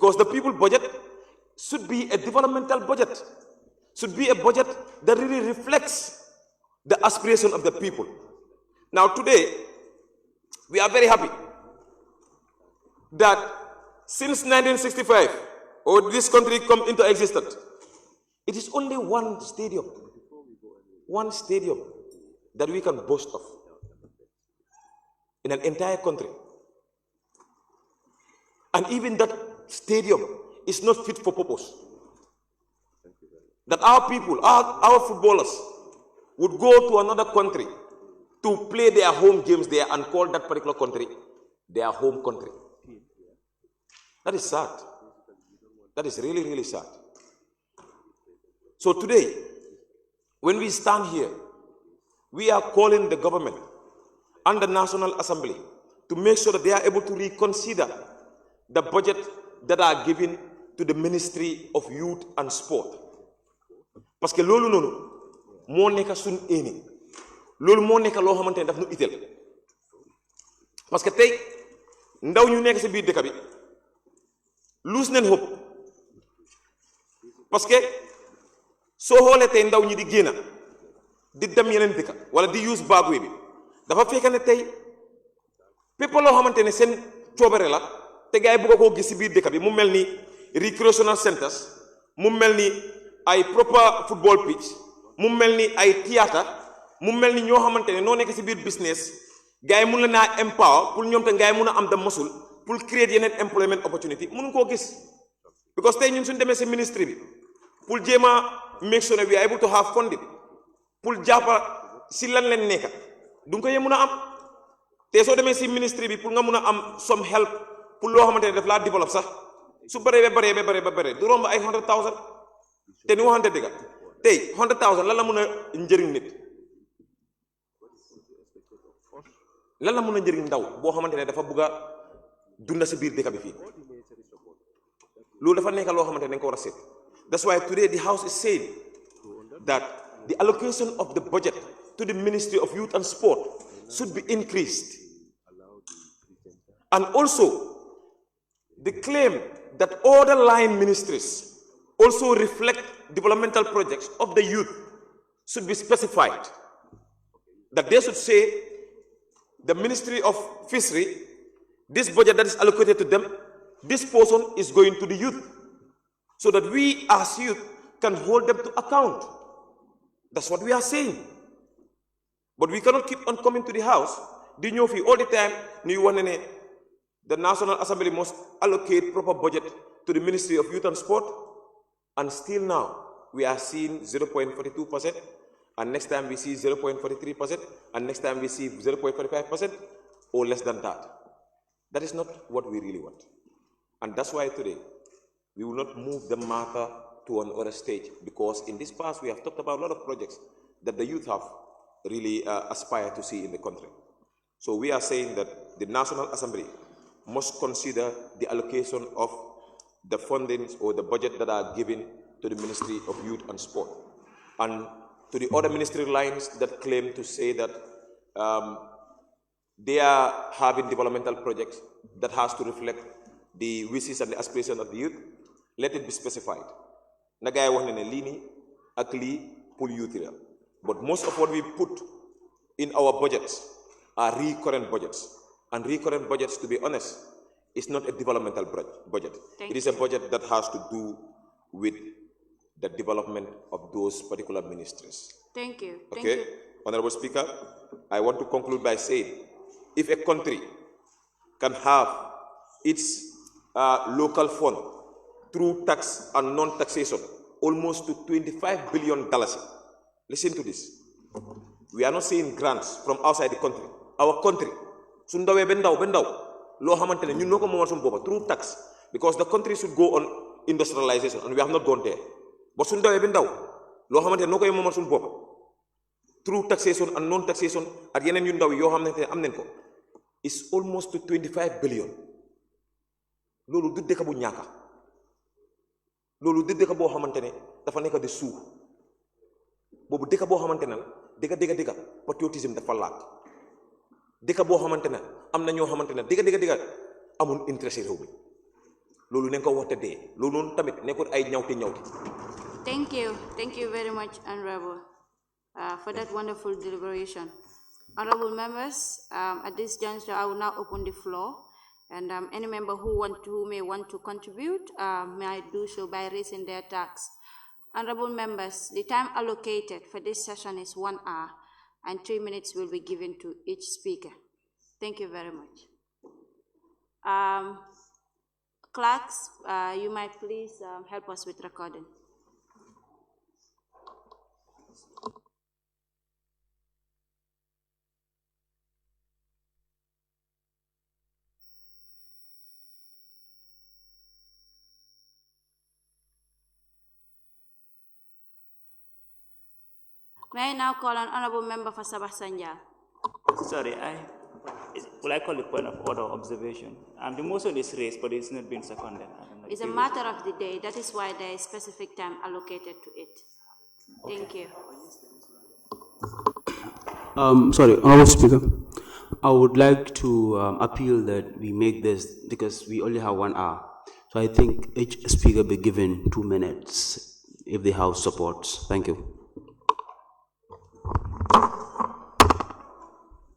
Because the people budget should be a developmental budget, should be a budget that really reflects the aspiration of the people. Now today, we are very happy that since 1965, or this country come into existence, it is only one stadium that we can boast of in an entire country. And even that stadium is not fit for purpose. That our people, our footballers would go to another country to play their home games there and call that particular country their home country. That is sad. That is really, really sad. So today, when we stand here, we are calling the government and the National Assembly to make sure that they are able to reconsider the budget that are given to the Ministry of Youth and Sport. Parce que lolu nonu mo nek sun eni. Lolu mo nek lo xamantene daf nu itel. Parce que tay ndaw ñu nek ci biir dëkk bi lose nañ hope. Parce que so xolé tay ndaw ñi di génna di dem yeneen dëkk wala di use bagway bi dafa fekk ne tay pépp loo xamantene seen coobare la te gaay bëgg ko gis ci biir dëkk bi mu melni recreational centers, mu melni ay proper football pitch, mu melni ay theater, mu melni ñoo xamantene no nek ci biir business gaay mun la na empower pour ñom te gaay mun am da musul pour créer yeneen employment opportunity mun ko gis. Because tay ñun suñu démé ci ministry bi pour jéma make sure we are able to have funding pour jàppa si lan leen nekk du nga ko mun a am te soo demee si ministry bi pour nga mun a am some help pour loo xamante ne daf laa develop sax su bëree ba bëree du romb ay 100,000 te ni waxante dëgg tey 100,000 lan la mun a njëriñ nit lan la mun a njëriñ ndaw boo xamante ne dafa bugg a dunda si biir dëkk bi fii loolu dafa nekk loo xamante ne dañ ko war a seet. That's why today the House is saying that the allocation of the budget to the Ministry of Youth and Sport should be increased. And also, the claim that other line ministries also reflect developmental projects of the youth should be specified. That they should say, the Ministry of Fishery, this budget that is allocated to them, this portion is going to the youth, so that we as youth can hold them to account. That's what we are saying. But we cannot keep on coming to the house. Do you know if all the time the National Assembly must allocate proper budget to the Ministry of Youth and Sport, and still now we are seeing 0.42%, and next time we see 0.43%, and next time we see 0.45% or less than that. That is not what we really want. And that's why today we will not move the matter to another stage, because in this past we have talked about a lot of projects that the youth have really aspired to see in the country. So we are saying that the National Assembly must consider the allocation of the fundings or the budget that are given to the Ministry of Youth and Sport, and to the other ministry lines that claim to say that they are having developmental projects that has to reflect the wishes and the aspirations of the youth. Let it be specified. Nagay wax ne lini ak li pour youth la. But most of what we put in our budgets are recurrent budgets. And recurrent budgets, to be honest, is not a developmental budget. It is a budget that has to do with the development of those particular ministries. Thank you. Okay? Thank you. Honorable Speaker, I want to conclude by saying, if a country can have its local fund through tax and non-taxation almost to $25 billion. Listen to this. We are not saying grants from outside the country. Our country, sundawe bendaw, lo xamantene ñun noko momal sun bopa through tax, because the country should go on industrialization and we have not gone there. But sundawe bendaw, lo xamantene noko momal sun bopa through taxation and non-taxation ak yenen yu ndaw yo xamantene am nañ ko is almost to 25 billion. Lolu du dëkk bu ñaaka. Lolu du dëkk boo xamante ne dafa nekk di suuf boobu dëkk boo xamante ne dëkk patriotisme dafa laaj dëkk boo xamante ne am na ñoo xamante ne dëkk amul intérêt réew mi loolu nañ ko waxte dee loolu noonu tamit nekkul ay ñawti. Thank you very much, Honorable, for that wonderful deliberation. Honorable members, at this juncture, I will now open the floor, and any member who may want to contribute may do so by raising their tags. Honorable members, the time allocated for this session is 1 hour, and 3 minutes will be given to each speaker. Thank you very much. Clerks, you might please help us with recording. May I now call an honorable member for Sabah Sanjal? Sorry, will I call it point of order observation? The motion is raised, but it's not been seconded. It's a matter of the day. That is why there is specific time allocated to it. Thank you. Sorry, Honorable Speaker. I would like to appeal that we make this, because we only have 1 hour. So I think each speaker be given 2 minutes if the House supports. Thank you.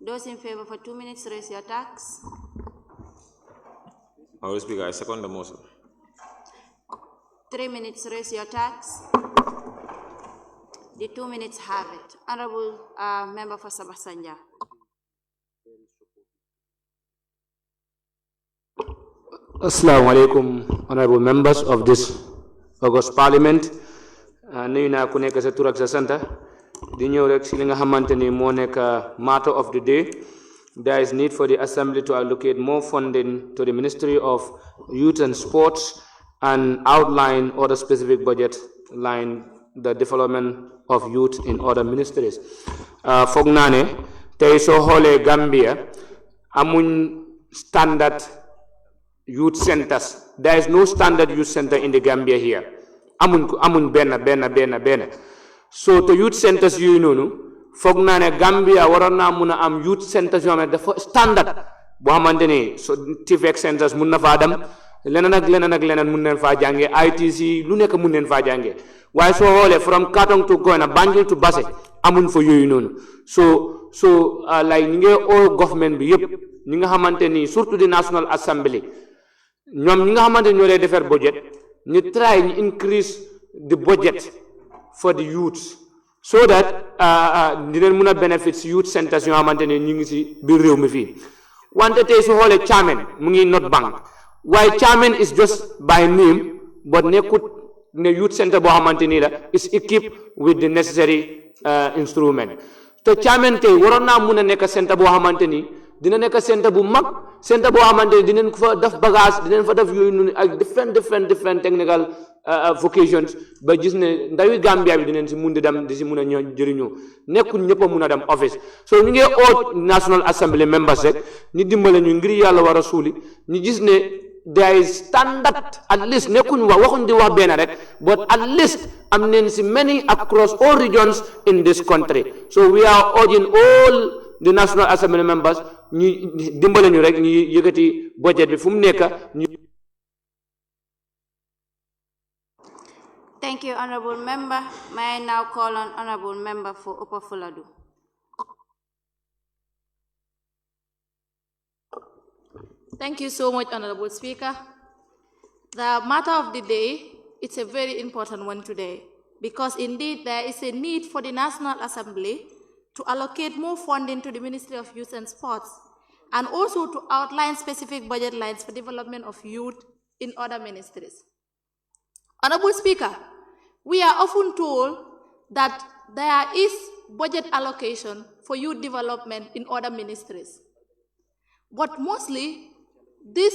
Those in favor for 2 minutes, raise your tags. Honorable Speaker, I second the motion. 3 minutes, raise your tags. The 2 minutes have it. Honorable member for Sabah Sanjal. Assalamu alaikum, honorable members of this August Parliament. Nuyu naa ku nekk sa tur ak sa santa di ñëw rek si li nga xamante ni moo nekk matter of the day. There is need for the Assembly to allocate more funding to the Ministry of Youth and Sports and outline other specific budget line the development of youth in other ministries. Foog naa ne tey soo xoolee Gambia amuñ standard youth centers. There is no standard youth center in the Gambia here. Amun benn. So to youth centers yooyu noonu foog naa ne Gambia waroon naa mun a am youth centers yoo xam ne dafa standard boo xamante ni so TVEC centers mun na faa dem leneen ak leneen mun neen faa jàngee ITC lu nekk mun neen faa jàngee waaye soo xoolee from Katong to Koyna Banjul to Basse amuñ fa yooyu noonu so like ñi ngi all government bi yëpp ñi nga xamante ni surtout di National Assembly ñoom ñi nga xamante ni ñoo lay defar budget ñu try ñu increase the budget for the youths so that dinañ mun a benefit si youth centers yoo xamante ne ñu ngi si biir réew mi fii wante tey su xoolee chairman mu ngi North Bank waaye chairman is just by name but nekkut ne youth center boo xamante ni la is equipped with the necessary instrument te chairman tey waroon naa mun a nekk centre boo xamante ni dina nekk centre bu mag centre boo xamante ni dinañ fa def bagage dinañ fa def yooyu noonu ak different technical vocations ba gis ne ndawi Gambia bi dinañ si mun di dem di si mun a ñoo jëriñoo nekkul ñëpp a mun a dem office so ñu ngi oo National Assembly members rek ñu dimbale ñu ngir yàlla war a suuli ñu gis ne there is standard at least nekkuñ waxuñ di wax benn rek but at least am nañ si many across all regions in this country so we are urging all the National Assembly members ñu dimbale ñu rek ñu yëkkati budget bi fu mu nekk ñu. Thank you, honorable member. May I now call on honorable member for Upper Fuladu. Thank you so much, Honorable Speaker. The matter of the day, it's a very important one today because indeed there is a need for the National Assembly to allocate more funding to the Ministry of Youth and Sports and also to outline specific budget lines for development of youth in other ministries. Honorable Speaker, we are often told that there is budget allocation for youth development in other ministries. But mostly, this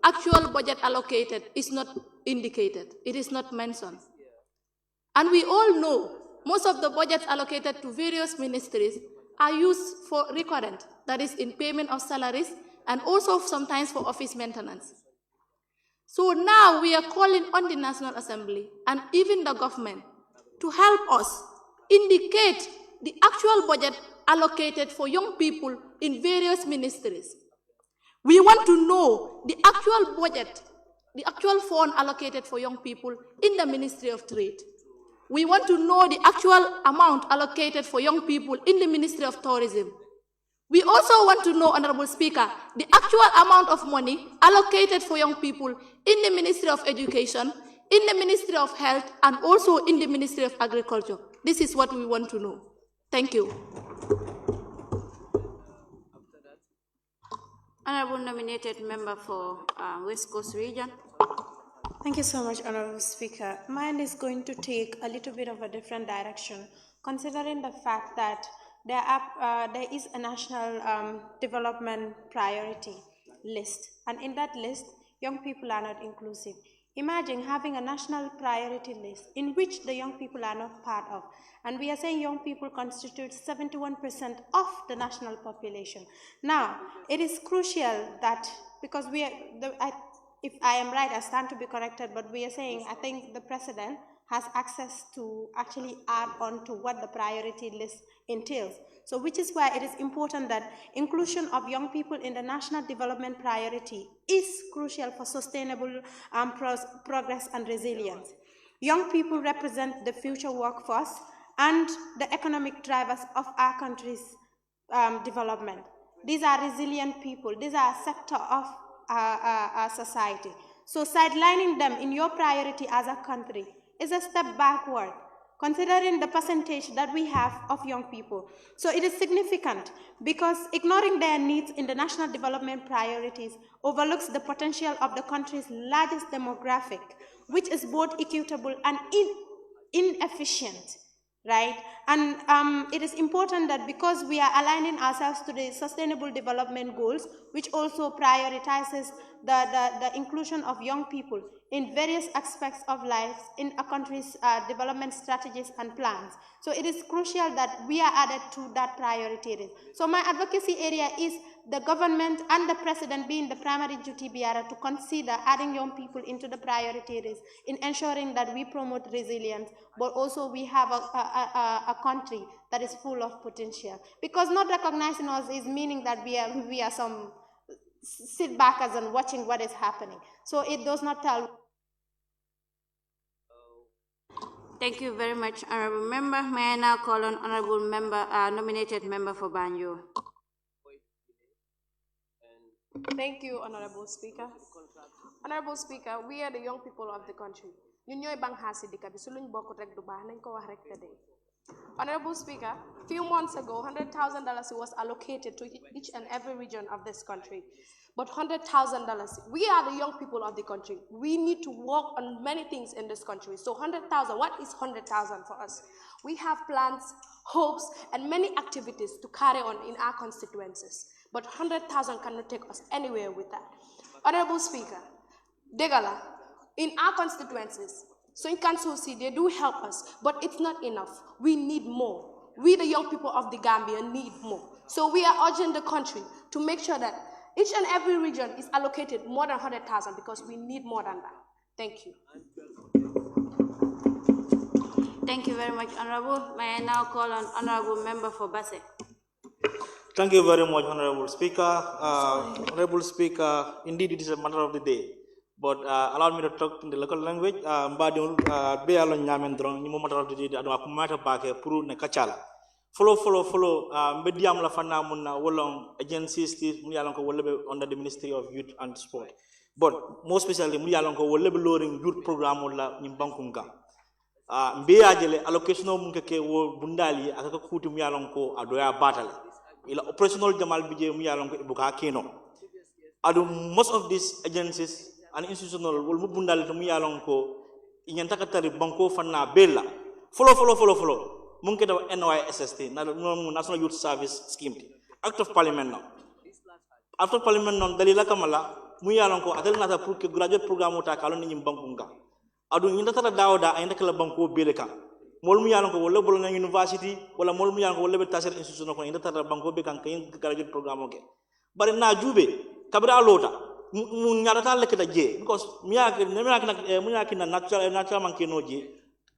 actual budget allocated is not indicated. It is not mentioned. And we all know most of the budgets allocated to various ministries are used for recurrent, that is in payment of salaries, and also sometimes for office maintenance. So now we are calling on the National Assembly and even the government to help us indicate the actual budget allocated for young people in various ministries. We want to know the actual budget the actual fund allocated for young people in the Ministry of Trade. We want to know the actual amount allocated for young people in the Ministry of Tourism. We also want to know, Honorable Speaker, the actual amount of money allocated for young people in the Ministry of Education, in the Ministry of Health, and also in the Ministry of Agriculture. This is what we want to know. Thank you. Honorable nominated member for West Coast Region. Thank you so much, Honorable Speaker. Mine is going to take a little bit of a different direction, considering the fact that there is a national development priority list, and in that list, young people are not inclusive. Imagine having a national priority list in which the young people are not part of, and we are saying young people constitute 71% of the national population. Now, it is crucial that, because if I am right, I stand to be corrected, but we are saying, I think the President has access to actually add on to what the priority list entails. So which is why it is important that inclusion of young people in the national development priority is crucial for sustainable progress and resilience. Young people represent the future workforce and the economic drivers of our country's development. These are resilient people. These are a sector of our society. So sidelining them in your priority as a country is a step backward, considering the percentage that we have of young people. So it is significant because ignoring their needs in the national development priorities overlooks the potential of the country's largest demographic, which is both equitable and inefficient, right? And it is important that because we are aligning ourselves to the Sustainable Development Goals, which also prioritizes the inclusion of young people in various aspects of life in a country's development strategies and plans. So it is crucial that we are added to that priority list. So my advocacy area is the government and the President being the primary duty bearer to consider adding young people into the priority list in ensuring that we promote resilience, but also we have a country that is full of potential. Because not recognizing us is meaning that we are some sit backers and watching what is happening. So it does not tell. Thank you very much, Honorable Member. May I now call on Honorable Member, nominated member for Banjo. Thank you, Honorable Speaker. Honorable Speaker, we are the young people of the country. Ñun ñoy banxaasi dëkk bi su luñ bokk rek du baax nañ ko wax rek tey. Honorable Speaker, a few months ago, $100,000 was allocated to each and every region of this country. But $100,000, we are the young people of the country. We need to work on many things in this country. So 100,000, what is 100,000 for us? We have plans, hopes, and many activities to carry on in our constituencies. But 100,000 cannot take us anywhere with that. Honorable Speaker, Degala, in our constituencies, so in Council C, they do help us, but it's not enough. We need more. We, the young people of the Gambia, need more. So we are urging the country to make sure that each and every region is allocated more than 100,000 because we need more than that. Thank you. Thank you very much, Honorable. May I now call on Honorable Member for Basse. Thank you very much, Honorable Speaker. Honorable Speaker, indeed it is a matter of the day. But allow me to talk in the local language. Follow. Medium la fana munna wolong agencies under the Ministry of Youth and Sport. But more especially, we are lowering youth program la nyimbankunga. Mbeajele allocation of munkeke wo bundali akaka kuti mu yalonko adoya batale. Ila operational jamal bije mu yalonko ibuka keno. Adu most of these agencies and institutional will move bundali to mu yalonko inyantaka tari banko fana bella. Follow. Munke da NYSST, National Youth Service Scheme. Act of Parliament now. After Parliament now, dalila kamala mu yalonko atel nata pour que graduate programme ta kalon ni bankunga. Adu inda tara dawda ayenda kala banko beleka mol mu yalonko wala bolo na university wala mol mu yalonko wala be tasser institution ko inda tara banko be kan kay graduate programme oke bari na jube kabra lota mu nyata ta lekata je because mu yaki na natural man ke noje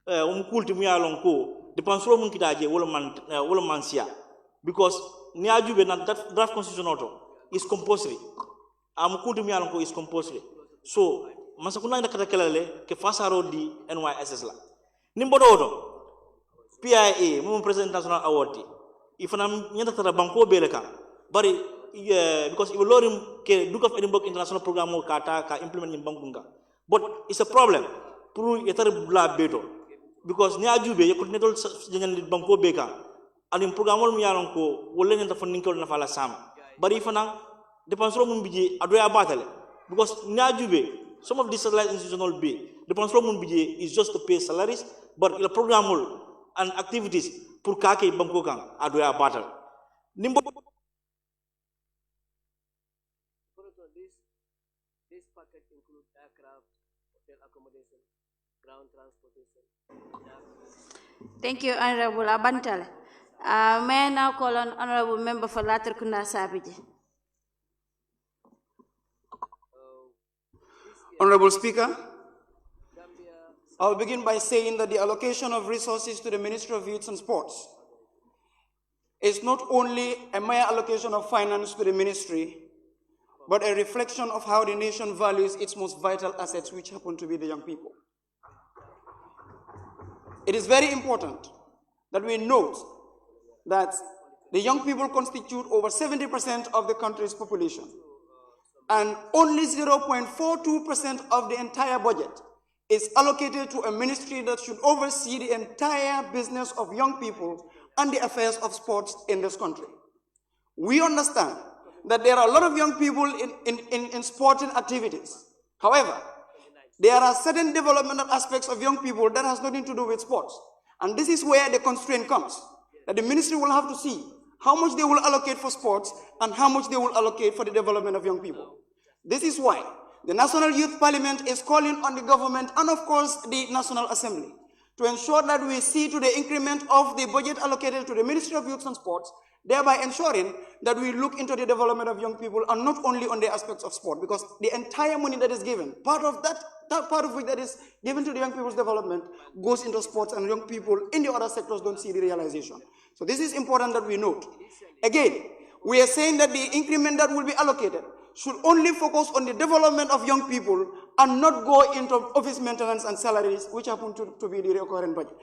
um kulti mu yalonko depensolo mun kitaje wala mansia because ni ajube na draft constitution auto is compulsory am kulti mu yalonko is compulsory so man sakuna ina kata kelale ke fasaro di NYSS la nimbodo oto PIA mo president national award ifana nyanta tara banko beleka bari because ibe lorim ke Duke of Edinburgh international program mo kata ka implement nyim bankunga but it's a problem pour yetar bla beto because ni ajube yakut netol jangan di banko beka alim program mo yaron ko wolle nyanta fon ninkol na fala sam bari ifana dépense lo mun bije adoya batale because ni ajube some of these satellite institutional be dépense lo mun bije is just to pay salaries but the program and activities pour kake banko kan adoya batale nimbo this package includes aircraft, hotel accommodation, ground transportation. Thank you, Honorable Abantale. May I now call on Honorable Member for Latrikunda Sabiji. Honorable Speaker, I will begin by saying that the allocation of resources to the Ministry of Youth and Sports is not only a mere allocation of finance to the ministry, but a reflection of how the nation values its most vital assets, which happen to be the young people. It is very important that we note that the young people constitute over 70% of the country's population, and only 0.42% of the entire budget is allocated to a ministry that should oversee the entire business of young people and the affairs of sports in this country. We understand that there are a lot of young people in sporting activities. However, there are certain developmental aspects of young people that has nothing to do with sports. And this is where the constraint comes, that the ministry will have to see how much they will allocate for sports and how much they will allocate for the development of young people. This is why the National Youth Parliament is calling on the government and of course the National Assembly to ensure that we see to the increment of the budget allocated to the Ministry of Youth and Sports, thereby ensuring that we look into the development of young people and not only on the aspects of sport, because the entire money that is given, part of which that is given to the young people's development goes into sports, and young people in the other sectors don't see the realization. So this is important that we note. Again, we are saying that the increment that will be allocated should only focus on the development of young people and not go into office maintenance and salaries, which happen to be the recurrent budget.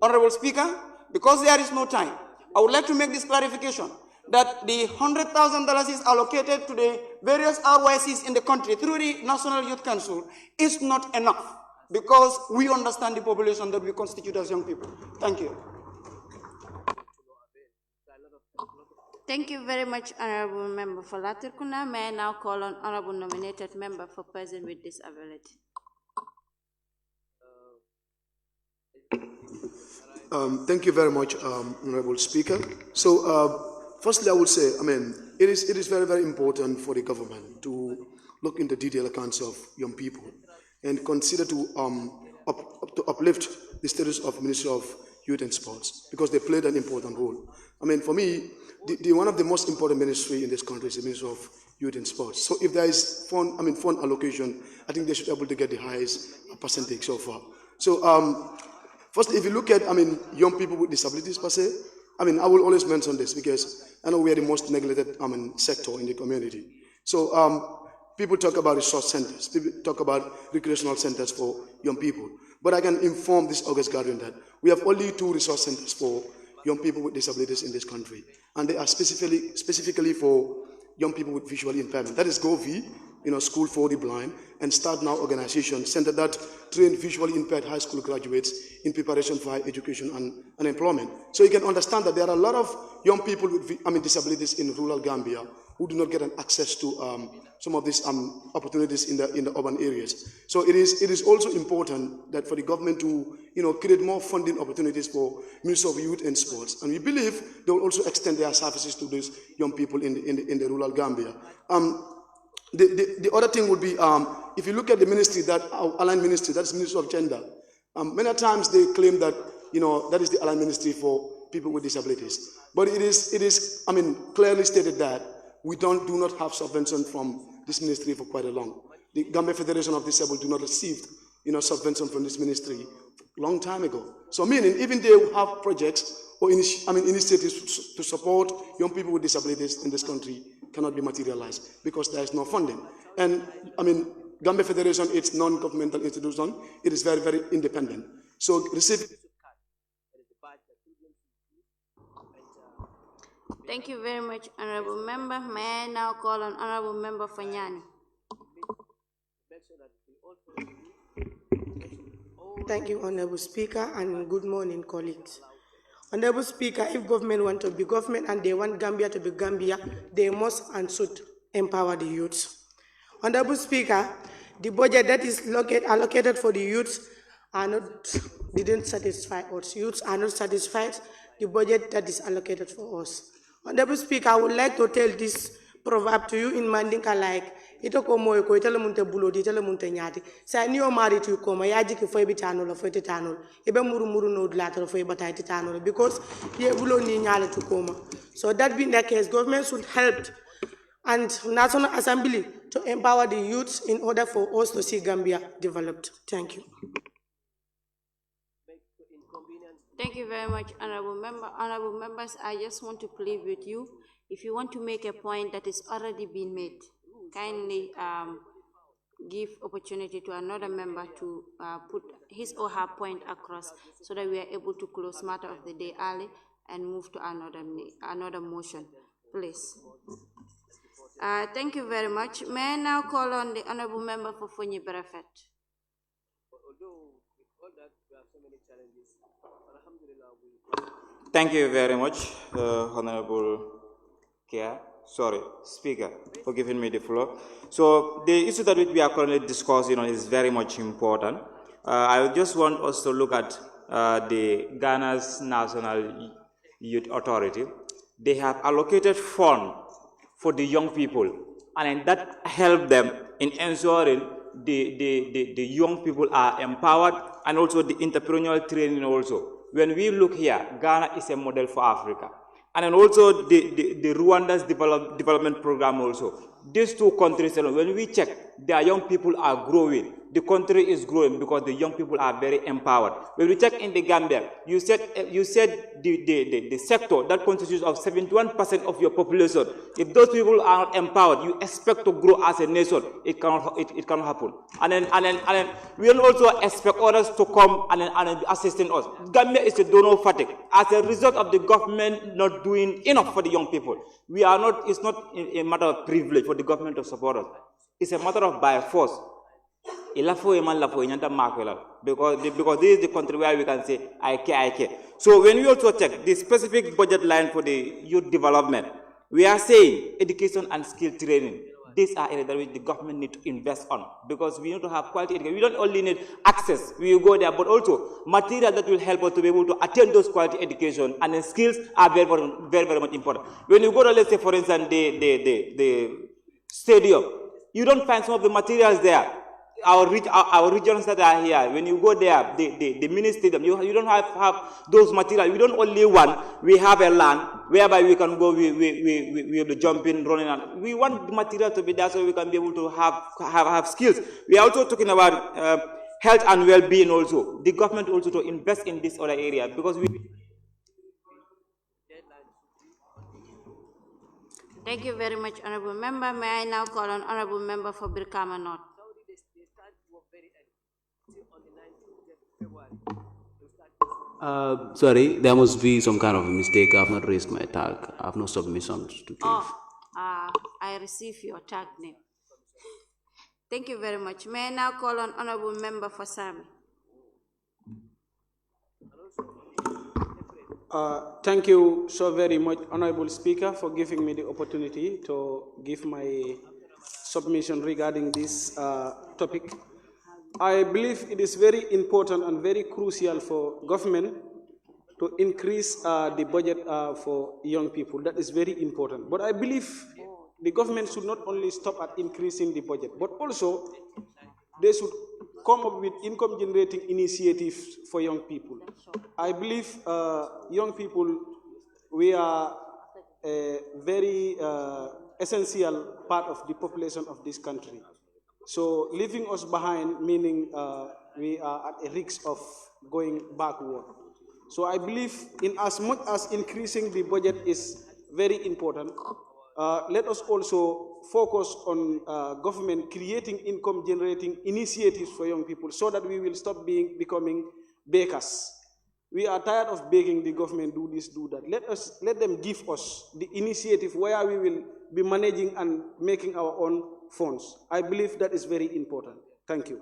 Honorable Speaker, because there is no time, I would like to make this clarification that the $100,000 is allocated to the various RYCs in the country through the National Youth Council is not enough, because we understand the population that we constitute as young people. Thank you. Thank you very much, Honorable Member for Latrikunda. May I now call on Honorable Nominated Member for Person with Disability. Thank you very much, Honorable Speaker. So, firstly, I would say, it is very, very important for the government to look into detailed accounts of young people and consider to uplift the status of Ministry of Youth and Sports, because they played an important role. For me, one of the most important ministry in this country is the Ministry of Youth and Sports. So if there is fund allocation, I think they should be able to get the highest percentage so far. So, first, if you look at, young people with disabilities per se, I will always mention this because I know we are the most neglected, sector in the community. So, people talk about resource centers, people talk about recreational centers for young people. But I can inform this August gathering that we have only 2 resource centers for young people with disabilities in this country, and they are specifically for young people with visual impairment. That is GoV, School for the Blind, and Start Now organization, center that train visually impaired high school graduates in preparation for higher education and employment. So you can understand that there are a lot of young people with disabilities in rural Gambia who do not get an access to some of these opportunities in the urban areas. So it is also important that for the government to create more funding opportunities for Ministry of Youth and Sports, and we believe they will also extend their services to these young people in the rural Gambia. The other thing would be, if you look at the ministry, that aligned ministry, that's Ministry of Gender. Many times they claim that that is the aligned ministry for people with disabilities, but it is clearly stated that we do not have subvention from this ministry for quite a long. The Gambia Federation of Disabled do not receive subvention from this ministry a long time ago. So meaning even they have projects or initiatives to support young people with disabilities in this country cannot be materialized because there is no funding. And Gambia Federation, it's non-governmental institution. It is very, very independent. So receive. Thank you very much, Honorable Member. May I now call on Honorable Member Fanyani? Thank you, Honorable Speaker, and good morning, colleagues. Honorable Speaker, if government want to be government and they want Gambia to be Gambia, they must and should empower the youths. Honorable Speaker, the budget that is allocated for the youths didn't satisfy us. Youths are not satisfied the budget that is allocated for us. Honorable Speaker, I would like to tell this proverb to you in Mandinka like, ito ko moy ko itala munte bulodi itala munte nyati sa ni o mari tu ko ma yaji ki foy bitano la foy titano ibe muru no dlata foy batay titano because ye bulo ni nyala tu ko ma. So that being the case, government should help and National Assembly to empower the youths in order for us to see Gambia developed. Thank you. Thank you very much, Honorable Member. Honorable Members, I just want to plead with you. If you want to make a point that is already been made, kindly give opportunity to another member to put his or her point across so that we are able to close matter of the day early and move to another motion, please. Thank you very much. May I now call on the Honorable Member for Fonyi Berefet? Thank you very much, Honorable Speaker, for giving me the floor. So the issue that we are currently discussing is very much important. I just want us to look at the Ghana's National Youth Authority. They have allocated funds for the young people, and that helps them in ensuring the young people are empowered, and also the entrepreneurial training also. When we look here, Ghana is a model for Africa. And then also the Rwanda's development program also. These two countries, when we check, their young people are growing. The country is growing because the young people are very empowered. When we check in the Gambia, you said the sector that constitutes of 71% of your population. If those people are not empowered, you expect to grow as a nation. It cannot happen. And then we will also expect others to come and be assisting us. Gambia is a donor fatigue as a result of the government not doing enough for the young people. We are not. It's not a matter of privilege for the government to support us. It's a matter of by force. Because this is the country where we can say, I care. So when we also check the specific budget line for the youth development, we are saying education and skill training. These are areas that the government needs to invest on, because we need to have quality education. We don't only need access, we will go there, but also material that will help us to be able to attain those quality education, and then skills are very, very much important. When you go to, let's say, for instance, the stadium, you don't find some of the materials there. Our regions that are here, when you go there, the mini stadium, you don't have those materials. We don't only want, we have a land whereby we can go, we will be jumping, running, and we want the material to be there so we can be able to have skills. We are also talking about health and well-being also. The government also to invest in this other area, because we... Thank you very much, Honorable Member. May I now call on Honorable Member for Birkama North? Sorry, there must be some kind of a mistake. I have not raised my tag. I have no submissions to give. I receive your tag name. Thank you very much. May I now call on Honorable Member for Sami? Thank you so very much, Honorable Speaker, for giving me the opportunity to give my submission regarding this topic. I believe it is very important and very crucial for government to increase the budget for young people. That is very important. But I believe the government should not only stop at increasing the budget, but also they should come up with income generating initiatives for young people. I believe young people, we are a very essential part of the population of this country. So leaving us behind, meaning we are at a risk of going backward. So I believe in as much as increasing the budget is very important, let us also focus on government creating income-generating initiatives for young people so that we will stop becoming bakers. We are tired of begging the government, do this, do that. Let them give us the initiative where we will be managing and making our own funds. I believe that is very important. Thank you.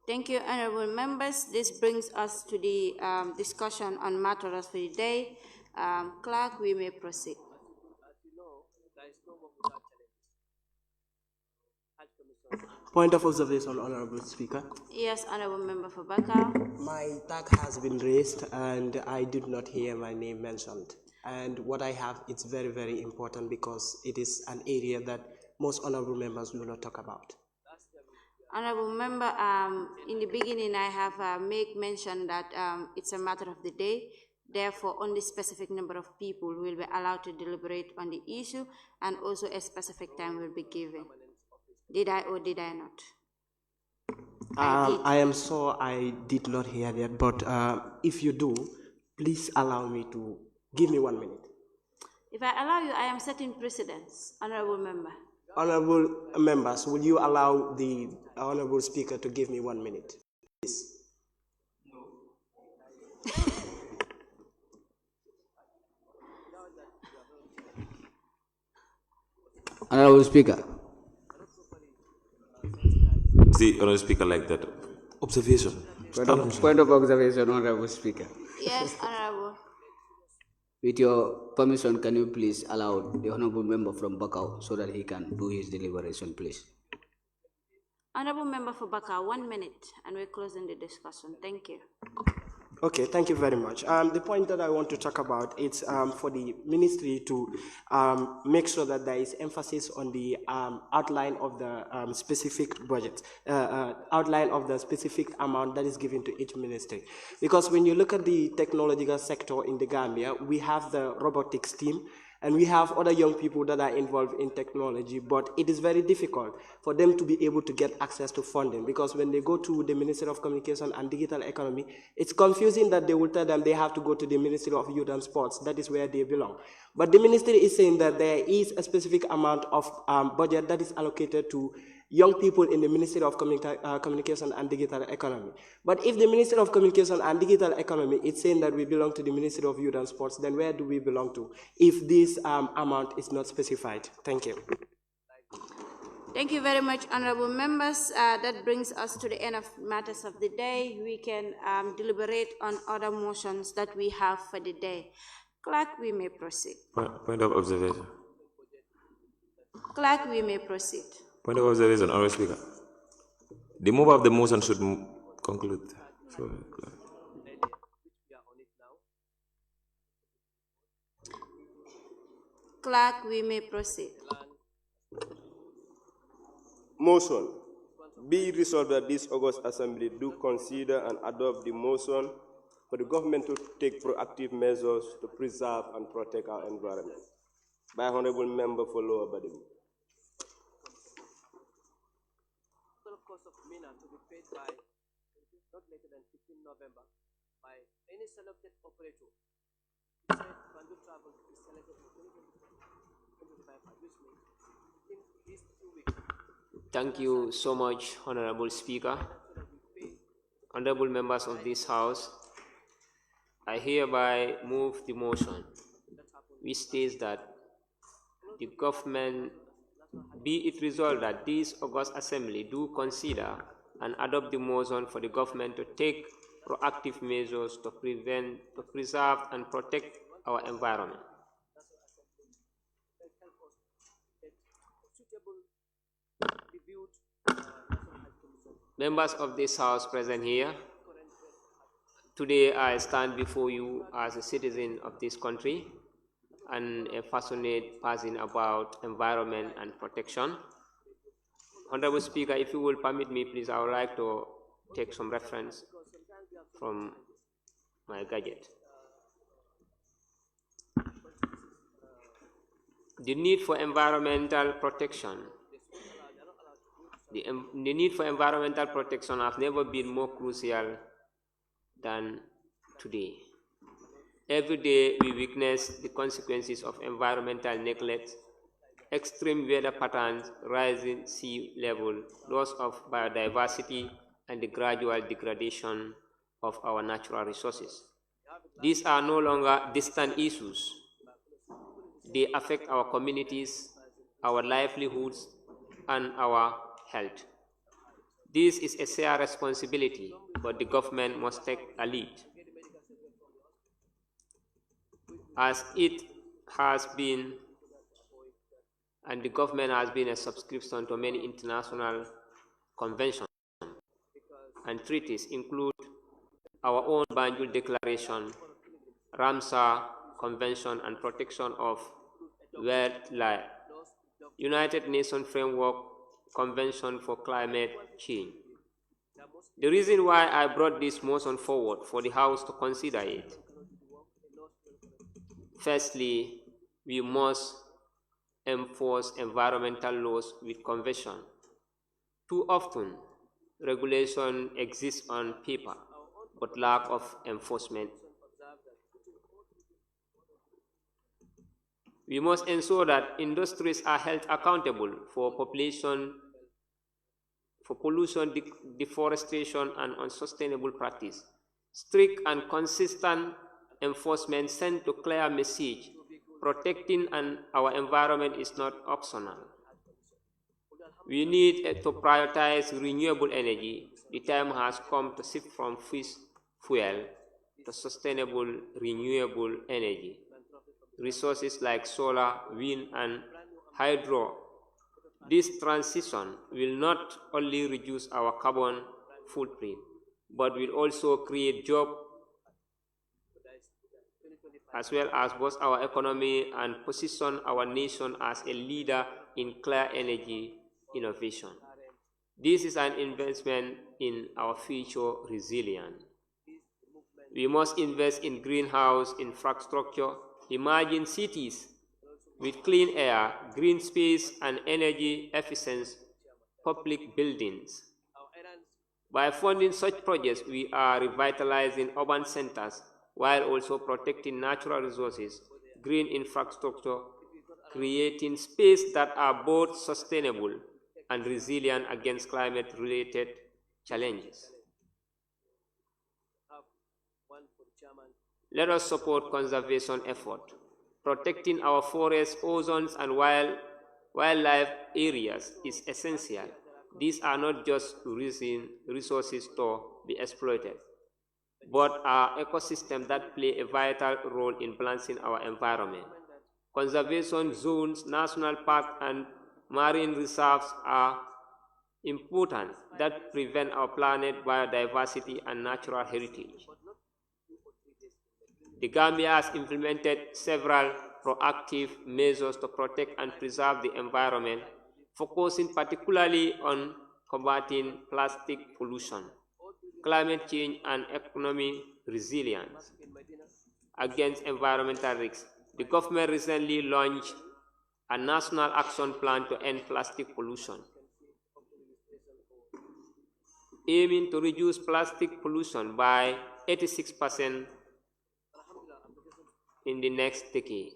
Thank you, honorable members. This brings us to the discussion on matters for the day. Clerk, we may proceed. Point of observation, Honorable Speaker. Yes, honorable member for Bakau. My tag has been raised and I did not hear my name mentioned. And what I have, it's very, very important because it is an area that most honorable members do not talk about. Honorable member, in the beginning I have made mention that it's a matter of the day. Therefore, only specific number of people will be allowed to deliberate on the issue, and also a specific time will be given. Did I or did I not? I am sorry I did not hear that, but if you do, please allow me to give me 1 minute. If I allow you, I am setting precedence, honorable member. Honorable members, will you allow the honorable speaker to give me 1 minute, please? Honorable Speaker. The honorable speaker like that. Observation. Point of observation, Honorable Speaker. Yes, honorable. With your permission, can you please allow the honorable member from Bakau so that he can do his deliberation, please? Honorable member for Bakau, 1 minute, and we're closing the discussion. Thank you. Okay, thank you very much. The point that I want to talk about is for the ministry to make sure that there is emphasis on the outline of the specific budget, outline of the specific amount that is given to each ministry. Because when you look at the technological sector in the Gambia, we have the robotics team, and we have other young people that are involved in technology, but it is very difficult for them to be able to get access to funding, because when they go to the Ministry of Communication and Digital Economy, it's confusing that they will tell them they have to go to the Ministry of Youth and Sports. That is where they belong. But the ministry is saying that there is a specific amount of budget that is allocated to young people in the Ministry of Communication and Digital Economy. But if the Ministry of Communication and Digital Economy is saying that we belong to the Ministry of Youth and Sports, then where do we belong to if this amount is not specified? Thank you. Thank you very much, honorable members. That brings us to the end of matters of the day. We can deliberate on other motions that we have for the day. Clerk, we may proceed. Point of observation. Clerk, we may proceed. Point of observation, honorable speaker. The move of the motion should conclude. Clerk, we may proceed. Motion. Be resolved that this August Assembly do consider and adopt the motion for the government to take proactive measures to preserve and protect our environment. By Honorable Member for Lower Bademu. Cost of MENA to be paid by not later than 15 November by any selected operator. He said Bandu Travel is selected for 2025, which means in these 2 weeks. Thank you so much, Honorable Speaker. Honorable members of this House, I hereby move the motion which states that the government be it resolved that this August Assembly do consider and adopt the motion for the government to take proactive measures to preserve and protect our environment. Members of this House present here, today I stand before you as a citizen of this country and a passionate person about environment and protection. Honorable Speaker, if you will permit me, please, I would like to take some reference from my gadget. The need for environmental protection. The need for environmental protection has never been more crucial than today. Every day we witness the consequences of environmental neglect, extreme weather patterns, rising sea level, loss of biodiversity, and the gradual degradation of our natural resources. These are no longer distant issues. They affect our communities, our livelihoods, and our health. This is a shared responsibility, but the government must take a lead. As it has been, and the government has been a subscription to many international conventions and treaties, include our own Banjul Declaration, Ramsar Convention and Protection of Wildlife, United Nations Framework Convention for Climate Change. The reason why I brought this motion forward for the House to consider it: firstly, we must enforce environmental laws with conviction. Too often, regulation exists on paper, but lack of enforcement. We must ensure that industries are held accountable for pollution, deforestation, and unsustainable practice. Strict and consistent enforcement sends a clear message: protecting our environment is not optional. We need to prioritize renewable energy. The time has come to shift from fossil fuel to sustainable renewable energy. Resources like solar, wind, and hydro. This transition will not only reduce our carbon footprint, but will also create jobs as well as boost our economy and position our nation as a leader in clean energy innovation. This is an investment in our future resilience. We must invest in greenhouse infrastructure, emerging cities with clean air, green space, and energy efficient public buildings. By funding such projects, we are revitalizing urban centers while also protecting natural resources, green infrastructure, creating spaces that are both sustainable and resilient against climate-related challenges. Let us support conservation efforts. Protecting our forests, ozones, and wildlife areas is essential. These are not just resources to be exploited, but are ecosystems that play a vital role in balancing our environment. Conservation zones, national parks, and marine reserves are important that prevent our planet biodiversity and natural heritage. The Gambia has implemented several proactive measures to protect and preserve the environment, focusing particularly on combating plastic pollution, climate change, and economic resilience against environmental risks. The government recently launched a national action plan to end plastic pollution, aiming to reduce plastic pollution by 86% in the next decade.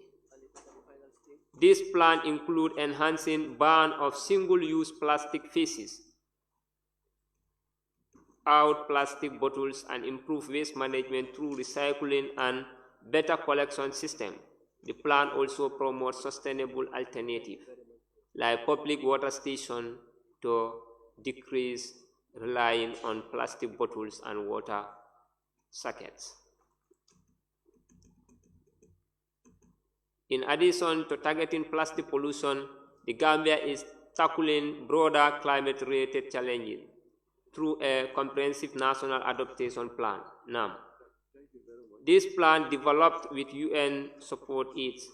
This plan includes enhancing ban of single-use plastic pieces, out plastic bottles, and improve waste management through recycling and better collection system. The plan also promotes sustainable alternatives like public water stations to decrease relying on plastic bottles and water sachets. In addition to targeting plastic pollution, the Gambia is tackling broader climate-related challenges through a comprehensive national adaptation plan, NAM. This plan, developed with UN support, is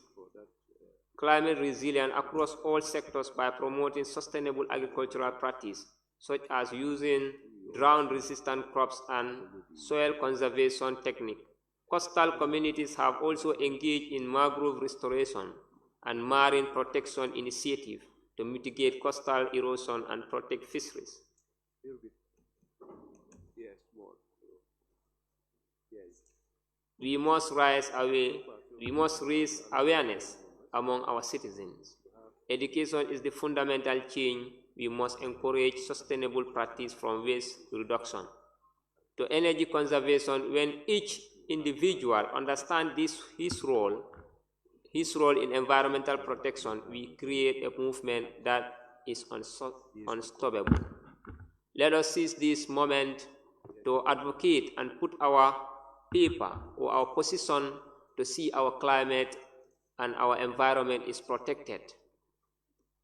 climate resilient across all sectors by promoting sustainable agricultural practice, such as using drought-resistant crops and soil conservation techniques. Coastal communities have also engaged in mangrove restoration and marine protection initiatives to mitigate coastal erosion and protect fisheries. we must raise awareness among our citizens. Education is the fundamental change. We must encourage sustainable practice from waste reduction to energy conservation. When each individual understands his role in environmental protection, we create a movement that is unstoppable. Let us seize this moment to advocate and put our paper or our position to see our climate and our environment is protected.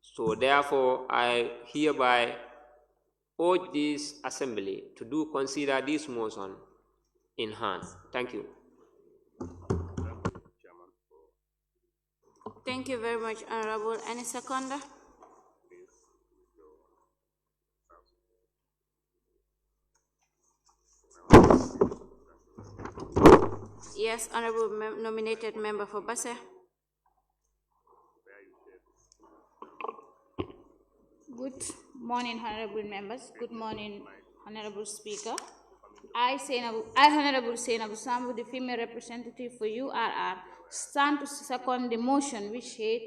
So therefore, I hereby urge this assembly to consider this motion in hand. Thank you. Thank you very much, Honorable. Any seconder? Yes, Honorable nominated member for Basse. Good morning, honorable members. Good morning, honorable speaker. I, Honorable Senabu Sambu, the female representative for URR, stand to second the motion which said,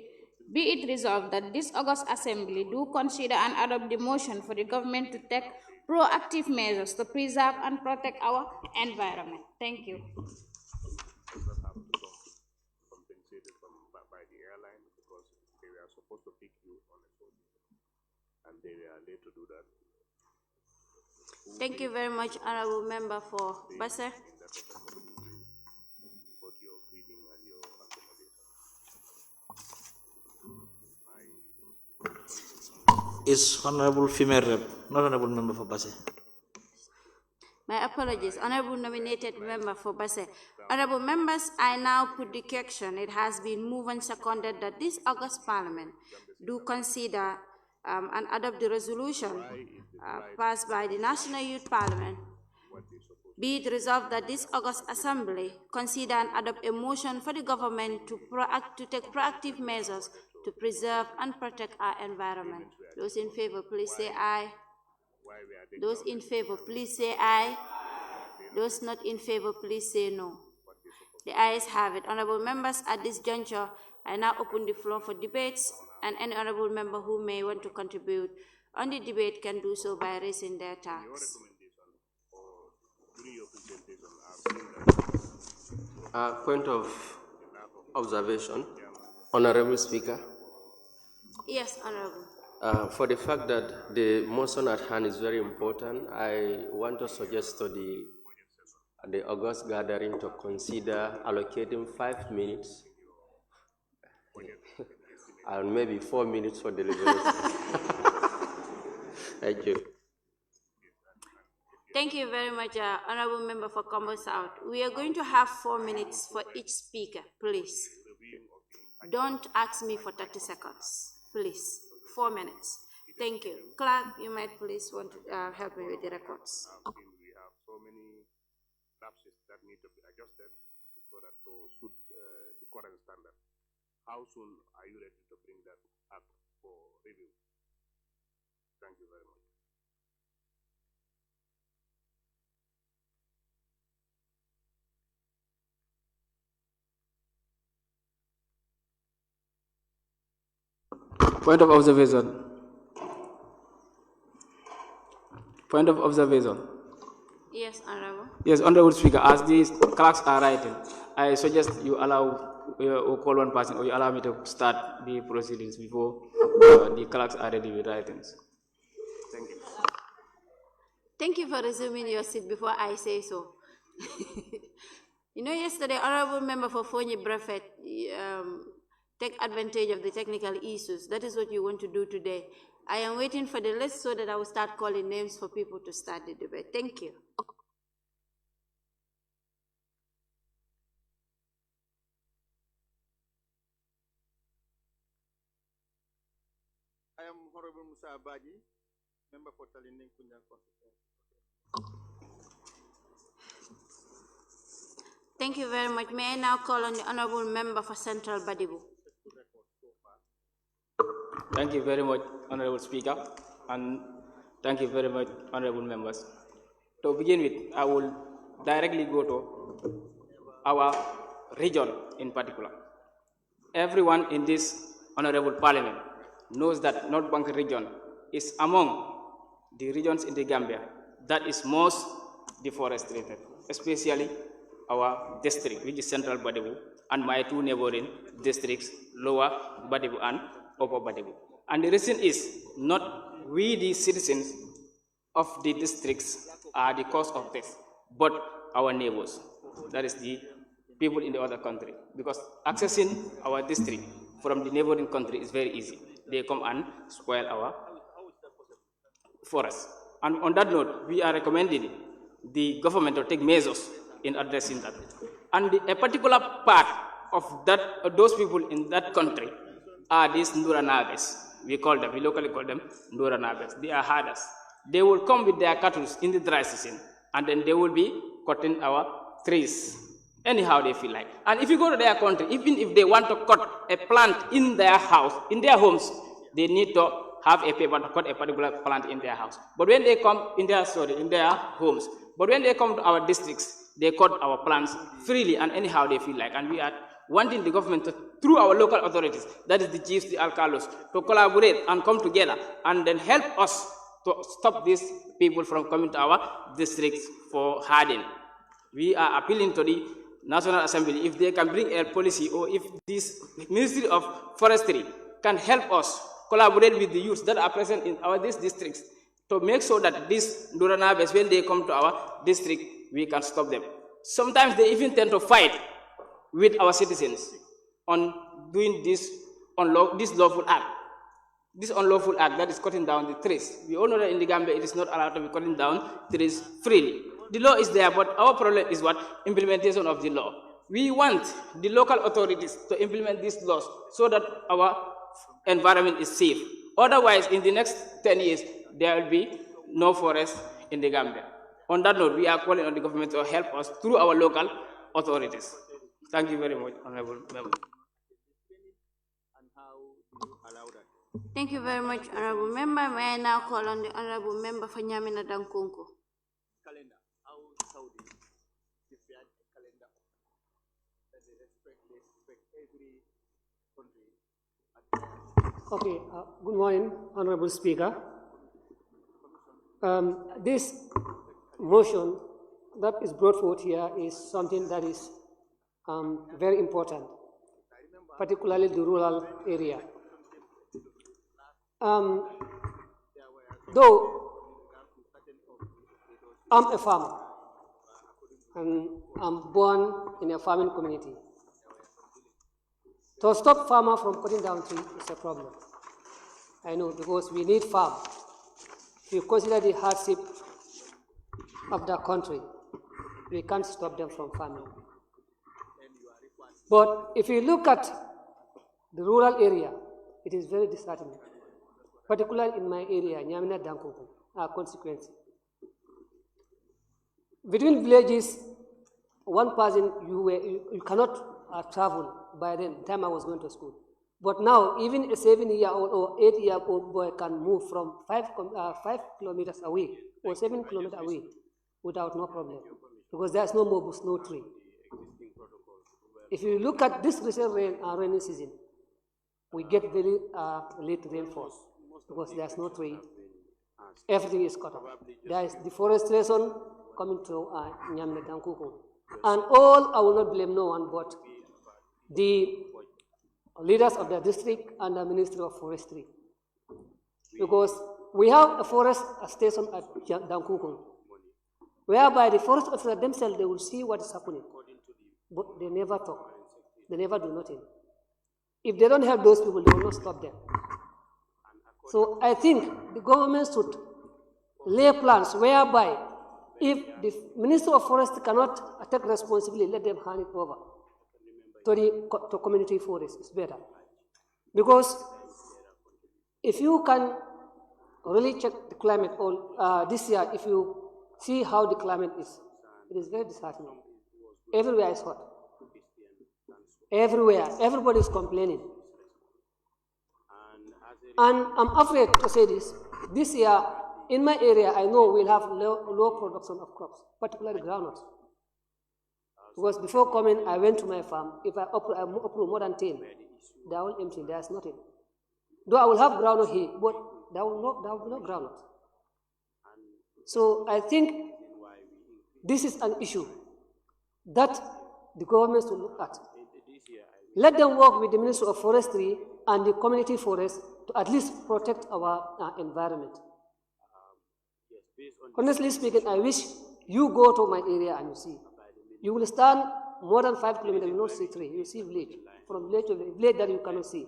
be it resolved that this August Assembly do consider and adopt the motion for the government to take proactive measures to preserve and protect our environment. Thank you. By the airline, because they were supposed to pick you on a phone, and they were late to do that. Thank you very much, Honorable Member for Basse. Is Honorable Female Rep, not Honorable Member for Basse. My apologies, Honorable nominated member for Basse. Honorable members, I now put the question. It has been moved and seconded that this August Parliament do consider and adopt the resolution passed by the National Youth Parliament. Be it resolved that this August Assembly consider and adopt a motion for the government to take proactive measures to preserve and protect our environment. Those in favor, please say aye. Those in favor, please say aye. Those not in favor, please say no. The ayes have it. Honorable members, at this juncture, I now open the floor for debates, and any honorable member who may want to contribute on the debate can do so by raising their tags. Point of observation, Honorable Speaker. Yes, Honorable. For the fact that the motion at hand is very important, I want to suggest to the August gathering to consider allocating 5 minutes and maybe 4 minutes for deliberation. Thank you. Thank you very much, Honorable Member for Combo South. We are going to have 4 minutes for each speaker, please. Don't ask me for 30 seconds, please. 4 minutes. Thank you. Clerk, you might please want to help me with the records. We have so many lapses that need to be adjusted so that to suit the current standard. How soon are you ready to bring that up for review? Thank you very much. Point of observation. Point of observation. Yes, Honorable. Yes, Honorable Speaker, as these clerks are writing, I suggest you allow or call one person, or you allow me to start the proceedings before the clerks are ready with writings. Thank you. Thank you for resuming your seat before I say so. You know, yesterday, Honorable Member for Fonyi Brevet take advantage of the technical issues. That is what you want to do today. I am waiting for the list so that I will start calling names for people to start the debate. Thank you. I am Honorable Musa Abaji, member for Talinding Kunjang constituency. Thank you very much. May I now call on the Honorable Member for Central Badibu. Thank you very much, Honorable Speaker, and thank you very much, Honorable members. To begin with, I will directly go to our region in particular. Everyone in this honorable parliament knows that North Bank region is among the regions in the Gambia that is most deforested, especially our district, which is Central Badebu, and my two neighboring districts, Lower Badebu and Upper Badebu. And the reason is not we, the citizens of the districts, are the cause of this, but our neighbors, that is the people in the other country, because accessing our district from the neighboring country is very easy. They come and spoil our forests. And on that note, we are recommending the government to take measures in addressing that. And a particular part of that, those people in that country are these Nduranabes. We locally call them Nduranabes. They are herders. They will come with their cattle in the dry season, and then they will be cutting our trees anyhow they feel like. And if you go to their country, even if they want to cut a plant in their house, in their homes, they need to have a paper to cut a particular plant in their house. But when they come in their homes, but when they come to our districts, they cut our plants freely and anyhow they feel like. And we are wanting the government to, through our local authorities, that is the chiefs, the alcalos, to collaborate and come together and then help us to stop these people from coming to our districts for herding. We are appealing to the National Assembly if they can bring a policy, or if this Ministry of Forestry can help us collaborate with the youths that are present in these districts to make sure that these Duranabes, when they come to our district, we can stop them. Sometimes they even tend to fight with our citizens on doing this lawful act. This unlawful act that is cutting down the trees. We all know that in the Gambia it is not allowed to be cutting down trees freely. The law is there, but our problem is what? Implementation of the law. We want the local authorities to implement these laws so that our environment is safe. Otherwise, in the next 10 years, there will be no forest in the Gambia. On that note, we are calling on the government to help us through our local authorities. Thank you very much, Honorable Member. Thank you very much, Honorable Member. May I now call on the Honorable Member for Nyamina Dankunku. Okay, good morning, Honorable Speaker. This motion that is brought forward here is something that is very important, particularly the rural area. Though I'm a farmer and I'm born in a farming community, to stop farmer from cutting down trees is a problem. I know, because we need farm. If you consider the hardship of the country, we can't stop them from farming. But if you look at the rural area, it is very disheartening, particularly in my area, Nyamina Dankuku, our constituency. Between villages, one person, you cannot travel by the time I was going to school. But now, even a 7-year-old or 8-year-old boy can move from 5 kilometers away or 7 kilometers away without no problem, because there's no more bush, no tree. If you look at this recent rainy season, we get very late rainfall because there's no tree. Everything is cut off. There is deforestation coming to Nyamne Dankuku. And all, I will not blame no one, but the leaders of the district and the Ministry of Forestry. Because we have a forest station at Dankuku, whereby the forest officers themselves, they will see what is happening. But they never talk. They never do nothing. If they don't help those people, they will not stop them. So I think the government should lay plans whereby if the Minister of Forest cannot take responsibility, let them hand it over to community forests. It's better. Because if you can really check the climate, this year, if you see how the climate is, it is very disheartening. Everywhere is hot. Everywhere. Everybody is complaining. And I'm afraid to say this. This year, in my area, I know we'll have low production of crops, particularly groundnuts. Because before coming, I went to my farm. If I uproot more than 10, they are all empty. There's nothing. Though I will have groundnut here, but there will be no groundnut. So I think this is an issue that the government should look at. Let them work with the Ministry of Forestry and the community forest to at least protect our environment. Honestly speaking, I wish you go to my area and you see. You will stand more than 5 kilometers, you will not see tree. You see village. From village to village that you cannot see.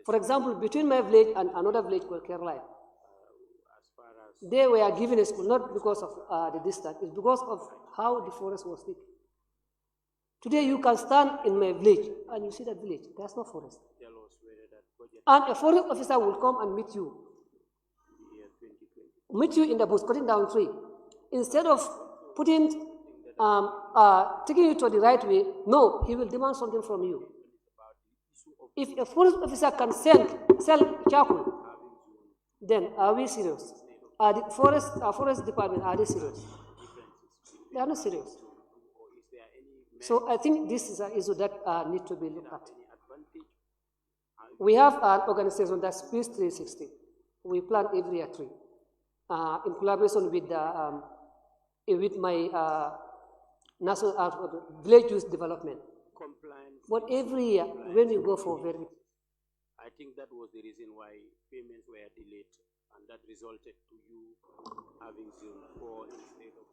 For example, between my village and another village called Kerala, they were given a school not because of the distance, it's because of how the forest was thick. Today you can stand in my village and you see that village, there's no forest. And a forest officer will come and meet you in the bush, cutting down tree. Instead of taking you to the right way, no, he will demand something from you. If a forest officer can sell charcoal, then are we serious? Are the forest department, are they serious? They are not serious. So I think this is an issue that needs to be looked at. We have an organization that's Peace 360. We plant every year tree in collaboration with my national village youth development. But every year, when we go for I think that was the reason why payments were delayed, and that resulted to you having Zone 4 instead of.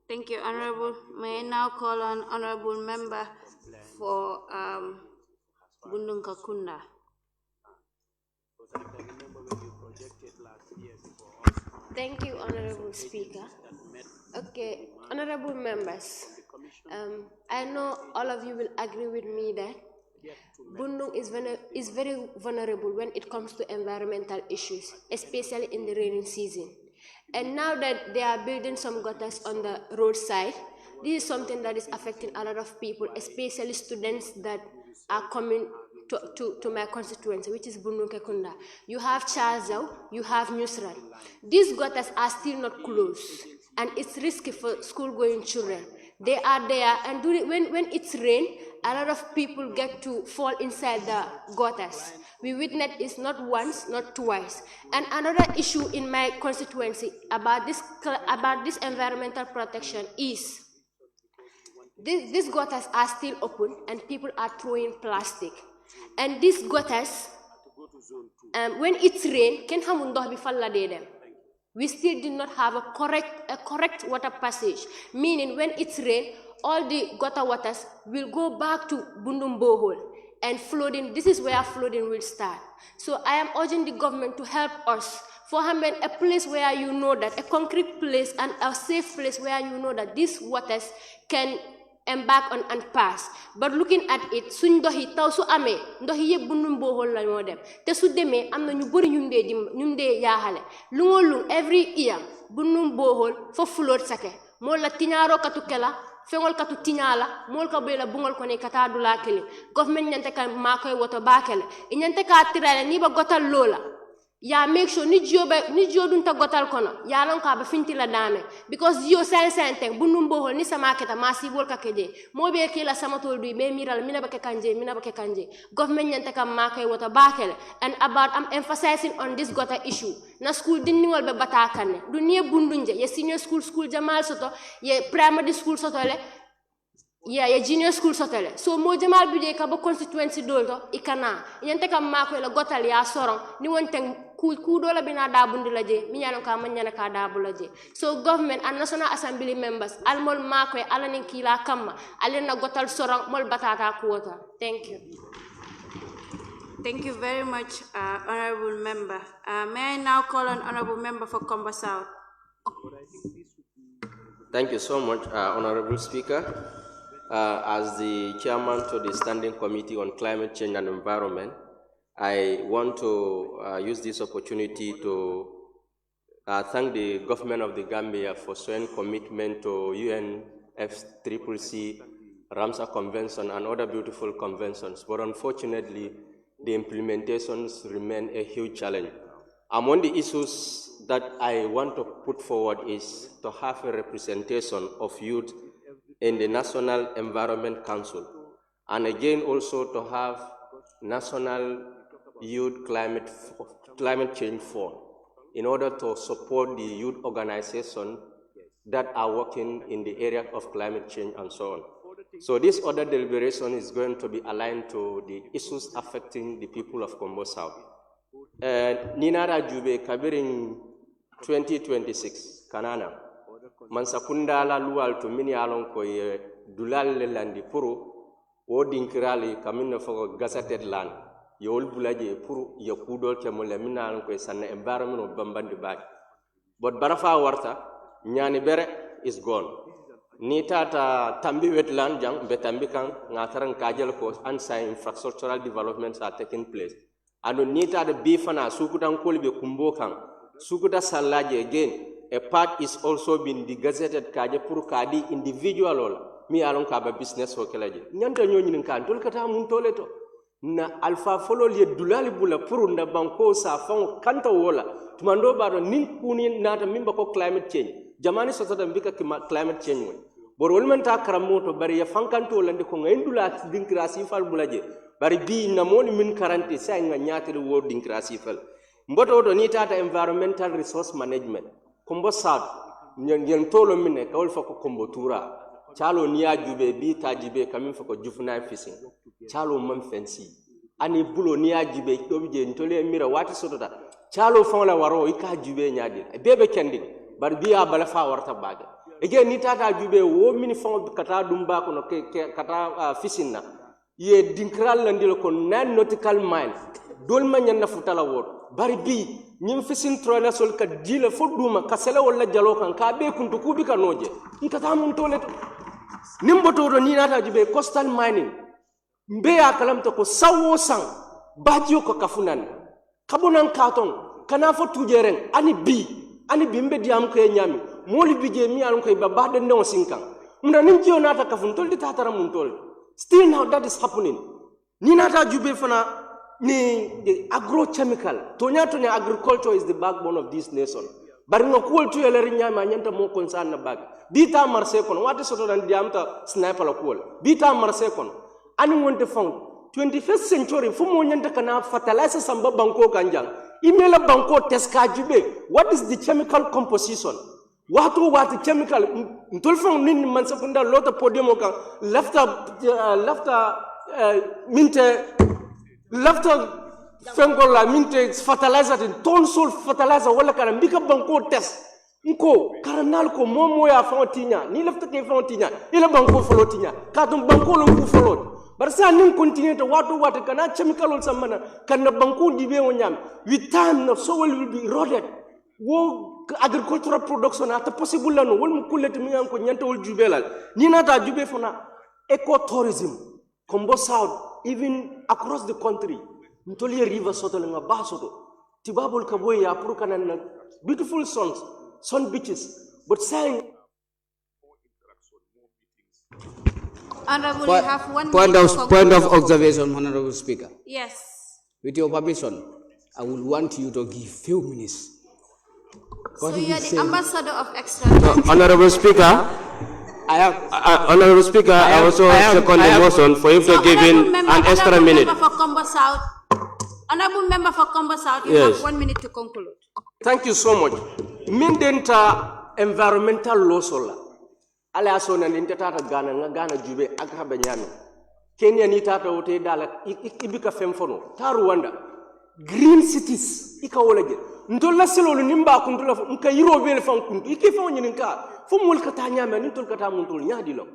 Thank you, Honorable. May I now call on Honorable Member for Bundunkakunda. Thank you, Honorable Speaker. Okay, Honorable Members, I know all of you will agree with me that Bundung is very vulnerable when it comes to environmental issues, especially in the rainy season. And now that they are building some gutters on the roadside, this is something that is affecting a lot of people, especially students that are coming to my constituency, which is Bundung Kekunda. You have Chazau, you have Nusrat. These gutters are still not closed, and it's risky for school-going children. They are there, and when it's rain, a lot of people get to fall inside the gutters. We witnessed it not once, not twice. And another issue in my constituency about this environmental protection is these gutters are still open, and people are throwing plastic. And these gutters, when it's rain, we still did not have a correct water passage, meaning when it's rain, all the gutter waters will go back to Bundum Bohol, and flooding, this is where flooding will start. So I am urging the government to help us for a place where you know that, a concrete place and a safe place where you know that these waters can embark on and pass. But looking at it, suñ ndox yi taw su amee ndox yi yëpp Bundum Bohol la ñoo dem te su demee am na ñu bëri ñun dee yaaxale lu ngoo lung every year Bundum Bohol fo flood sake moo la tiñaaroo katu kela fengol katu tiñala mol ka bela bungol ko ne kata dula kele government nyante kan ma koy woto bakele nyante ka tirale ni ba gotal lola ya make sure ni jodun ta gotal kono ya lon ka ba finti la dame because yo sente bunum bohol ni sama keta masi bol ka keje mo be ke la sama tol du be miral mina ba ke kanje government nyante kan ma koy woto bakele. And about I'm emphasizing on this gutter issue na school diningol be batakane du nie bundunje ye senior school jamal soto ye primary school soto le ye junior school soto le so mo jamal bide ka ba constituency dolto ikana nyante kam mako la gotal ya soron ni wonten ku dola bina da bundi la je mi nyano ka man nyana ka da bula je. So government and national assembly members almol mako alanin kila kamma alena gotal soron mol batata kuota. Thank you. Thank you very much, Honorable Member. May I now call on Honorable Member for Komba South. Thank you so much, Honorable Speaker. As the chairman to the Standing Committee on Climate Change and Environment, I want to use this opportunity to thank the government of the Gambia for showing commitment to UNFCCC, Ramsar Convention, and other beautiful conventions. But unfortunately, the implementations remain a huge challenge. Among the issues that I want to put forward is to have a representation of youth in the National Environment Council, and again also to have National Youth Climate Change Fund in order to support the youth organizations that are working in the area of climate change and so on. So this other deliberation is going to be aligned to the issues affecting the people of Kombo South. Ninara Jube Kabirin 2026, Kanana, Mansakunda la lual to mini alon ko ye dulal landi puru, o dinkirali kamina for gazetted land, yol bulaje puru, yakudol kemole mina alon ko sana environment of Bambandi back. But Barafa Warta, Nyani Bere is gone. Ni tata tambi wetland jang betambi kan ngataran kajal ko unsigned infrastructural developments are taking place. And ni tata bifana sukutan kolbe kumbo kan sukuta salaje again. A part is also been the gazetted kaje pur kadi individual ola mi alon kaba business ho kelaje. Nyanta nyoni kan tol kata mun toleto na alfa folol ye dulali bula pur nda banko sa fon kanta wola tumando baro nin kuni nata mimba ko climate change. Jamani sotata mbika climate change won. Borol menta karamoto bari ya fankanto landi ko ngayndula dinkrasi fal bulaje bari bi namoni min karante sa nga nyaati wo dinkrasi fal mboto do ni tata environmental resource management Kombo South nyen tolo minne kawol fako Kombo Tura chalo niya jube bi tajibe kamin fako jufna fishing chalo man fancy ani bulo niya jube do bije ntole mira wati sotota chalo fon waro ika jube nyaadi bebe kendi bari biya bala fa warta baga again ni tata jube wo mini fon kata dumba ko no kata fishing na ye dinkral landil ko 9 nautical miles dol ma nyanna futala wor bari bi nyim fishing trailer sol ka dila foduma kasela wala jalo kan ka be kuntu kubi kanoje nkata mun toleto nimboto do ni nata jube coastal mining mbe ya kalam to ko sawo sang bajiyo ko kafunan kabunan katon kana fo tujeren ani bi mbe diam ko nyami moli bije mi alon koy baba de no sinkan muna nin jiyo nata kafun tol di tatara mun tol still now that is happening ni nata jube fana ni the agrochemical to agriculture is the backbone of this nation bari no kuol to yele nyama nyanta mo concern na bag bita marse kon wati soto dan diamta sniper la kuol bita marse kon ani wonte fon 21st century fu mo nyanta kana fertilizer samba banko kanjang imela banko teska jube what is the chemical composition what chemical ntolfon nin man sakunda lota podium kan lafta fengola minte fertilizer tin tonsol fertilizer wala kana mbika banko test nko karanal ko momo ya fontinya ni lafta ke fontinya ila banko folotinya kadum banko lo ku folot barsa nin continue to what kana chemical ol samana kana banko dibe wonyam with time the soil will be eroded wo agricultural production ata possible lano wol mu kulleti mi ko nyanta wol jubelal ni nata jube fona ecotourism Kombo South even across the country ntoli river soto nga basoto tibabul kaboy ya pour kanan beautiful sun beaches but saying Honorable, you have 1 point of observation, Honorable Speaker. Yes. With your permission, I will want you to give few minutes. So you are the ambassador of extra. Honorable Speaker, Honorable Speaker, I also second the motion for him to give in an extra minute. Honorable member for Kombo South, you Yes. have 1 minute to conclude. Thank you so much. Mindenta environmental law sola. Ala sona nintata Ghana jube akabe nyami. Kenya ni tata wote dala ibika femfono. Ta Rwanda. Green cities ika wolaje. Ntola selo nimba kuntola nka yiro bele fan kuntu. Iki fa nyininka. Fo mol kata nyama ni tol kata mun tol nyaadi lo.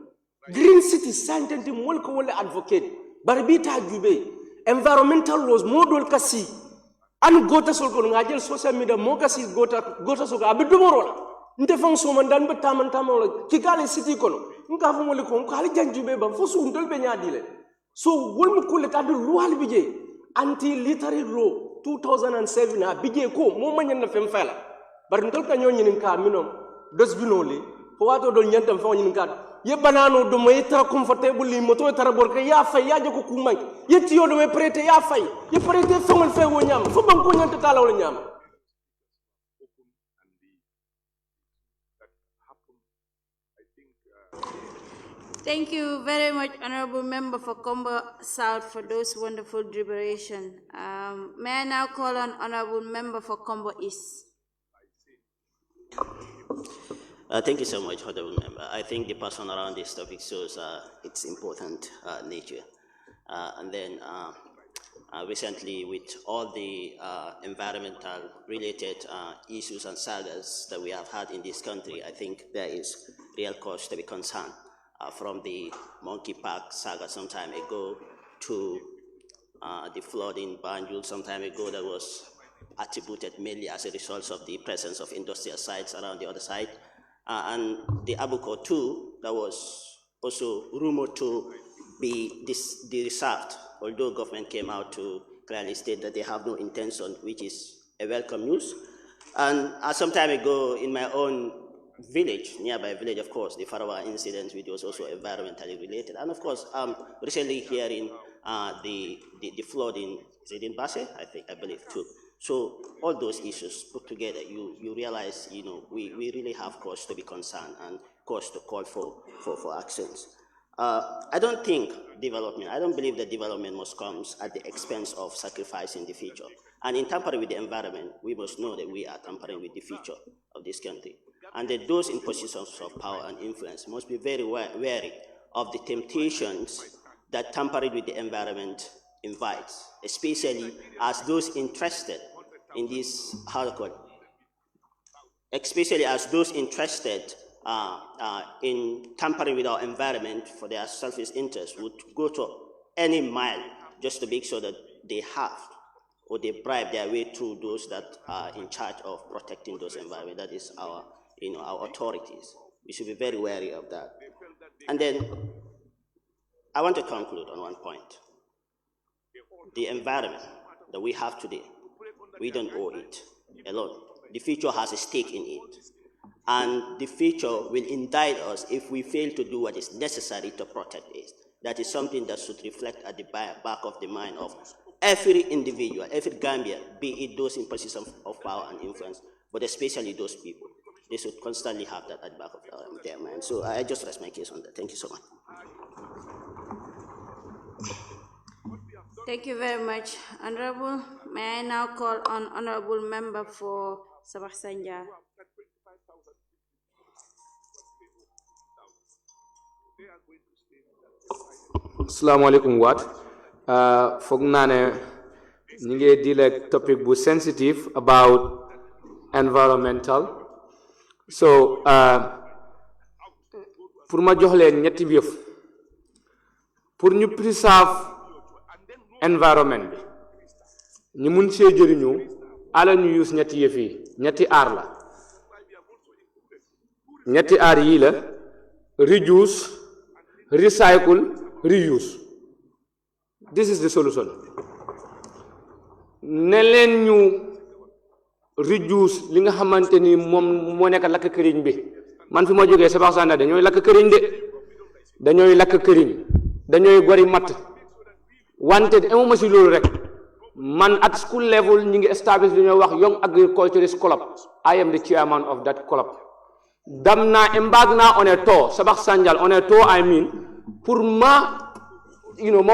Green cities santenti mol ko wala advocate. Barbita jube. Environmental laws model kasi. Anu gota sol ko ngajel social media mo kasi gota so ga abidumoro. Nte fon so man dan betaman tamolo Kigali city kono nka fo mole ko hali janjube ba fo su ndol be nyaadi le so wol mu kulle tadu luwal bije anti literary law 2007 a bije ko mo manyen na fem fala bar ndol ka nyoni nin ka minom dos binoli fo wato dol nyantam fo nyin ka ye banano do moy ta comfortable li moto tara borka ya fay ya joko kumay yetti yo do me prêter ya fay ye prêter fo ngol fay wo nyam fo bang ko nyanta tala wala nyam. Thank you very much, Honorable Member for Combo South, for those wonderful deliberations. May I now call on Honorable Member for Combo East? Thank you so much, Honorable Member. I think the person around this topic shows its important nature. And then recently, with all the environmental related issues and sagas that we have had in this country, I think there is real cause to be concerned. From the Monkey Park saga some time ago to the flood in Banjul some time ago that was attributed mainly as a result of the presence of industrial sites around the other side. And the Abuko too, that was also rumored to be reserved, although government came out to clearly state that they have no intention, which is a welcome news. And some time ago in my own village, nearby village, of course, the Farawa incident, which was also environmentally related. And of course, recently hearing the flood in Basse, I believe too. So all those issues put together, you realize, we really have cause to be concerned and cause to call for actions. I don't believe that development must come at the expense of sacrificing the future. And in tampering with the environment, we must know that we are tampering with the future of this country. And that those in positions of power and influence must be very wary of the temptations that tampering with the environment invites, especially as those interested in this, especially as those interested in tampering with our environment for their selfish interest would go to any mile just to make sure that they have or they bribe their way through those that are in charge of protecting those environment. That is our authorities. We should be very wary of that. And then I want to conclude on one point. The environment that we have today, we don't owe it alone. The future has a stake in it. And the future will indict us if we fail to do what is necessary to protect it. That is something that should reflect at the back of the mind of every individual, every Gambian, be it those in position of power and influence, but especially those people. They should constantly have that at the back of their mind. So I just rest my case on that. Thank you so much. Thank you very much, Honorable. May I now call on Honorable Member for Sabah Sanja? Assalamu alaikum wat. Foog naa ne ñu ngi deal ak topic bu sensitive about environmental. So pour ma jox leen ñetti yëf pour ñu preserve environment bi ñu mun see jëriñu ala ñu use ñetti yëf yi ñetti aar la ñetti aar yii la reduce recycle reuse. This is the solution. Ne leen ñu reduce li nga xamante ni moom moo nekk lakk këriñ bi man fi ma jógee Sabax Sanda dañooy lakk këriñ de dañooy lakk këriñ dañooy gori matt wante amuma si loolu rek man at school level ñu ngi establish li ñoo wax Young Agriculturist Club. I am the chairman of that club. Dam naa embark naa on a tour Sabax Sanjal on a tour I mean pour ma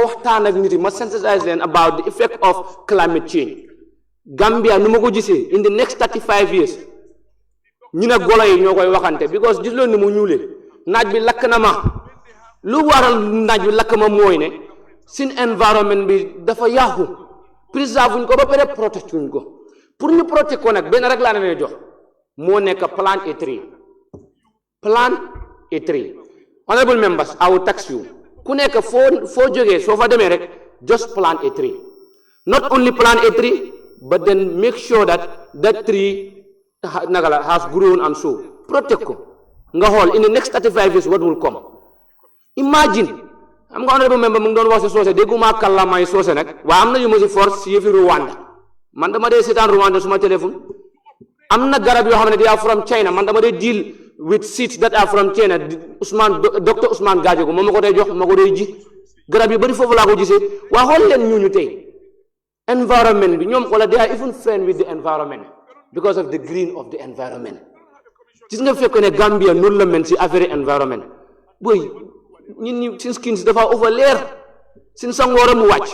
waxtaan ak nit yi ma sensitize leen about the effect of climate change. Gambia nu ma ko gisee in the next 35 years ñu ne golo yi ñoo koy waxante because gis loolu ni mu ñuulee naaj bi lakk na ma lu waral naaj bi lakk ma mooy ne sin environment bi dafa yàqu préserve wuñ ko ba pare protect wuñ ko pour ñu protect ko nag benn rek laa leen jox moo nekk plant a tree. Plant a tree. Honorable members, I will tax you ku nekk foo jógee soo fa demee rek just plant a tree. Not only plant a tree but then make sure that that tree has grown and so protect ko nga xool in the next 35 years what will come. Imagine am nga honorable member mu ngi doon wax si soose dégguma kàllaamay soose nag waaye am na yu ma si force si yëfi Rwanda man dama dee seetaan Rwanda suma téléphone am na garab yoo xam ne they are from China man dama dee deal with seeds that are from China Dr. Ousmane Gadiogo moom ma ko dee jox ma ko dee ji garab yu bari foofu laa ko gisee waa xool leen ñooñu tey environment bi ñoom wala they are even friend with the environment because of the green of the environment. Gis nga fekk ne Gambia noonu la mel si affaire environment boy ñun ñi suñ skins dafa over leer suñ sangoora mu wàcc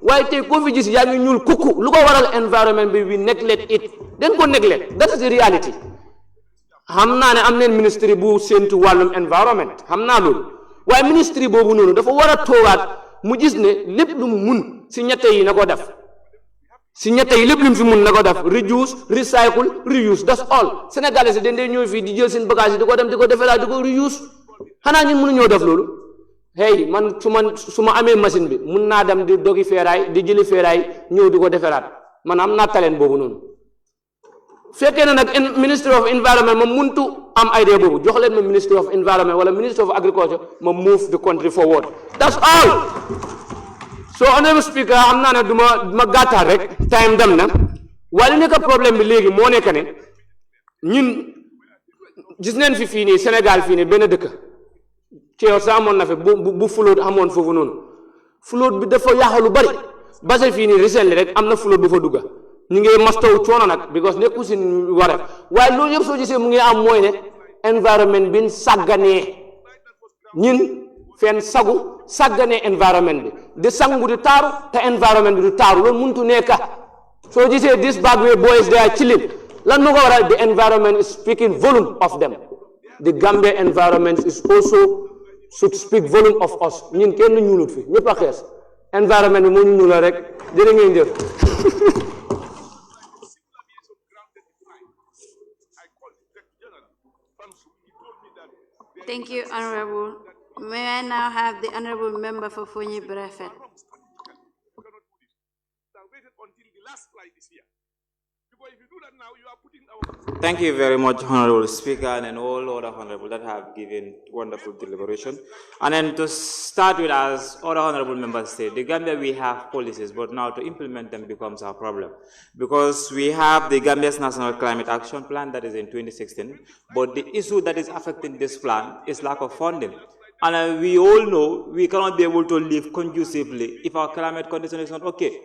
waaye tey koo fi gis yaa ngi ñuul kukku lu ko waral environment bi we neglect it den ko neglect that is the reality xam naa ne am neen ministry bu séntu wàllum environment xam naa loolu waaye ministry boobu noonu dafa war a toogaat mu gis ne lépp lu mu mun si ñette yi na ko def si ñette yi lépp lu mu fi mun na ko def reduce recycle reuse that's all Sénégalais si dañ dee ñëw fii di jël seen bagage yi di ko dem di ko defaraat di ko reuse xanaa ñun mënuñoo def loolu hey man su ma amee machine bi mun naa dem di dogi feeraay di jëli feeraay ñëw di ko defaraat man am naa talent boobu noonu fekkee ne nag ministry of environment moom muntu am idea boobu jox leen ma ministry of environment wala ministry of agriculture ma move the country forward that's all so honorable speaker xam naa ne duma gàttal rek time dem na waaye li nekk problème bi léegi moo nekk ne ñun gis neen fi fii nii Sénégal fii nii benn dëkk Thiès sax amoon na fi bu flotte amoon foofu noonu flotte bi dafa yàqu lu bari base fii nii recently rek am na flotte bu fa dugga ñu ngi mastaw coono nag because nekku si wareef waaye loolu yëpp soo gisee mu ngi am mooy ne environment bi sàgganee ñun fenn sàgganee environment bi di sangu di taaru te environment bi du taaru loolu muntu nekka soo gisee this bad way boys they are chilling lan moo ko waral the environment is speaking volume of them the Gambia environment is also should speak volume of us ñun kenn ñuulut fi ñëpp a xees environment bi moo ñu ñuulal rek jërë ngeen jëf Thank you, Honorable. May I now have the Honorable Member for Fonyi Brefet? Thank you very much, Honorable Speaker, and all other honorable that have given wonderful deliberation. And then to start with, as other honorable members say, the Gambia, we have policies, but now to implement them becomes our problem. Because we have the Gambia's National Climate Action Plan that is in 2016, but the issue that is affecting this plan is lack of funding. And we all know we cannot be able to live conducively if our climate condition is not okay.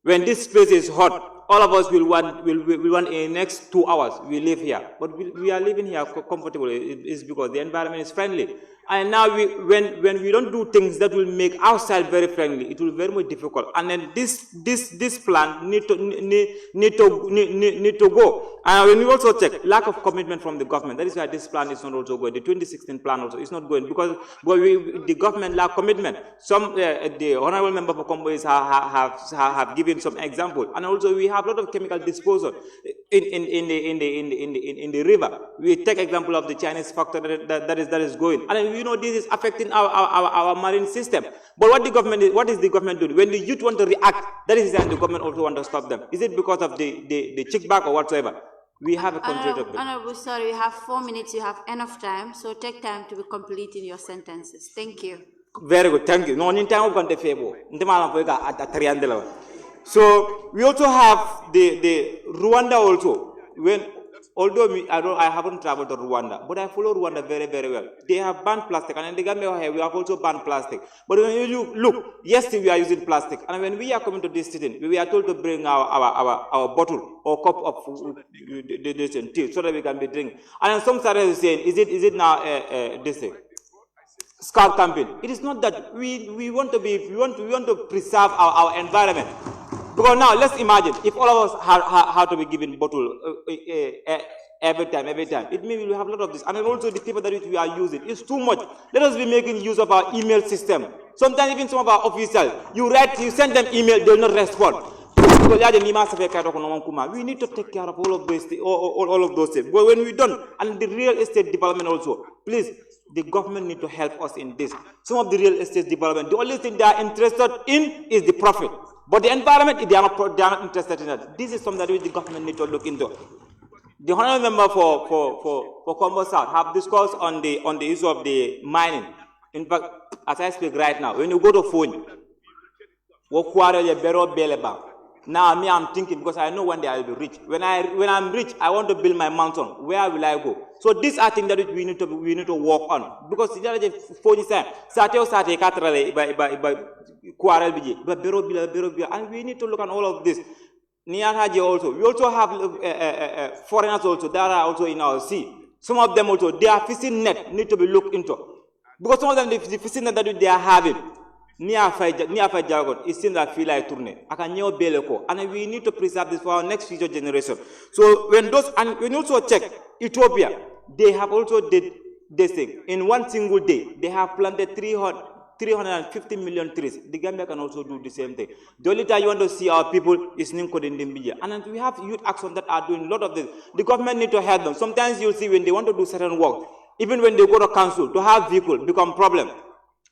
When this place is hot, all of us will want in the next 2 hours, we live here. But we are living here comfortably. It's because the environment is friendly. And now when we don't do things that will make outside very friendly, it will be very much difficult. And then this plan need to go. And when we also check lack of commitment from the government, that is why this plan is not also going. The 2016 plan also is not going because the government lack commitment. Some the honorable member for Comboys have given some example, and also we have a lot of chemical disposal in the river. We take example of the Chinese factor that is going, and you know this is affecting our marine system. But what is the government doing? When the youth want to react, that is when the government also want to stop them. Is it because of the kickback or whatsoever? We have a contract of them. Honorable, sorry, you have 4 minutes. You have enough time, so take time to be completing your sentences. Thank you. Very good, thank you. No, so we also have the Rwanda also. Although I haven't traveled to Rwanda, but I follow Rwanda very, very well. They have banned plastic, and in the Gambia we have also banned plastic. But when you look, yes, we are using plastic, and when we are coming to this city, we are told to bring our bottle or cup of tea so that we can be drinking. And then some started saying, is it now this thing? Scout campaign. It is not that we want to preserve our environment. Because now let's imagine if all of us have to be given bottle every time, it means we have a lot of this. And also the paper that we are using is too much. Let us be making use of our email system. Sometimes even some of our officials, you send them email, they will not respond. We need to take care of all of those things. But when we don't, and the real estate development also, please, the government need to help us in this. Some of the real estate development, the only thing they are interested in is the profit. But the environment, they are not interested in that. This is something that the government need to look into. The honorable member for Combo South have discussed on the issue of the mining. In fact, as I speak right now, when you go to phone, now me, I'm thinking because I know one day I'll be rich. When I'm rich, I want to build my mountain. Where will I go? So these are things that we need to work on because the phone is and we need to look at all of this. We also have foreigners also that are also in our sea. Some of them also, their fishing net need to be looked into. Because some of them, the facility that they are having, near fight jargon, it seems that feel like tourne. And we need to preserve this for our next future generation. So when you also check Ethiopia, they have also did this thing. In one single day, they have planted 350 million trees. The Gambia can also do the same thing. The only time you want to see our people is Ninko in the media. And we have youth action that are doing a lot of this. The government need to help them. Sometimes you'll see when they want to do certain work, even when they go to council, to have vehicle become problem.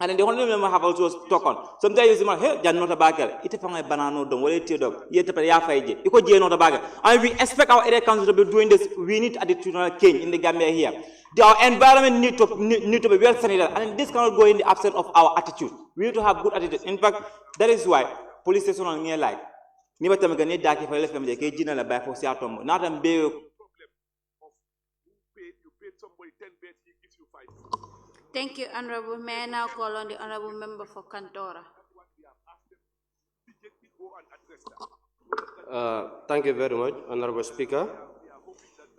And then the only member have also talk on. Sometimes you say, hey, you're not a bagger. It's a banana, don't worry, dog. Yet, you're not a bagger. And we expect our area council to be doing this. We need attitudinal change in the Gambia here. Our environment need to be well sanitary. And this cannot go in the absence of our attitude. We need to have good attitude. In fact, that is why police station on near like. Niba tamagani daki for left family ke jina la ba for siatom. Not a be. Thank you, Honorable. May I now call on the Honorable Member for Kantora. Thank you very much, Honorable Speaker.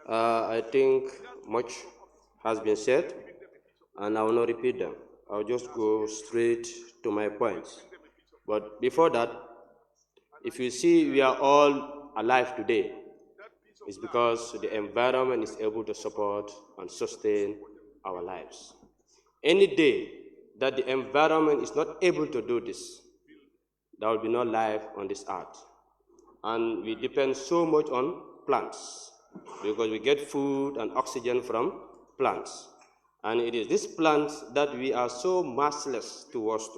I think much has been said, and I will not repeat them. I'll just go straight to my points. But before that, if you see we are all alive today, it's because the environment is able to support and sustain our lives. Any day that the environment is not able to do this, there will be no life on this earth. And we depend so much on plants because we get food and oxygen from plants. And it is these plants that we are so merciless towards.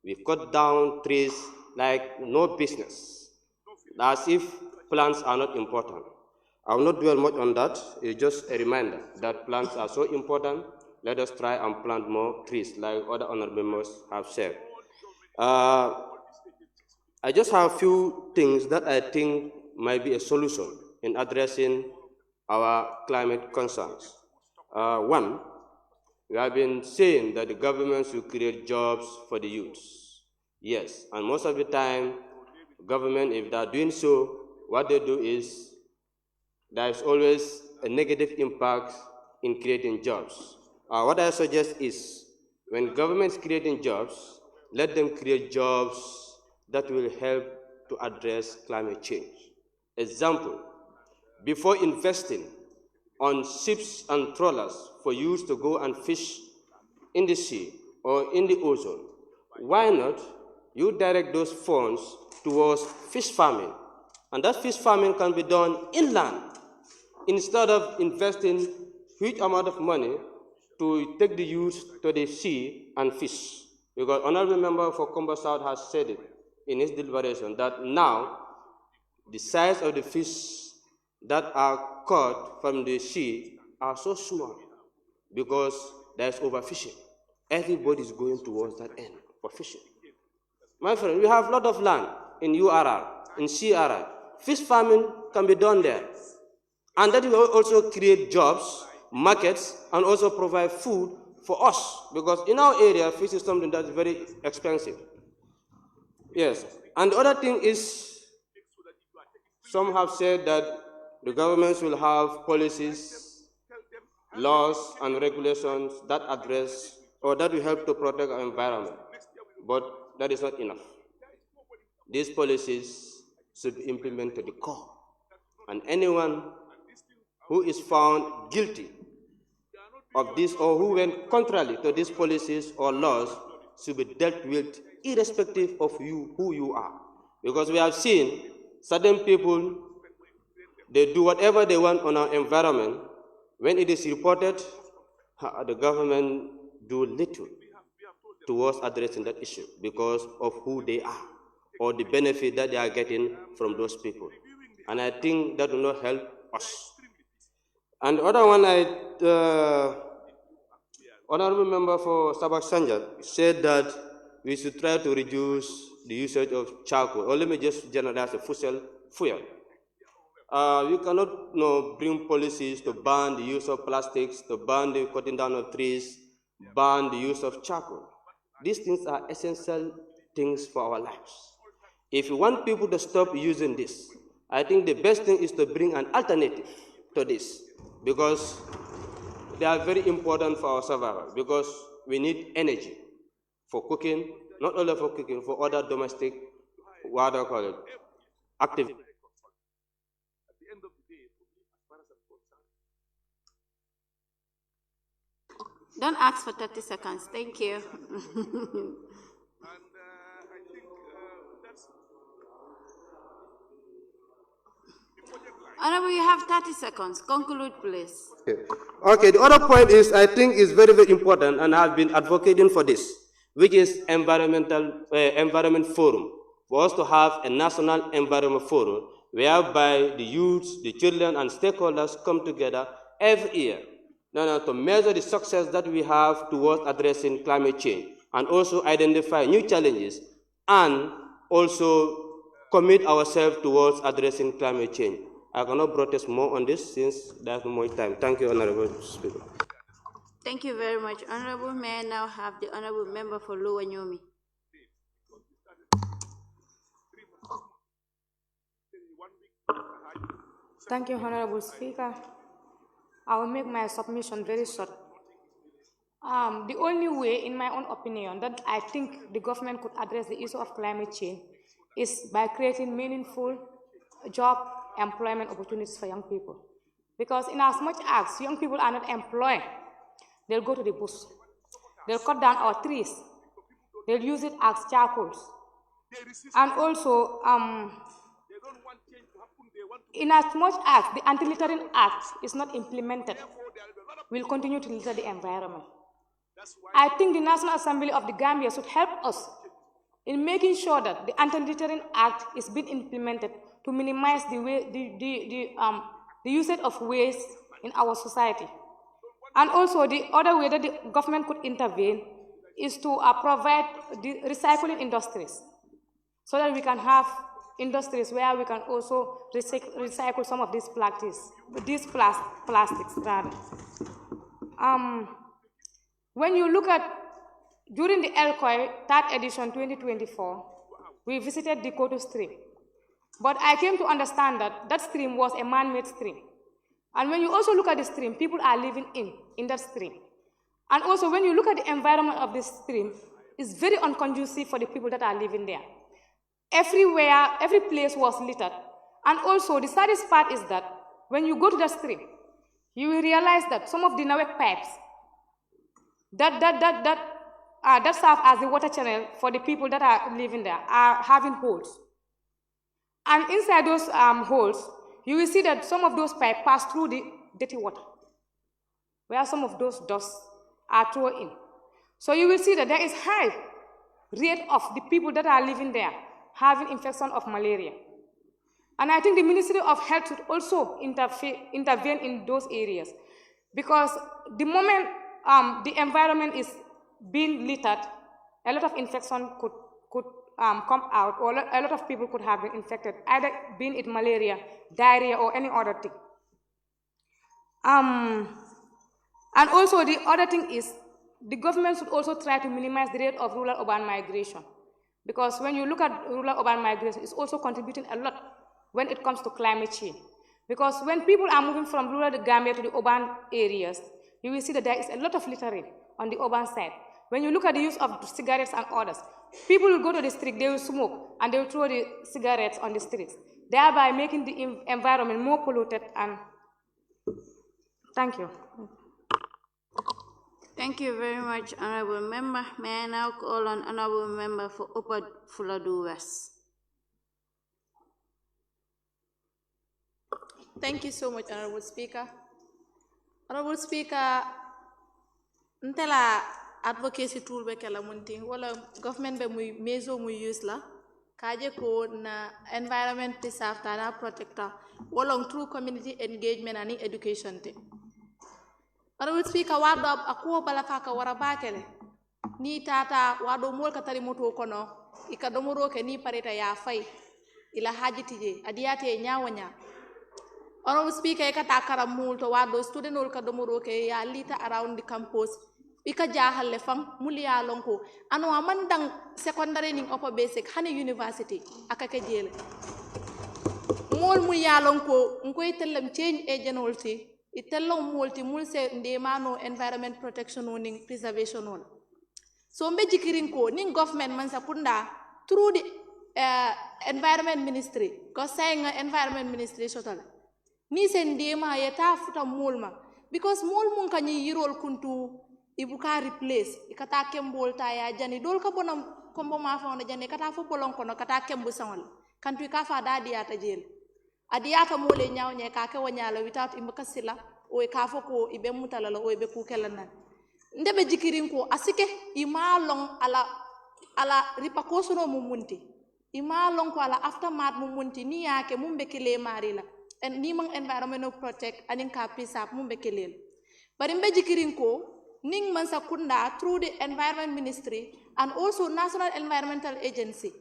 We cut down trees like no business, as if plants are not important. I will not dwell much on that. It's just a reminder that plants are so important. Let us try and plant more trees, like other honorable members have said. I just have a few things that I think might be a solution in addressing our climate concerns. One, we have been saying that the government should create jobs for the youths. Yes, and most of the time, government, if they are doing so, what they do is there is always a negative impact in creating jobs. What I suggest is, when government is creating jobs, let them create jobs that will help to address climate change. Example, before investing on ships and trawlers for use to go and fish in the sea or in the ocean, why not you direct those funds towards fish farming? And that fish farming can be done inland instead of investing huge amount of money to take the youth to the sea and fish. Because honorable member for Combo South has said it in his deliberation that now the size of the fish that are caught from the sea are so small because there's overfishing. Everybody is going towards that end for fishing. My friend, we have a lot of land in URR, in CRR. Fish farming can be done there. And that will also create jobs, markets, and also provide food for us. Because in our area, fish is something that's very expensive. Yes. And the other thing is, some have said that the governments will have policies, laws, and regulations that address or that will help to protect our environment. But that is not enough. These policies should be implemented to the core. And anyone who is found guilty of this or who went contrary to these policies or laws should be dealt with irrespective of who you are. Because we have seen certain people, they do whatever they want on our environment. When it is reported, the government do little towards addressing that issue because of who they are or the benefit that they are getting from those people. And I think that will not help us. And the other one, honorable member for Sabak Sanjat said that we should try to reduce the usage of charcoal, or let me just generalize the fossil fuel. We cannot bring policies to ban the use of plastics, to ban the cutting down of trees, ban the use of charcoal. These things are essential things for our lives. If you want people to stop using this, I think the best thing is to bring an alternative to this, because they are very important for our survival. Because we need energy for cooking, not only for cooking, for other domestic, what do I call it, activities. Don't ask for 30 seconds. Thank you. Honorable, you have 30 seconds. Conclude, please. Okay, the other point is, I think is very, very important, and I've been advocating for this, which is environment forum. For us to have a national environment forum, whereby the youths, the children, and stakeholders come together every year to measure the success that we have towards addressing climate change, and also identify new challenges, and also commit ourselves towards addressing climate change. I cannot protest more on this since there's no more time. Thank you, Honorable Speaker. Thank you very much, Honorable. May I now have the Honorable Member for Lower Nyomi. Thank you, Honorable Speaker. I will make my submission very short. The only way, in my own opinion, that I think the government could address the issue of climate change is by creating meaningful job employment opportunities for young people. Because in as much as young people are not employed, they'll go to the bush. They'll cut down our trees. They'll use it as charcoals. And also, in as much as the Anti-Littering Act is not implemented, we'll continue to litter the environment. I think the National Assembly of the Gambia should help us in making sure that the Anti-Littering Act is being implemented to minimize the usage of waste in our society. And also, the other way that the government could intervene is to provide the recycling industries, so that we can have industries where we can also recycle some of these plastics rather. When you look at, during the ELCOI 3rd edition 2024, we visited the Koto stream. But I came to understand that that stream was a man-made stream. And when you also look at the stream, people are living in that stream. And also when you look at the environment of this stream, it's very unconducive for the people that are living there. Everywhere, every place was littered. And also the saddest part is that when you go to the stream, you will realize that some of the Nawek pipes that serve as the water channel for the people that are living there are having holes. And inside those holes, you will see that some of those pipes pass through the dirty water, where some of those dusts are thrown in. So you will see that there is high rate of the people that are living there having infection of malaria. And I think the Ministry of Health should also intervene in those areas, because the moment the environment is being littered, a lot of infection could come out, or a lot of people could have been infected, either being it malaria, diarrhea, or any other thing. And also the other thing is, the government should also try to minimize the rate of rural-urban migration, because when you look at rural-urban migration, it's also contributing a lot when it comes to climate change. Because when people are moving from rural Gambia to the urban areas, you will see that there is a lot of littering on the urban side. When you look at the use of cigarettes and others, people will go to the street, they will smoke, and they will throw the cigarettes on the streets, thereby making the environment more polluted. And thank you. Thank you very much, Honorable Member. May I now call on Honorable Member for Upper Fuladu West. Thank you so much, Honorable Speaker. Honorable Speaker, ntela advocacy tool be kala munting wala government be muy mezo muy use la kaje ko na environment preserve na protector wala through community engagement and education te. Honorable Speaker, wado ako bala faka wara bakele ni tata wado mol ka tari moto kono ikadomoro ke ni pareta ya fay ila hajitije adiyate nyawanya. Honorable Speaker, kata karamul to wado student ol kadomoro ke ya lita around the campus ika jahal le fam mulia lonko anu amandang secondary ning upper basic hani university akake jele mol mu ya lonko ngoy tellam change agent olti Itelo multi mulse ndemano environment protection ning preservation on. So mbe jikirin ko ning government man sakunda through the environment ministry, because saying environment ministry shotala. Ni sen ndema yeta futa mulma because mul mun kanyi yirol kuntu ibuka replace ikata kembol ta ya jani dol ka bonam kombo ma fa on jani kata fo bolon kono kata kembu sawal kantu ka fa dadi ata jel adiyata mole nyaaw nye ka ke wanyala without imbakasila o ka fo ko ibe mutala o ibe ku kelanan ndebe jikirin ko asike imalong ala ripakosono mumunti imalong ko ala aftermath mumunti ni yake mumbe kele marila and ni mang environment protect anin ka pisap mumbe kelel bari mbe jikirin ko ning man sakunda through the environment ministry and also national environmental agency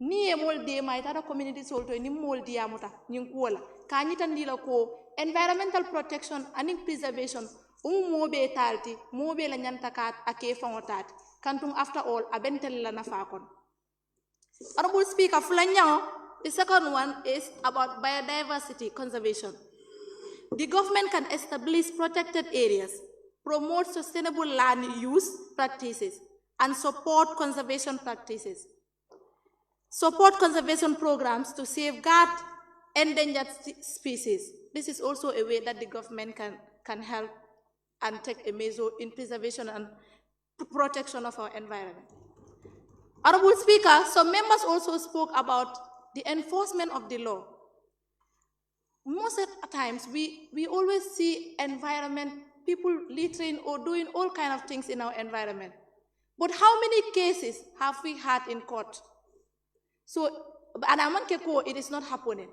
ni e mol de mai tata community solto ni mol dia muta ning kola kanyita ndila ko environmental protection and preservation mobe talti mobe la nyanta kat ake fangotat kantum after all abentel la nafa kon. Honorable Speaker, the second one is about biodiversity conservation. The government can establish protected areas, promote sustainable land use practices, and support conservation practices. Support conservation programs to safeguard endangered species. This is also a way that the government can help and take a measure in preservation and protection of our environment. Honorable Speaker, some members also spoke about the enforcement of the law. Most of the times, we always see environment, people littering or doing all kinds of things in our environment. But how many cases have we had in court? So, Anaman it is not happening.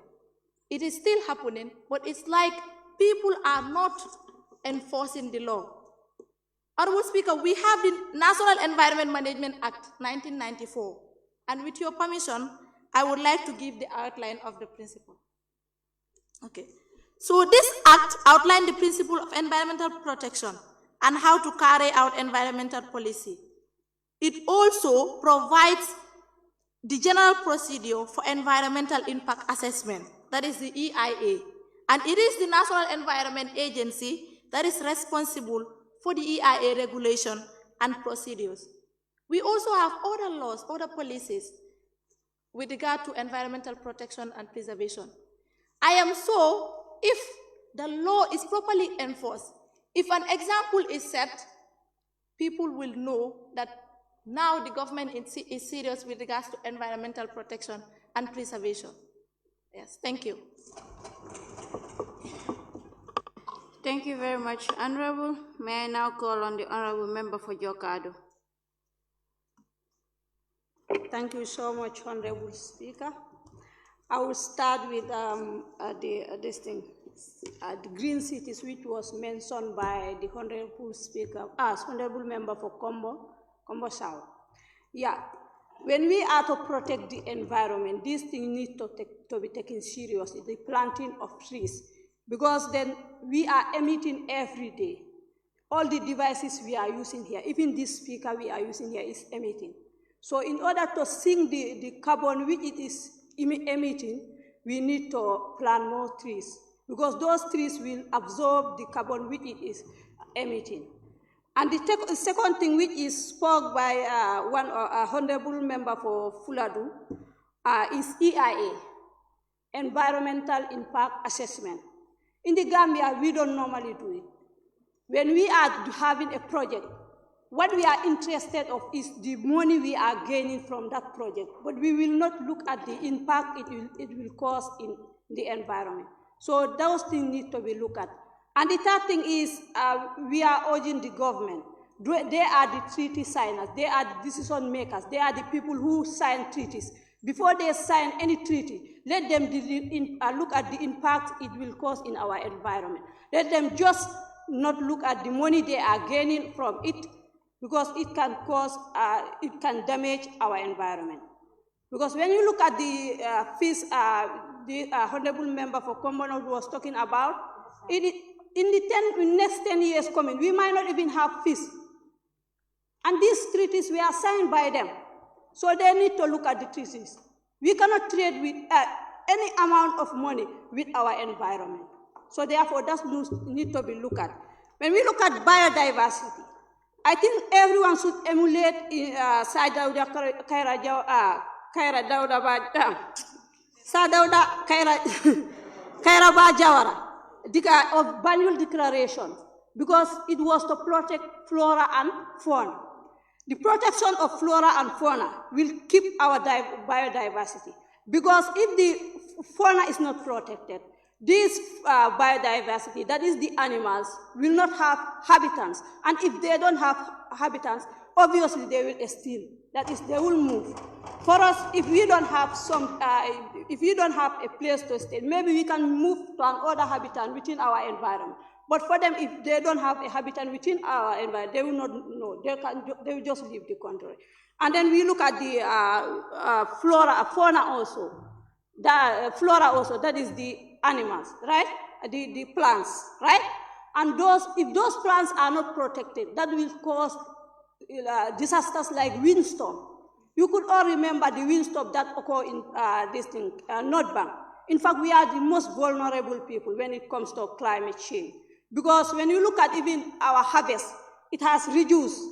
It is still happening, but it's like people are not enforcing the law. Honorable Speaker, we have the National Environment Management Act 1994, and with your permission, I would like to give the outline of the principle. Okay. So this act outlined the principle of environmental protection and how to carry out environmental policy. It also provides the general procedure for environmental impact assessment, that is the EIA, and it is the National Environment Agency that is responsible for the EIA regulation and procedures. We also have other laws, other policies with regard to environmental protection and preservation. I am so, if the law is properly enforced, if an example is set, people will know that now the government is serious with regards to environmental protection and preservation. Yes, thank you. Thank you very much, Honorable. May I now call on the Honorable Member for Jokado. Thank you so much, Honorable Speaker. I will start with the green cities, which was mentioned by the Honorable Speaker, Honorable Member for Combo South. Yeah, when we are to protect the environment, this thing needs to be taken seriously, the planting of trees, because then we are emitting every day. All the devices we are using here, even this speaker we are using here is emitting. So in order to sink the carbon which it is emitting, we need to plant more trees, because those trees will absorb the carbon which it is emitting. And the second thing which is spoke by one honorable member for Fuladu is EIA, Environmental Impact Assessment. In the Gambia, we don't normally do it. When we are having a project, what we are interested of is the money we are gaining from that project, but we will not look at the impact it will cause in the environment. So those things need to be looked at. And the third thing is we are urging the government. They are the treaty signers. They are the decision makers. They are the people who sign treaties. Before they sign any treaty, let them look at the impact it will cause in our environment. Let them just not look at the money they are gaining from it, because it can cause, it can damage our environment. Because when you look at the fees the honorable member for Commonwealth was talking about, in the next 10 years coming, we might not even have fees. And these treaties were signed by them. So they need to look at the treaties. We cannot trade with any amount of money with our environment. So therefore, that need to be looked at. When we look at biodiversity, I think everyone should emulate Sadauda Kaira Jawara of Banjul Declaration, because it was to protect flora and fauna. The protection of flora and fauna will keep our biodiversity, because if the fauna is not protected, this biodiversity, that is the animals, will not have habitats. And if they don't have habitats, obviously they will extinct. That is, they will move. For us, if we don't have a place to stay, maybe we can move to another habitat within our environment. But for them, if they don't have a habitat within our environment, they will not know. They will just leave the country. And then we look at the fauna also. Flora also, that is the animals, right? The plants, right? And if those plants are not protected, that will cause disasters like windstorm. You could all remember the windstorm that occurred in North Bank. In fact, we are the most vulnerable people when it comes to climate change. Because when you look at even our harvest, it has reduced.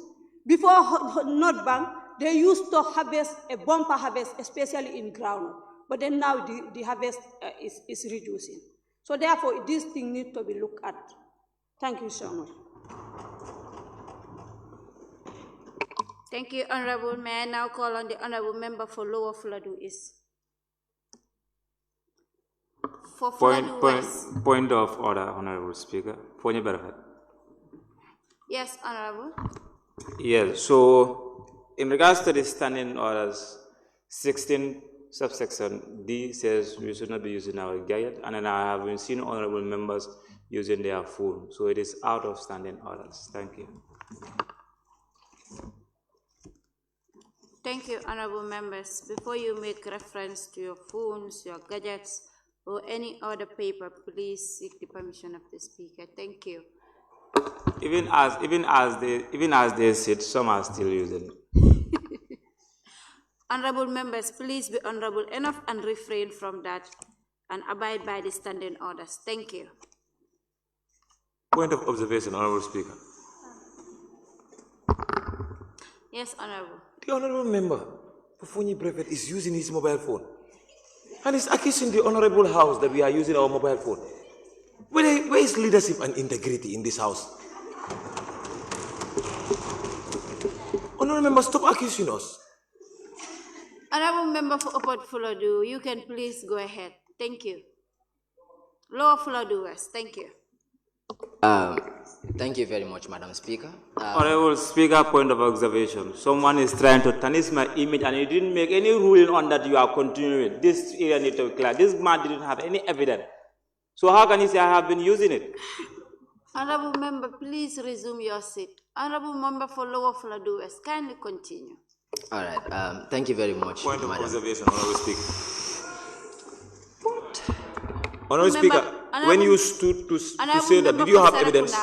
Before North Bank, they used to harvest a bumper harvest, especially in groundnut. But then now the harvest is reducing. So therefore, this thing needs to be looked at. Thank you so much. Thank you, Honorable. May I now call on the Honorable Member for Lower Fuladu East. For Fuladu West. Point of order, Honorable Speaker. For your benefit. Yes, Honorable. Yes, so in regards to the standing orders, 16 subsection D says we should not be using our gadget, and then I have been seeing honorable members using their phone, so it is out of standing orders. Thank you. Thank you, honorable members. Before you make reference to your phones, your gadgets, or any other paper, please seek the permission of the speaker. Thank you. Even as they sit, some are still using it. Honorable members, please be honorable enough and refrain from that and abide by the standing orders. Thank you. Point of observation, Honorable Speaker. Yes, Honorable. The Honorable Member, Pufunyi Brevet, is using his mobile phone and is accusing the Honorable House that we are using our mobile phone. Where is leadership and integrity in this House? Honorable Member, stop accusing us. Honorable Member for Upper Fuladu, you can please go ahead. Thank you. Lower Fuladu West, thank you. Thank you very much, Madam Speaker. Honorable Speaker, point of observation. Someone is trying to tarnish my image and you didn't make any ruling on that you are continuing. This area needs to be clear. This man didn't have any evidence. So how can you say I have been using it? Honorable Member, please resume your seat. Honorable Member for Lower Fuladu West, kindly continue. All right. Thank you very much, Point of Madam. observation, Honorable Speaker. Honorable Speaker, when you stood to say that, did you have evidence?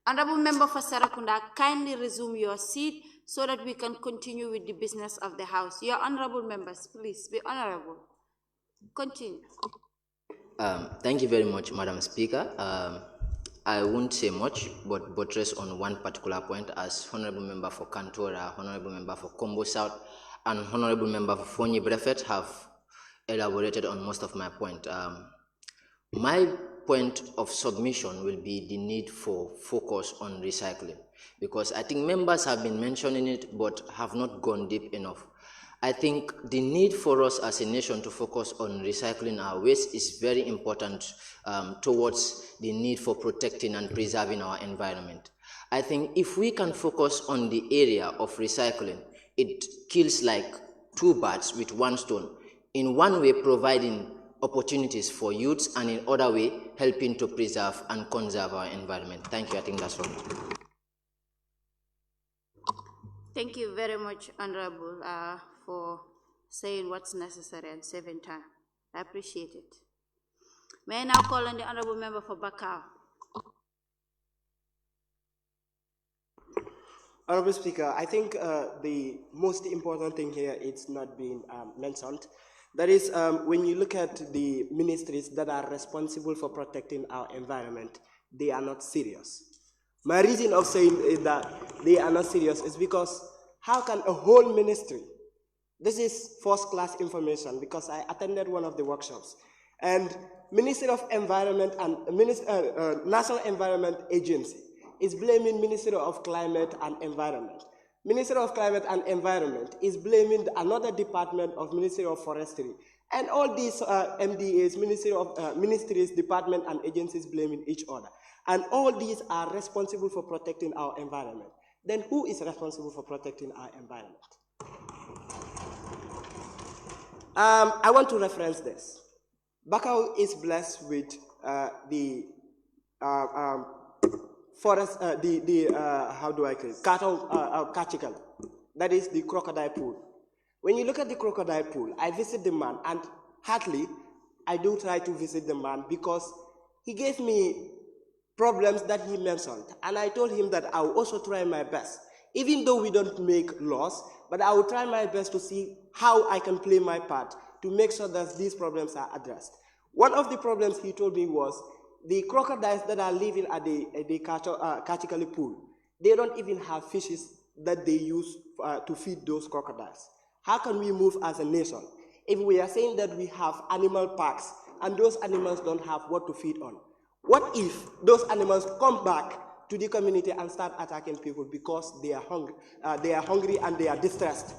Honorable Member for Sarakunda, kindly resume your seat so that we can continue with the business of the House. Your honorable members, please be honorable. Continue. Thank you very much, Madam Speaker. I won't say much, but buttress on one particular point, as Honorable Member for Kantora, Honorable Member for Combo South, and Honorable Member for Fonyi Brefet have elaborated on most of my point. My point of submission will be the need for focus on recycling, because I think members have been mentioning it but have not gone deep enough. I think the need for us as a nation to focus on recycling our waste is very important towards the need for protecting and preserving our environment. I think if we can focus on the area of recycling, it kills like two birds with one stone. In one way, providing opportunities for youths, and in other way, helping to preserve and conserve our environment. Thank you. I think that's all. Thank you very much, Honorable, for saying what's necessary and saving time. I appreciate it. May I now call on the Honorable Member for Bakau? Honorable Speaker, I think the most important thing here is not being mentioned, That is, when you look at the ministries that are responsible for protecting our environment, they are not serious. My reason of saying is that they are not serious is because how can a whole ministry, this is first-class information because I attended one of the workshops, and Ministry of Environment and National Environment Agency is blaming Ministry of Climate and Environment. Ministry of Climate and Environment is blaming another department of Ministry of Forestry. And all these MDAs, ministries, department, and agencies blaming each other. And all these are responsible for protecting our environment. Then who is responsible for protecting our environment? I want to reference this. Bakau is blessed with the forest, how do I call it? Cattle, Kachikal. That is the crocodile pool. When you look at the crocodile pool, I visit the man, and hardly I do try to visit the man because he gave me problems that he mentioned. And I told him that I will also try my best. Even though we don't make laws, but I will try my best to see how I can play my part to make sure that these problems are addressed. One of the problems he told me was the crocodiles that are living at the Kachikali pool, they don't even have fishes that they use to feed those crocodiles. How can we move as a nation if we are saying that we have animal parks and those animals don't have what to feed on? What if those animals come back to the community and start attacking people because they are hungry and they are distressed?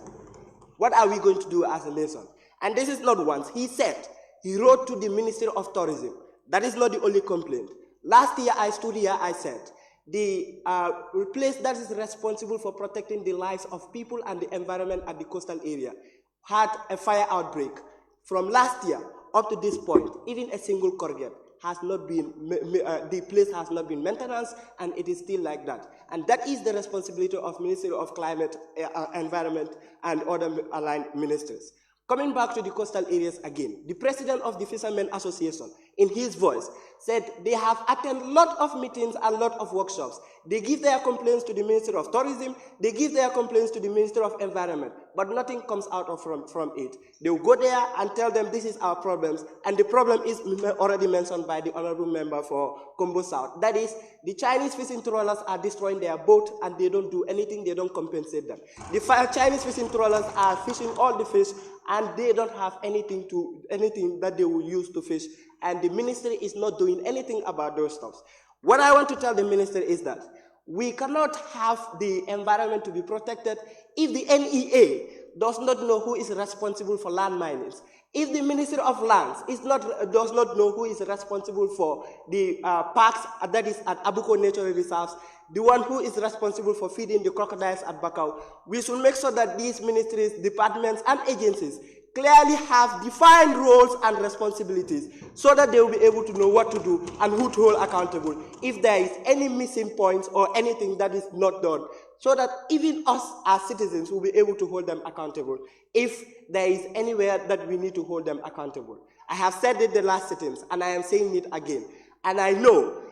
What are we going to do as a nation? And this is not once. He said, he wrote to the Ministry of Tourism. That is not the only complaint. Last year I stood here, I said, the place that is responsible for protecting the lives of people and the environment at the coastal area had a fire outbreak. From last year up to this point, even a single corrugate has not been, the place has not been maintained, and it is still like that. And that is the responsibility of Ministry of Climate, Environment, and other aligned ministries. Coming back to the coastal areas again, the president of the Fishermen Association, in his voice, said they have attended a lot of meetings and a lot of workshops. They give their complaints to the Ministry of Tourism, they give their complaints to the Ministry of Environment, but nothing comes out of from it. They will go there and tell them this is our problems, and the problem is already mentioned by the Honorable Member for Combo South. That is, the Chinese fishing trawlers are destroying their boat and they don't do anything, they don't compensate them. The Chinese fishing trawlers are fishing all the fish and they don't have anything that they will use to fish, and the ministry is not doing anything about those stuff. What I want to tell the minister is that we cannot have the environment to be protected if the NEA does not know who is responsible for land minings. If the Ministry of Lands does not know who is responsible for the parks that is at Abuko Natural Reserves, the one who is responsible for feeding the crocodiles at Bakau, we should make sure that these ministries, departments, and agencies clearly have defined roles and responsibilities so that they will be able to know what to do and who to hold accountable if there is any missing points or anything that is not done, so that even us as citizens will be able to hold them accountable if there is anywhere that we need to hold them accountable. I have said it the last sittings, and I am saying it again. And I know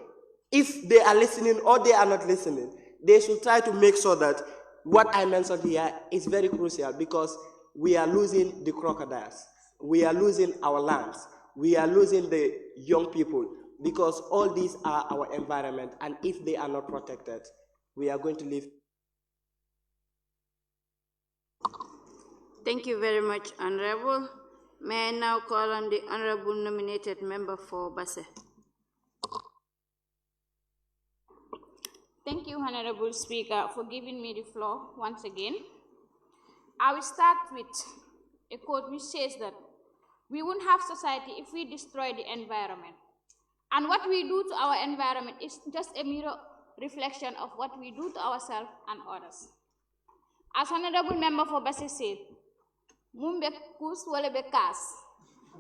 if they are listening or they are not listening, they should try to make sure that what I mentioned here is very crucial, because we are losing the crocodiles, we are losing our lands, we are losing the young people, because all these are our environment, and if they are not protected, we are going to live. Thank you very much, Honorable. May I now call on the Honorable nominated member for Basse. Thank you, Honorable Speaker, for giving me the floor once again. I will start with a quote which says that we won't have society if we destroy the environment. And what we do to our environment is just a mirror reflection of what we do to ourselves and others. As Honorable Member for Basse said, Mumbe kus wale be kas.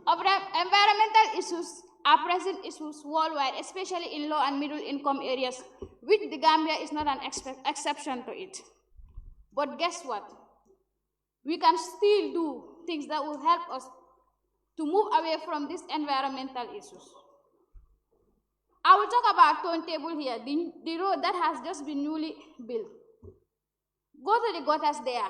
Environmental issues are present issues worldwide, especially in low and middle income areas, which the Gambia is not an exception to it. But guess what? We can still do things that will help us to move away from these environmental issues. I will talk about turntable here, the road that has just been newly built. Go to the gutters there.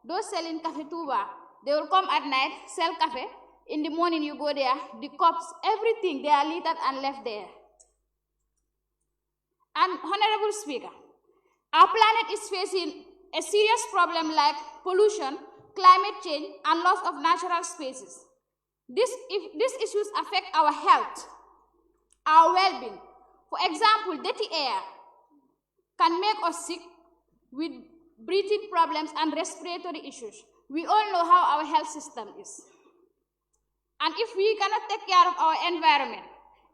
Those selling Cafe Tuba, they will come at night, sell coffee. In the morning you go there, the cops, everything, they are littered and left there. And Honorable Speaker, our planet is facing a serious problem like pollution, climate change, and loss of natural spaces. These issues affect our health, our well-being. For example, dirty air can make us sick with breathing problems and respiratory issues. We all know how our health system is. And if we cannot take care of our environment,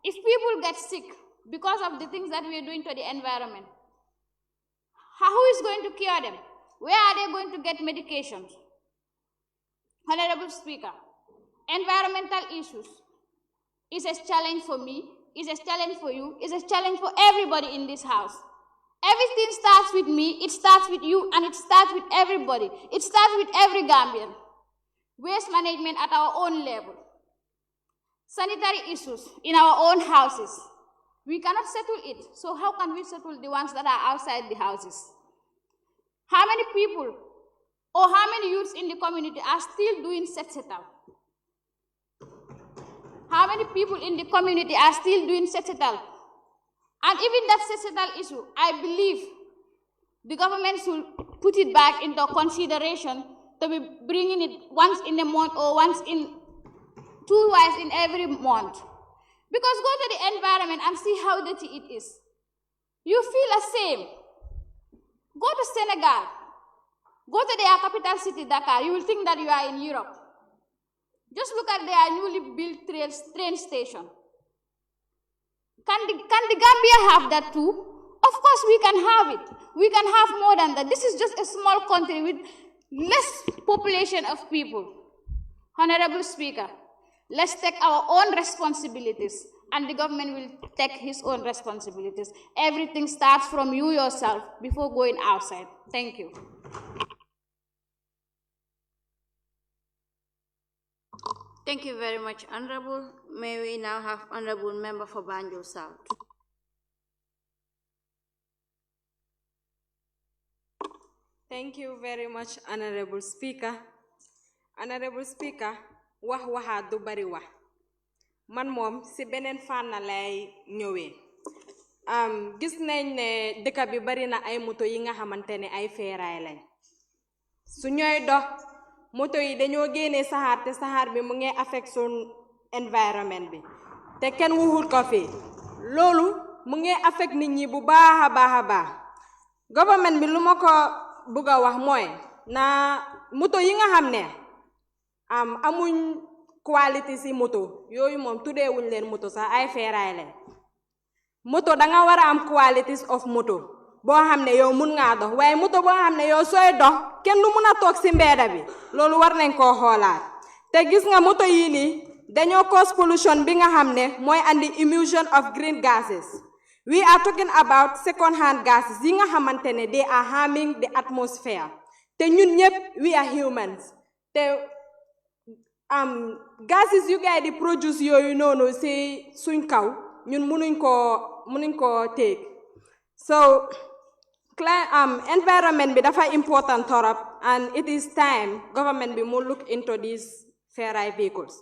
if people get sick because of the things that we are doing to the environment, who is going to cure them? Where are they going to get medications? Honorable Speaker, environmental issues is a challenge for me, is a challenge for you, is a challenge for everybody in this house. Everything starts with me, it starts with you, and it starts with everybody. It starts with every Gambian. Waste management at our own level. Sanitary issues in our own houses. We cannot settle it, so how can we settle the ones that are outside the houses? How many people or how many youths in the community are still doing setsetal? How many people in the community are still doing setsetal? And even that setsetal issue, I believe the government should put it back into consideration to be bringing it once in a month or twice in every month. Because go to the environment and see how dirty it is. You feel ashamed. Go to Senegal. Go to their capital city, Dakar. You will think that you are in Europe. Just look at their newly built train station. Can the Gambia have that too? Of course we can have it. We can have more than that. This is just a small country with less population of people. Honorable Speaker, let's take our own responsibilities, and the government will take his own responsibilities. Everything starts from you yourself before going outside. Thank you. Thank you very much, Honorable. May we now have Honorable Member for Banjul South. Thank you very much, Honorable Speaker. Honorable Speaker, waha du bari wax. Man mom si benen fànn lay ñëwé. Gis nañ ne dëkk bi bari na ay moto yi nga xamantene ay feeraay lañ. Su ñoy dox moto yi dañoo génné sahar te sahar bi mu ngi affect sun environment bi. Te kenn wuxul ko fi. Lolu mu ngi affect nit ñi bu baaxa baax. Government bi luma ko bëgga wax moy na moto yi nga xamné amuñ quality si moto yoyu mom tudé wuñ leen moto sax ay feeraay leen. Moto da nga wara am qualities of moto bo xamné yow mën nga dox waye moto bo xamné yow soy dox kenn du mëna tok ci mbéda bi lolu war nañ ko xolaat. Te gis nga moto yi ni dañoo cause pollution bi nga xamné moy andi emission of green gases. We are talking about second-hand gases yi nga xamantene they are harming the atmosphere. Te ñun ñep we are humans. Te gases yu gaay di produce yoyu nono ci suñ kaw ñun mënuñ ko take. So environment bi dafa important torop, and it is time government bi mo look into these ferry vehicles.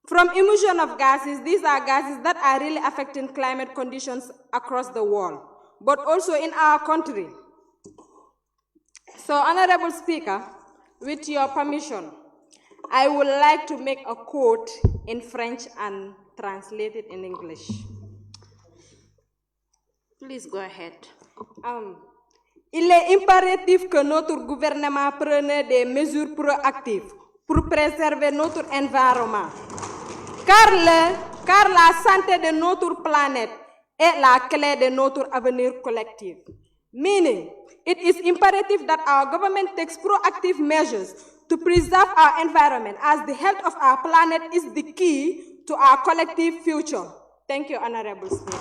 From emission of gases, these are gases that are really affecting climate conditions across the world, but also in our country. So, Honorable Speaker, with your permission, I would like to make a quote in French and translate it in English. Please go ahead. Il est impératif que notre gouvernement prenne des mesures proactives pour préserver notre environnement. Car la santé de notre planète est la clé de notre avenir collectif. Meaning, it is imperative that our government takes proactive measures to preserve our environment, as the health of our planet is the key to our collective future. Thank you, Honorable Speaker.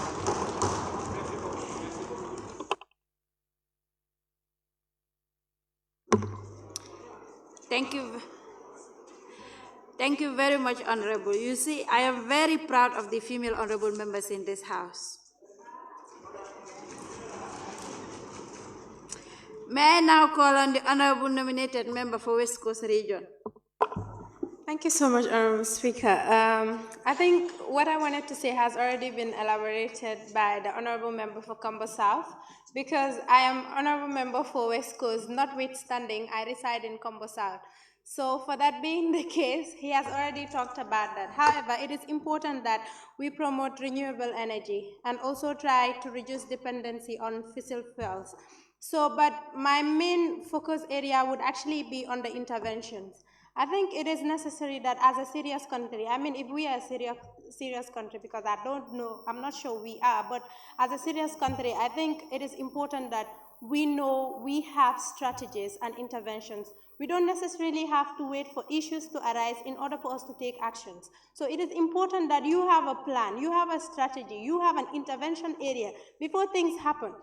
Thank you very much, Honorable. You see, I am very proud of the female honorable members in this house. May I now call on the honorable nominated member for West Coast Region. Thank Thank you so much, Speaker. I think what I wanted to say has already been elaborated by the Honorable Member for Combo South, because I am Honorable Member for West Coast, notwithstanding I reside in Combo South. So for that being the case, he has already talked about that. However, it is important that we promote renewable energy and also try to reduce dependency on fossil fuels. So, but my main focus area would actually be on the interventions. I think it is necessary that as a serious country, I mean, if we are a serious country, because I don't know, I'm not sure we are, but as a serious country, I think it is important that we know we have strategies and interventions. We don't necessarily have to wait for issues to arise in order for us to take actions. So it is important that you have a plan, you have a strategy, you have an intervention area before things happen.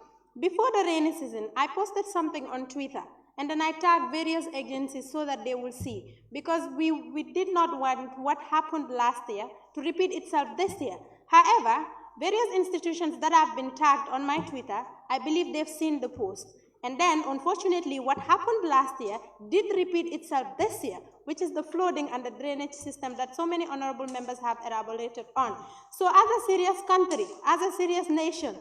Before the rainy season, I posted something on Twitter, and then I tagged various agencies so that they will see. Because we did not want what happened last year to repeat itself this year. However, various institutions that have been tagged on my Twitter, I believe they've seen the post. And then, unfortunately, what happened last year did repeat itself this year, which is the flooding and the drainage system that so many honorable members have elaborated on. So as a serious country, as a serious nation,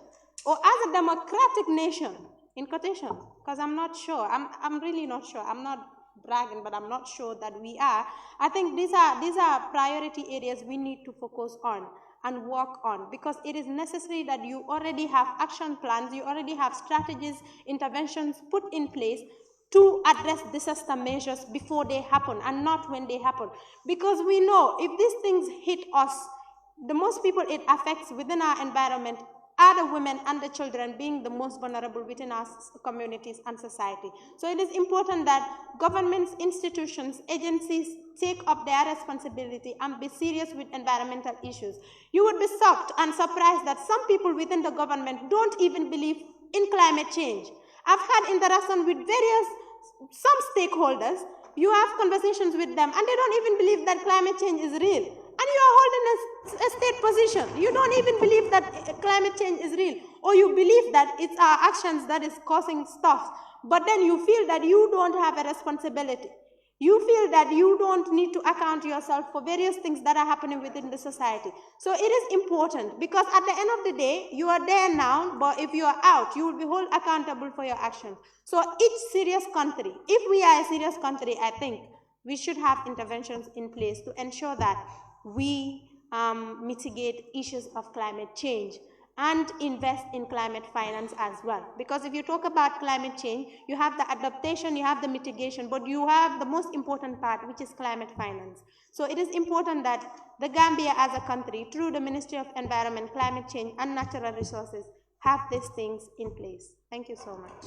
or as a democratic nation, in quotation, because I'm not sure, I'm really not sure, I'm not bragging, but I'm not sure that we are. I think these are priority areas we need to focus on and work on, because it is necessary that you already have action plans, you already have strategies, interventions put in place to address disaster measures before they happen and not when they happen. Because we know if these things hit us, the most people it affects within our environment are the women and the children, being the most vulnerable within our communities and society. So it is important that governments, institutions, agencies take up their responsibility and be serious with environmental issues. You would be shocked and surprised that some people within the government don't even believe in climate change. I've had interaction with some stakeholders. You have conversations with them and they don't even believe that climate change is real. And you are holding a state position. You don't even believe that climate change is real. Or you believe that it's our actions that is causing stuff. But then you feel that you don't have a responsibility. You feel that you don't need to account yourself for various things that are happening within the society. So it is important, because at the end of the day, you are there now, but if you are out, you will be held accountable for your actions. So each serious country, if we are a serious country, I think we should have interventions in place to ensure that we mitigate issues of climate change and invest in climate finance as well. Because if you talk about climate change, you have the adaptation, you have the mitigation, but you have the most important part, which is climate finance. So it is important that the Gambia as a country, through the Ministry of Environment, Climate Change and Natural Resources, have these things in place. Thank you so much.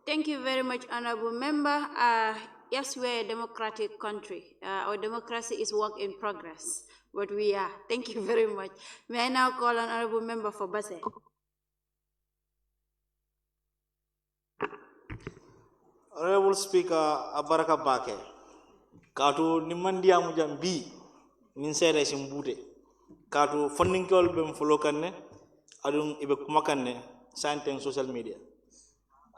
Thank you very much, Honorable Member. Yes, we're a democratic country. Our democracy is work in progress, but we are. Thank you very much. May I now call on Honorable Member for Basse. Honorable Speaker, Abaraka Bake, Katu Nimandia Mujambi, Ninsere Simbute, Katu funding call bem folokane, Adum Ibekumakane, science and social media.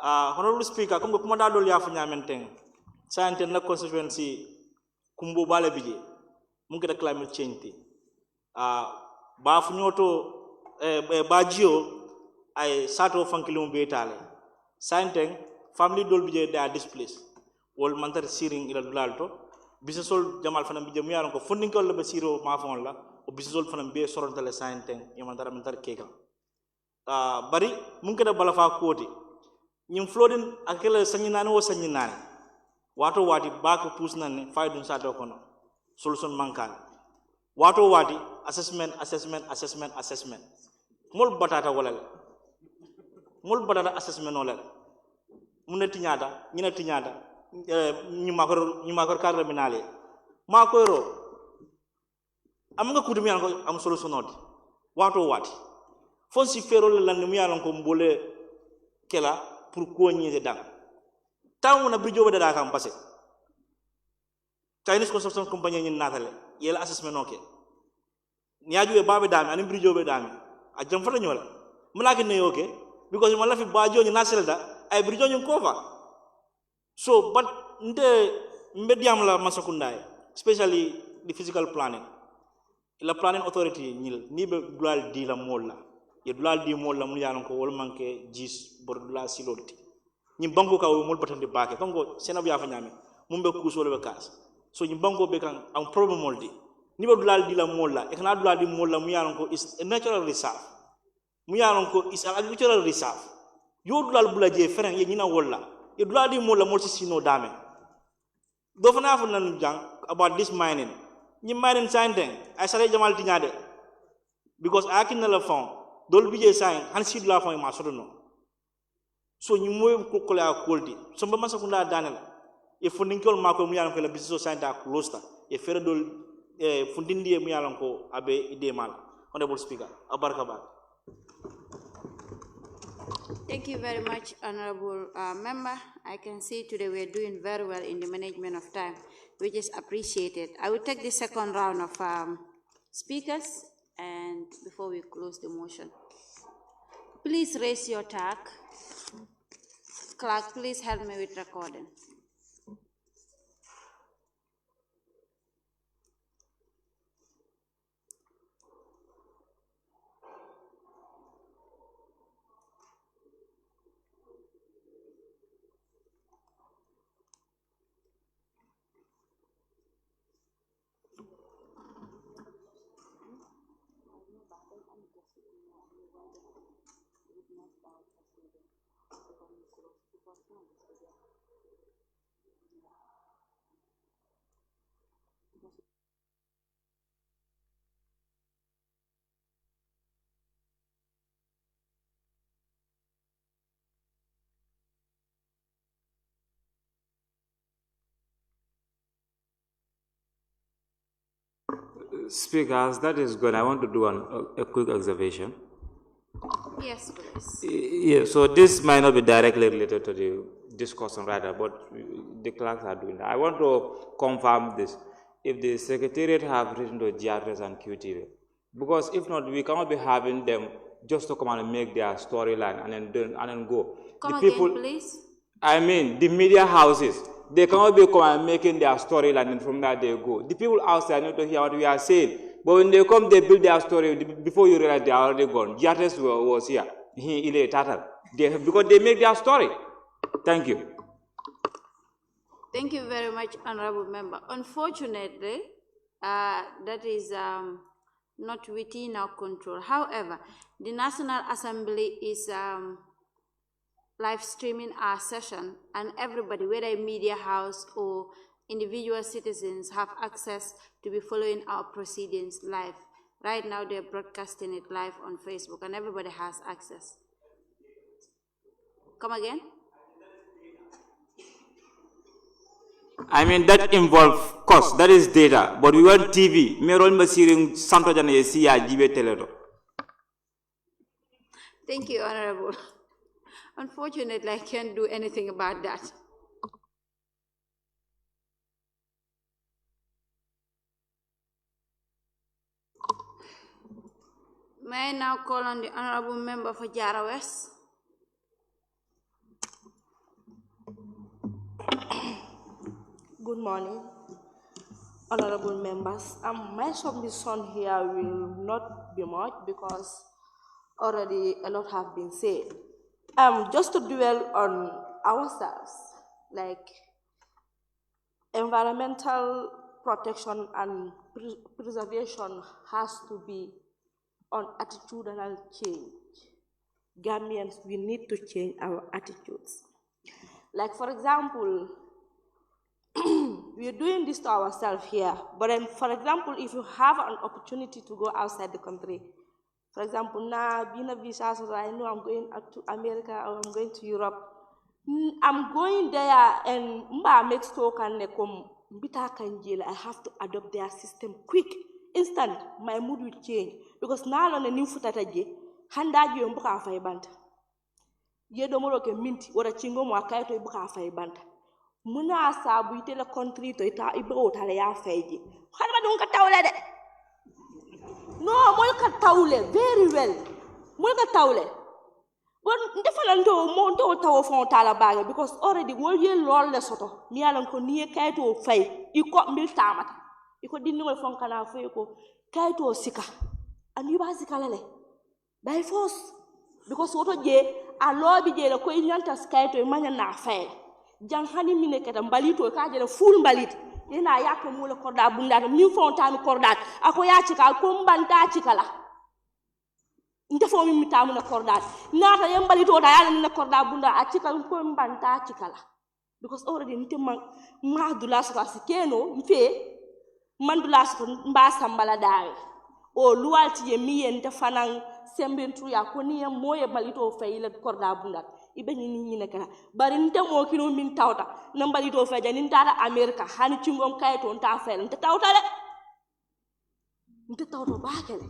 Honorable Speaker, Kumbo Kumadado Liafanya Menteng, science and constituency Kumbo Balabiji, Munketa climate change. Bafunyoto Bajio, I Sato Funkilum Betale, science family dolbije they are displaced. Wol mantar siring ila dulalto, bisesol Jamal Fanam Bijamiaron ko funding call the Siro Mafon la, or bisesol Fanam Be Sorontale science, Yamantara Mentar Keka. Bari Munketa Balafa Koti. Nyim flooding akela sanyinani wo sanyinani wato wati baka pusnane faydun sato kono solution mankan wato wati assessment mul batata walal mul batata assessment walal munati nyada nyinati nyada nyumakor karre minale makoro amga kudumi am solution nodi wato wati fonsi ferol lan mi yalon ko mbole kela pour koñi dang taw na bijo da kam passé Chinese construction company ni natale yela assessment okay niaju e babe dami ani bijo be dami a jam fata ñola mulaki ne okay because mala fi bajo ni naselda ay bijo ñu ko fa So, but nde mbediam la masakundai, especially the physical planning. La planning authority ni be dulal di la molla. Ye dulal di molla mu yalan ko wol manke jis bor dulal siloti. Ni banko ka mol patande baake kango sena biya fa nyame mumbe kusolo be kas. So ni banko be kan am problem moldi. Ni be dulal di la molla e kana dulal di molla mu yalan ko is a natural reserve. Mu yalan ko is an agricultural reserve. Yo dulal bula je feren ye nyina wolla. Ye dulal di molla mol sino dame. Do fa na fa nan jang about this mining. Ni mining sign I sare jamal tinyade because I can never phone dol bije sign han sid la phone ma sodono so ni moy ko ko la quality so ba masa kunda danel e funding kol mako mu yalan ko la business sign ta closer e fere dol fundindi mu yalan ko abe ide mal honorable speaker abarka ba. Thank you very much, Honorable Member. I can see today we are doing very well in the management of time, which is appreciated. I will take the second round of speakers, and before we close the motion, please raise your tag. Clerk, please help me with recording. Speakers, that is good. I want to do a quick observation. Yes, please. Yeah, so this might not be directly related to the discussion rather, but the clerks are doing that. I want to confirm this. If the Secretariat have written to GRS and QTV, because if not, we cannot be having them just to come and make their storyline and then go. Come the people, again, please. I mean, the media houses, they cannot be coming and making their storyline and from that they go. The people outside need to hear what we are saying. But when they come, they build their story before you realize they are already gone. GRS was here. Because they make their story. Thank you. Thank you very much, Honorable Member. Unfortunately, that is not within our control. However, the National Assembly is live streaming our session, and everybody, whether a media house or individual citizens, have access to be following our proceedings live. Right now, they're broadcasting it live on Facebook, and everybody has access. Come again? I mean, that involves cost, that is data, but we want TV. Thank you, Honorable. Unfortunately, I can't do anything about that. May I now call on the Honorable Member for Jara West? Good morning, honorable members. My submission here will not be much because already a lot have been said. Just to dwell on ourselves, like environmental protection and preservation has to be on attitudinal change. Gambians, we need to change our attitudes. Like for example, we are doing this to ourselves here, but then, for example, if you have an opportunity to go outside the country, for example, now being a visa, so I know I'm going to America or I'm going to Europe, I'm going there and I have to adopt their system quick, instant. My mood will change because now on the new futataje, handa you mbuka afai banta. Ye domoro ke minti ora chingo mo akaito ibuka afai banta. Muna sabu ite la country to ita ibo tale ya feji. Hanma dunka tawle de. No, molka tawle very well. Molka tawle. But definitely mo to tawo fon tala baga because already wol ye lol le soto mi yalan ko ni kayto fay iko mil tamata iko dinni wol fon kana fay ko kayto sika and you ba sika lele by force because woto je a lobby je le ko nyanta kayto manya na fay jang hani mine kata mbalito ka je le full mbalit ina yake mule korda bunda mi fon tami korda ako ya cika ko mbanta cikala nte fo mi tamu na korda nata yambali to da yalla na korda bunda a cika ko mbanta cikala because already nte ma dula so asikeno mfe man dula so mba sambala dawe o luwalti ye mi en te fanan sembentru ya ko ni moye balito fayila korda bunda ibe ni nekala bari nte mo kino min tawta na balito fa jani tara america hani cingom kayto nta fel nte tawta le nte tawto bakele.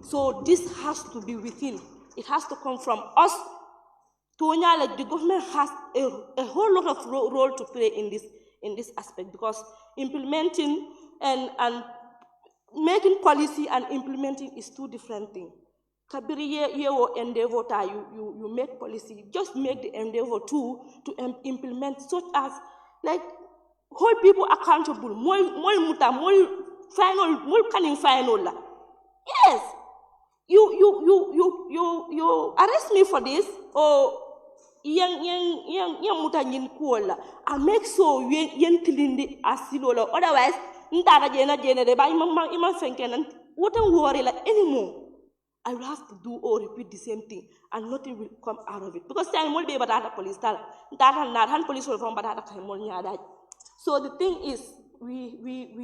So this has to be within. It has to come from us. Like the government has a whole lot of role to play in this aspect because implementing and making policy and implementing is two different things. Kabiri ye endeavor ta you make policy. Just make the endeavor to implement such as like hold people accountable. More final la. Yes. You arrest me for this or yang muta nyin kuola I make so yen tilindi asilola otherwise ntara jena de ba ima fenken wouldn't worry like anymore. I will have to do or repeat the same thing and nothing will come out of it because time will be about police tal that police will from batata nyada. So the thing is we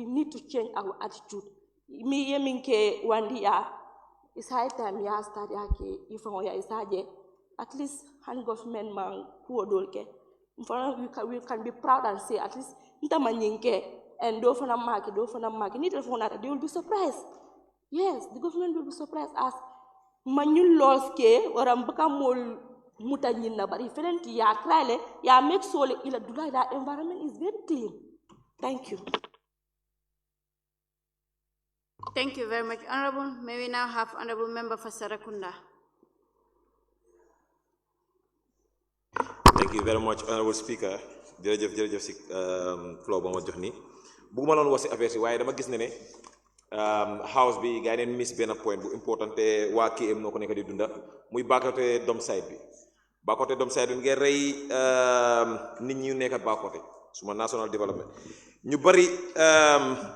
need to change our attitude. Me yeminke wandia it's high time ya start yake ifo ya isaje at least hand government man ku odolke we can be proud and say at least ntama nyinke and do fana mark ni telephone that they will be surprised. Yes, the government will be surprised as manyul laws ke oram baka mol muta nyinna bari felenti ya krale ya make sure ila dula that environment is very clean. Thank you. Thank you very much, Honorable. May we now have Honorable Member for Sarakunda. Thank you very much, Honorable Speaker. jërëjëf si floor ba ma jox nii bugguma loon wax si affaire si waaye dama gis ne house bi gars yi neen miss benn point bu important te waa KM noo ko nekk di dunda muy Bakoteh Domside bi Bakoteh Domside bi ngeen rey nit ñi nekk Bakoteh suma national development ñu bari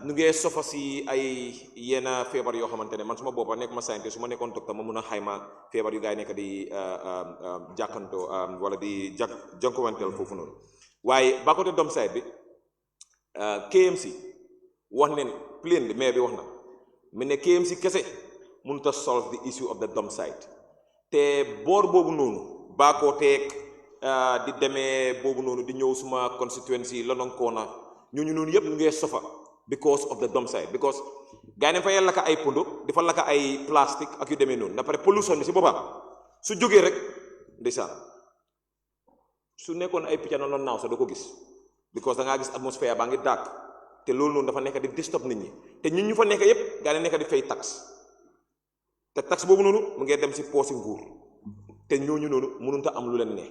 ñu ngee sofa si ay yenn feebar yoo xamante ne man suma boppa nekk ma scientist su ma nekkoon docteur ma mun a xayma feebar yu gaa yi nekk di jàkkantoo wala di jànkuwanteel foofu noonu waaye Bakoteh Domside bi KMC wax neen plain bi maire bi wax na mu ne KMC kese mënut a solve the issue of the Domside te boor boobu noonu Bakoteh di demee boobu noonu di ñëw suma constituency Lononkoona ñooñu noonu yëpp ñu ngee sofa because of the Domside because gaa yi fa yàlla lakka ay pondo dafa lakka ay plastique ak yu demee noonu na pare pollution bi si boppam su jógee rek ndeysaan su nekkoon ay picca noonu naaw sax doo ko gis because da ngaa gis atmosphère baa ngi dàkk te loolu noonu dafa nekk di disturb nit ñi te ñun ñu fa nekk yëpp gaa yi nekk di fay tax te tax boobu noonu mu ngee dem si poosi nguur te ñooñu noonu mënut a am lu leen ne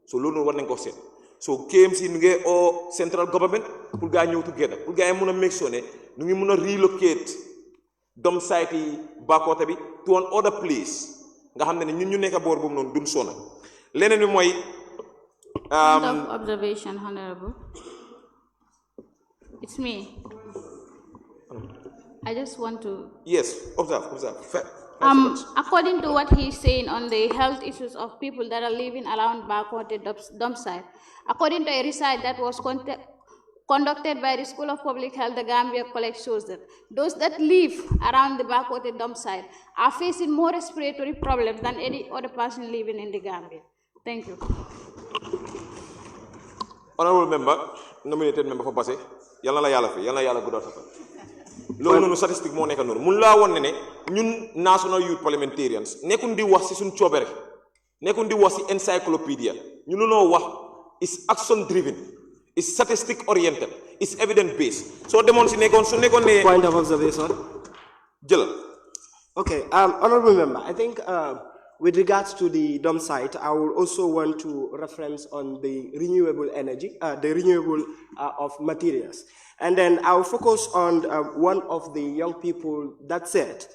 so loolu noonu war nañ ko seet so KMC nu ngi oo central government pour gaa ñëw together pour gaa yi mun a make sure ne nu ngi mun a relocate Domside yi Bakoteh bi to an other place nga xam ne ñun ñu nekk boor boobu noonu duñ sona leneen bi mooy point of observation, Honorable. It's me. I just want to... Yes, observe. According to what he's saying on the health issues of people that are living around Bakoteh Domside, according to a research that was conducted by the School of Public Health, the Gambia College shows that those that live around the Bakoteh Domside are facing more respiratory problems than any other person living in the Gambia. Thank you. Honorable member, nominated member for Basse, yalla la yalla fi, yalla yalla guddal sa fa. Lolu nonu statistique mo nekk nonu. Mun la won ne ñun national youth parliamentarians nekkun di wax ci suñ ciobere. Nekkun di wax ci encyclopedia. Ñun no wax is action driven, is statistic oriented, is evidence based. So demon ci nekkon su nekkon ne point of observation. Jël. Okay, honorable member, I think with regards to the dump site, I will also want to reference on the renewable energy, the renewable of materials. And then I'll focus on one of the young people that said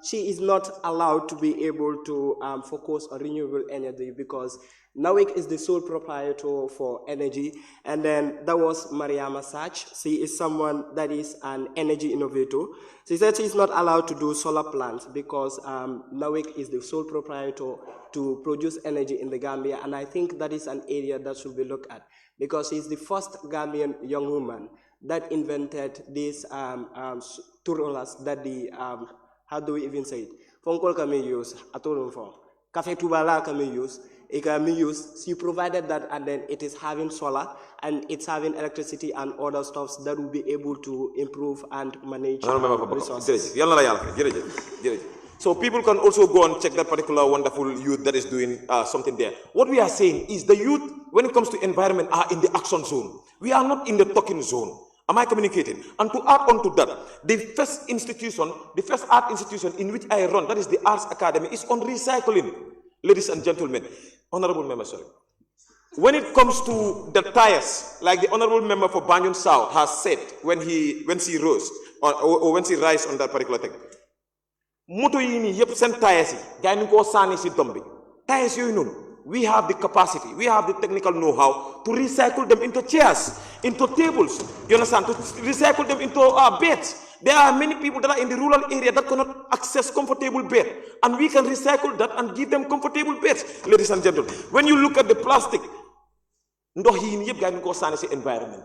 she is not allowed to be able to focus on renewable energy because Nawik is the sole proprietor for energy. And then that was Mariama Sach. She is someone that is an energy innovator. She said she's not allowed to do solar plants because Nawik is the sole proprietor to produce energy in the Gambia. And I think that is an area that should be looked at because she's the first Gambian young woman that invented these two rollers that the, how do we even say it? Fonkol can use, atolum for. Cafe tubala can use. It can be used. She provided that, and then it is having solar and it's having electricity and other stuffs that will be able to improve and manage resources. So people can also go and check that particular wonderful youth that is doing something there. What we are saying is the youth, when it comes to environment, are in the action zone. We are not in the talking zone. Am I communicating? And to add on to that, the first institution, the first art institution in which I run, that is the Arts Academy, is on recycling. Ladies and gentlemen, honorable members, sorry. When it comes to the tires, like the honorable member for Banjul South has said when she rose, or when she rise on that particular thing, moto yi ni yep sen tires yi gaay ñu ko sani ci dombi tires yoy non we have the capacity, we have the technical know-how to recycle them into chairs, into tables, you understand, to recycle them into beds. There are many people that are in the rural area that cannot access comfortable bed, and we can recycle that and give them comfortable beds. Ladies and gentlemen, when you look at the plastic, ndox yi ni yep gaay ñu ko sani ci environment.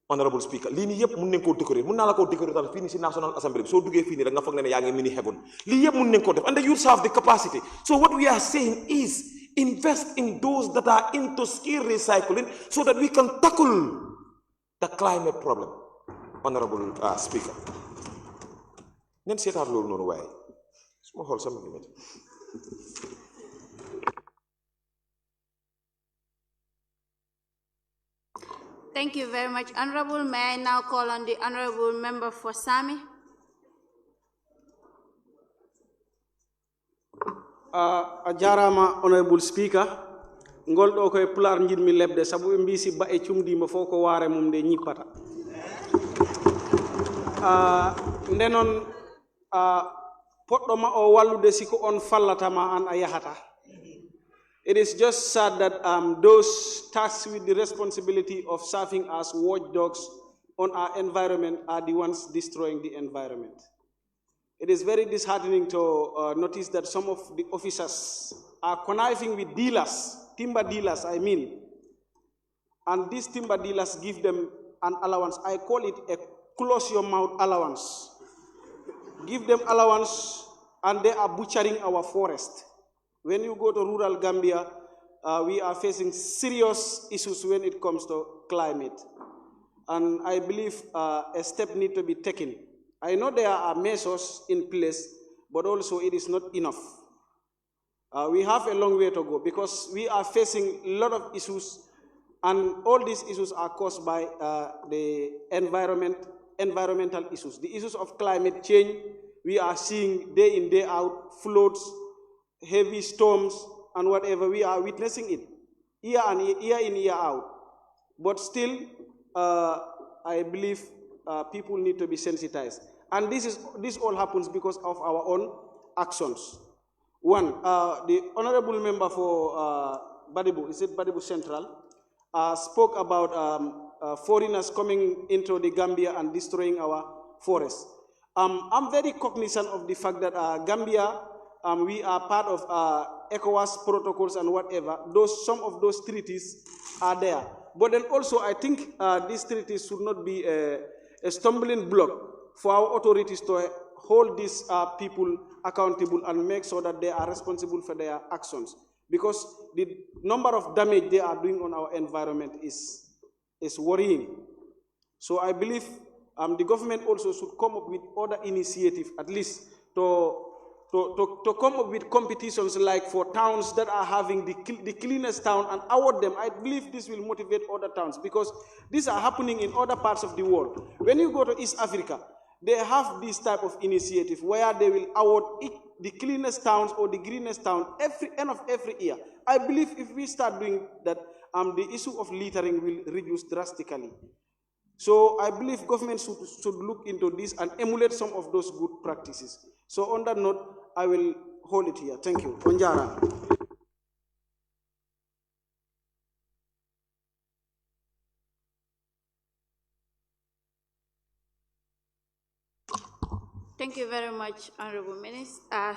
Honorable Speaker, lii nii yëpp mun nañ koo décorer mun naa la koo décorer tam fii nii si National Assembly bi soo duggee fii nii rek nga foog ne yaa ngi mini heaven lii yëpp mun nañ koo def and the youths have the capacity. So what we are saying is invest in those that are into skill recycling so that we can tackle the climate problem. Honorable Speaker, ngeen seetaat loolu noonu waaye su ma xool sama limite. Thank you very much, Honorable. May I now call on the Honorable Member for Sami? Jarama, Honorable Speaker. Ngol do koy pular njir mi lebde sabu mbisi ba e cumdi ma foko ware mum de ñipata. Ndenon poddo ma o wallude siko on fallatama an a yahata. It is just sad that those tasked with the responsibility of serving as watchdogs on our environment are the ones destroying the environment. It is very disheartening to notice that some of the officers are conniving with dealers, timber dealers, I mean, and these timber dealers give them an allowance. I call it a close your mouth allowance. Give them allowance and they are butchering our forest. When you go to rural Gambia, we are facing serious issues when it comes to climate. And I believe a step needs to be taken. I know there are measures in place, but also it is not enough. We have a long way to go because we are facing a lot of issues, and all these issues are caused by the environmental issues. The issues of climate change, we are seeing day in, day out, floods, heavy storms, and whatever, we are witnessing it year in, year out. But still, I believe people need to be sensitized. And this all happens because of our own actions. One, the honorable member for Badibu, is it Badibu Central, spoke about foreigners coming into the Gambia and destroying our forests. I'm very cognizant of the fact that Gambia, we are part of ECOWAS protocols and whatever. Some of those treaties are there. But then also, I think these treaties should not be a stumbling block for our authorities to hold these people accountable and make sure that they are responsible for their actions. Because the number of damage they are doing on our environment is worrying. So I believe the government also should come up with other initiatives, at least to come up with competitions like for towns that are having the cleanest town and award them. I believe this will motivate other towns because these are happening in other parts of the world. When you go to East Africa, they have this type of initiative where they will award the cleanest towns or the greenest town every end of every year. I believe if we start doing that, the issue of littering will reduce drastically. So I believe government should look into this and emulate some of those good practices. So on that note, I will hold it here. Thank you. Onjara. Thank you very much, Honorable Minister.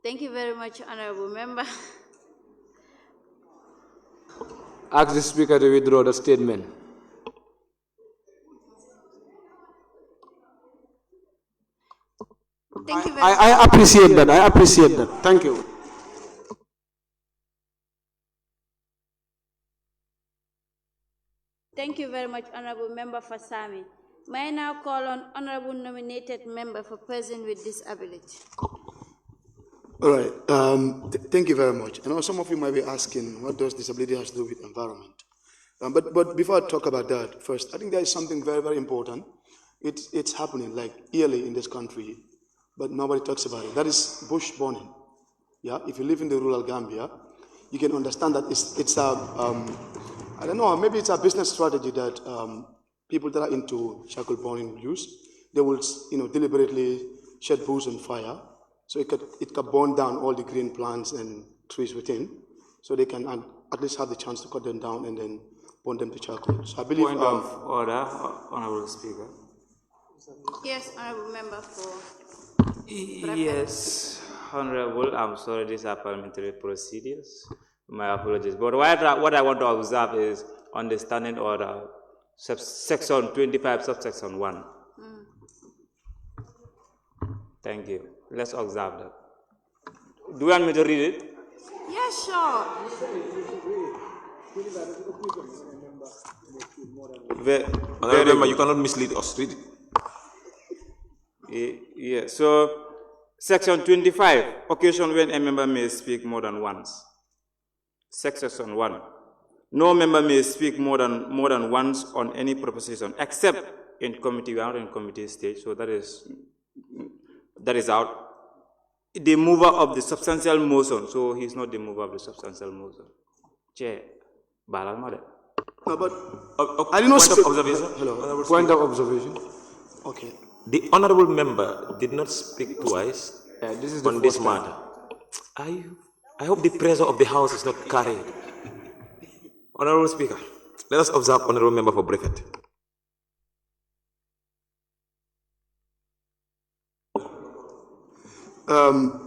Thank you very much, Honorable Member. Ask the Speaker to withdraw the statement. Thank you very much. I appreciate that. I appreciate that. Thank you. Thank you very much, Honorable Member Fasami. May I now call on Honorable Nominated Member for Person with Disability. All right. Thank you very much. I know some of you might be asking, what does disability have to do with environment? But before I talk about that, first, I think there is something very, very important. It's happening like yearly in this country, but nobody talks about it. That is bush burning. Yeah, if you live in the rural Gambia, you can understand that it's a I don't know, maybe it's a business strategy that people that are into charcoal burning will use. They will, deliberately shed bush on fire, so it could burn down all the green plants and trees within, so they can at least have the chance to cut them down and then burn them to charcoal. So I believe. Point of order, Honorable Speaker. Yes, Honorable Member for. Yes, Honorable. I'm sorry, these are parliamentary procedures. My apologies. But what I want to observe is on the standing order, section 25, subsection 1. Thank you. Let's observe that. Do you want me to read it? Yes, sure. Remember, you cannot mislead us. Read it. Yeah. So, section 25, occasion when a member may speak more than once. Section 1. No member may speak more than once on any proposition, except in committee. We are in committee stage, so that is out. The mover of the substantial motion, so he's not the mover of the substantial motion. Chair, No, but I did not point speak. of observation. Hello. Point of observation. Okay. The honorable member did not speak twice on this matter. I hope the pressure of the House is not carried. Honorable Speaker, let us observe Honorable Member for Bricket.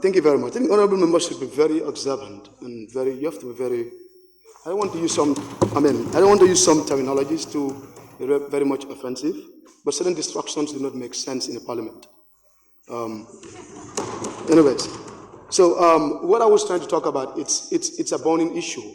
Thank you very much. I think honorable members should be very observant and you have to be very, I don't want to use some terminologies to be very much offensive, but certain distractions do not make sense in a parliament. Anyways, so what I was trying to talk about, it's a burning issue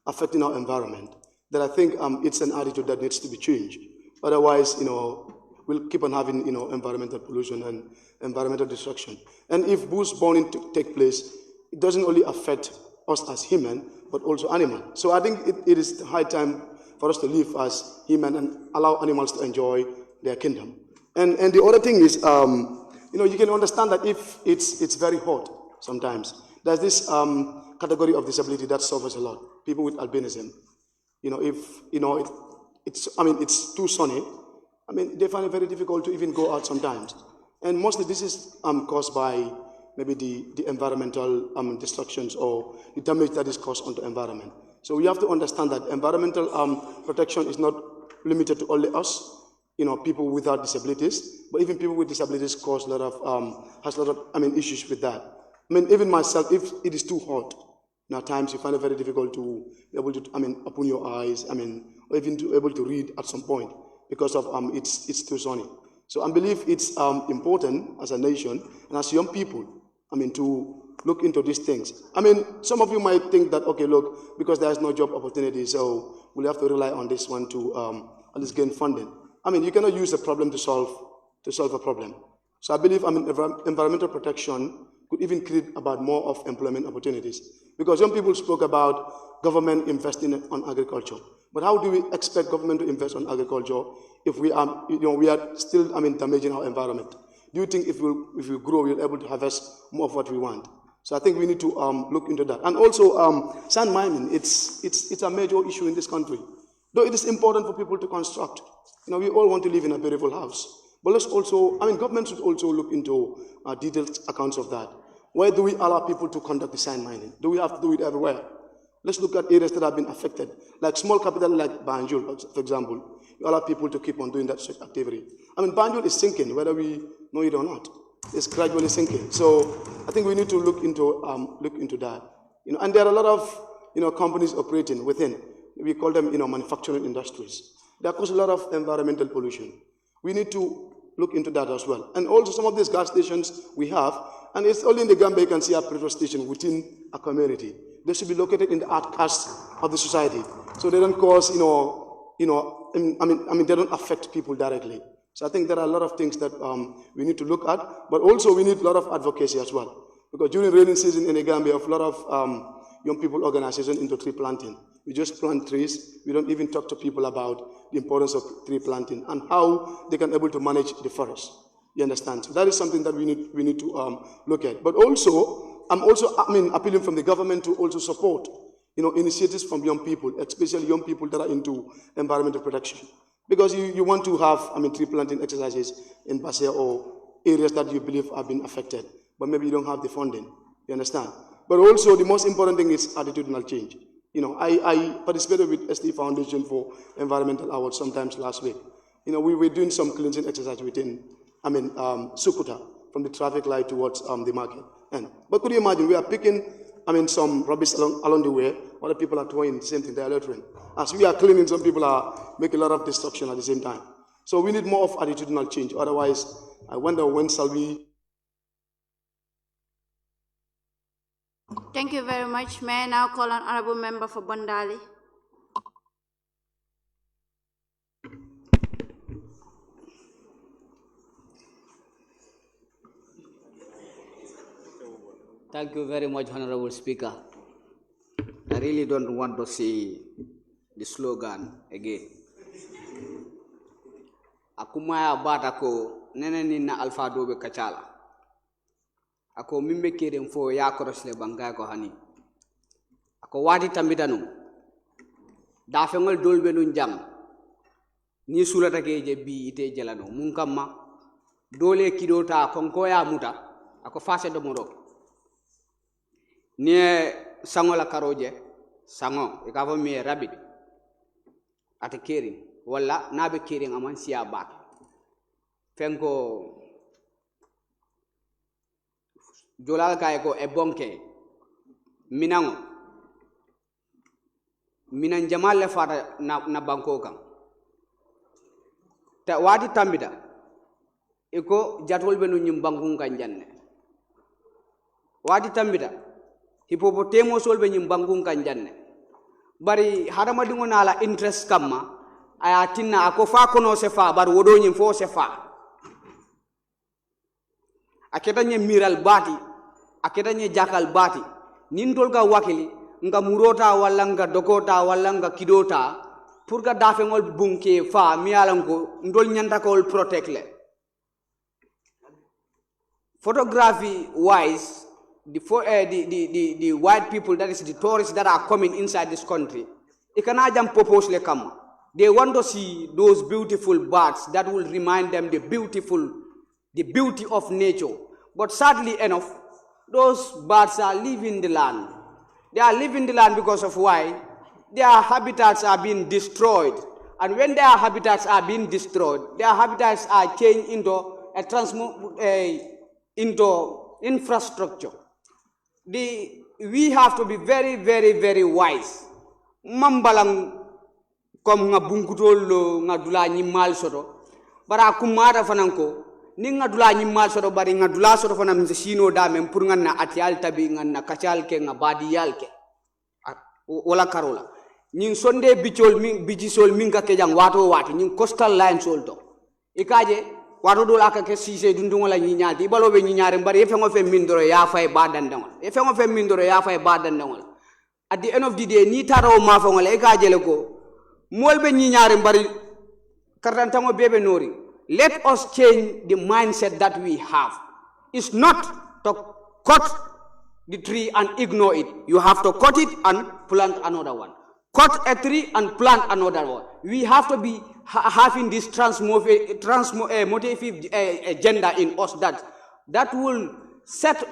affecting our environment that I think it's an attitude that needs to be changed. Otherwise, we'll keep on having, environmental pollution and environmental destruction. And if bush burning take place, it doesn't only affect us as human, but also animal. So I think it is high time for us to live as human and allow animals to enjoy their kingdom. And the other thing is, you can understand that if it's very hot sometimes, there's this category of disability that suffers a lot. People with albinism. It's too sunny. They find it very difficult to even go out sometimes. And mostly this is caused by maybe the environmental destructions or the damage that is caused on the environment. So we have to understand that environmental protection is not limited to only us, people without disabilities, but even people with disabilities has a lot of issues with that. Even myself, if it is too hot, at times you find it very difficult to be able to, open your eyes, or even to be able to read at some point because of it's too sunny. So I believe it's important as a nation and as young people, to look into these things. Some of you might think that, okay, look, because there is no job opportunity, so we'll have to rely on this one to at least gain funding. You cannot use a problem to solve a problem. So I believe environmental protection could even create about more of employment opportunities. Because young people spoke about government investing on agriculture. But how do we expect government to invest on agriculture if we are still damaging our environment? Do you think if we grow, we're able to harvest more of what we want? So I think we need to look into that. And also, sand mining, it's a major issue in this country. Though it is important for people to construct. We all want to live in a beautiful house. But let's also, government should also look into detailed accounts of that. Where do we allow people to conduct the sand mining? Do we have to do it everywhere? Let's look at areas that have been affected. Like small capital like Banjul, for example. You allow people to keep on doing that sort of activity. Banjul is sinking, whether we know it or not. It's gradually sinking. So I think we need to look into that. And there are a lot of companies operating within. We call them manufacturing industries. They cause a lot of environmental pollution. We need to look into that as well. And also some of these gas stations we have, and it's only in the Gambia you can see a petrol station within a community. They should be located in the outcasts of the society, so they don't cause they don't affect people directly. So I think there are a lot of things that we need to look at, but also we need a lot of advocacy as well. Because during rainy season in the Gambia, a lot of young people organization into tree planting. We just plant trees. We don't even talk to people about the importance of tree planting and how they can able to manage the forest. You understand? So that is something that we need to look at. But also, I'm also appealing from the government to also support initiatives from young people, especially young people that are into environmental protection. Because you want to have tree planting exercises in Basia or areas that you believe have been affected, but maybe you don't have the funding. You understand? But also the most important thing is attitudinal change. I participated with ST Foundation for Environmental Awards sometimes last week. We were doing some cleansing exercise within, Sukuta, from the traffic light towards the market. But could you imagine, we are picking, some rubbish along the way, other people are throwing the same thing, they are littering. As we are cleaning, some people are making a lot of destruction at the same time. So we need more of attitudinal change. Otherwise, I wonder when shall we... Thank you very much. May I now call on Honorable Member for Bandali. Thank you very much, Honorable Speaker. I really don't want to see the slogan again. Akumaya bata ko nene nina alfa dobe kachala. Ako mimbe kirim fo ya korosle bangay ko hani. Ako wadi tambidanu. Dafengol dolbe nun jam. Ni sulata keje bi ite jelano. Munkamma dole kidota konkoya muta. Ako fase do moro. Ni sango la karoje sango e ka fo mi rabid ate kering wala nabe kering aman siya bak fenko jolal kay ko e bonke minango minan jamal le fata na banko kan ta wadi tambida e ko jatwol be no nyim bangun kan janne wadi tambida hippopotamus sol be nyim bangun kan janne bari hadama dingo nala interest kamma aya tinna ako fa kono se fa bar wodo nyim fo se fa aketa nye miral bati aketa nye jakal bati nin tol ga wakili nga murota walla nga dokota walla nga kidota pour ga dafe ngol bunke fa mi alanko ndol nyanda ko protect le photography wise the white people, that is the tourists that are coming inside this country, they want to see those beautiful birds that will remind them the beauty of nature. But sadly enough, those birds are leaving the land. They are leaving the land because of why? Their habitats are being destroyed. And when their habitats are being destroyed, their habitats are changed into infrastructure. We have to be very, very, very wise. Mambalang kom nga bunkutolo nga dula nyimal soto. Bara kumara fananko ni nga dula nyimal soto bari nga dula soto fanam sino dame pour nga na atial tabi nga na kachal ke nga badiyal ke. Wala karola. Ning sonde bijisol minga ke jang wato ning coastal line solto. Ikaje wato do aka ke sise dundungo la nyiñaati balo be nyiñaare mbari efengo fe mindoro ya fay badandangol efengo fe mindoro ya fay badandangol at the end of the day ni taro ma fa ngol e ka jele ko mol be nyiñaare mbari kartantango bebe nori let us change the mindset that we have. It's not to cut the tree and ignore it. You have to cut it and plant another one. Cut a tree and plant another one. We have to be having this transmotive agenda in us that will set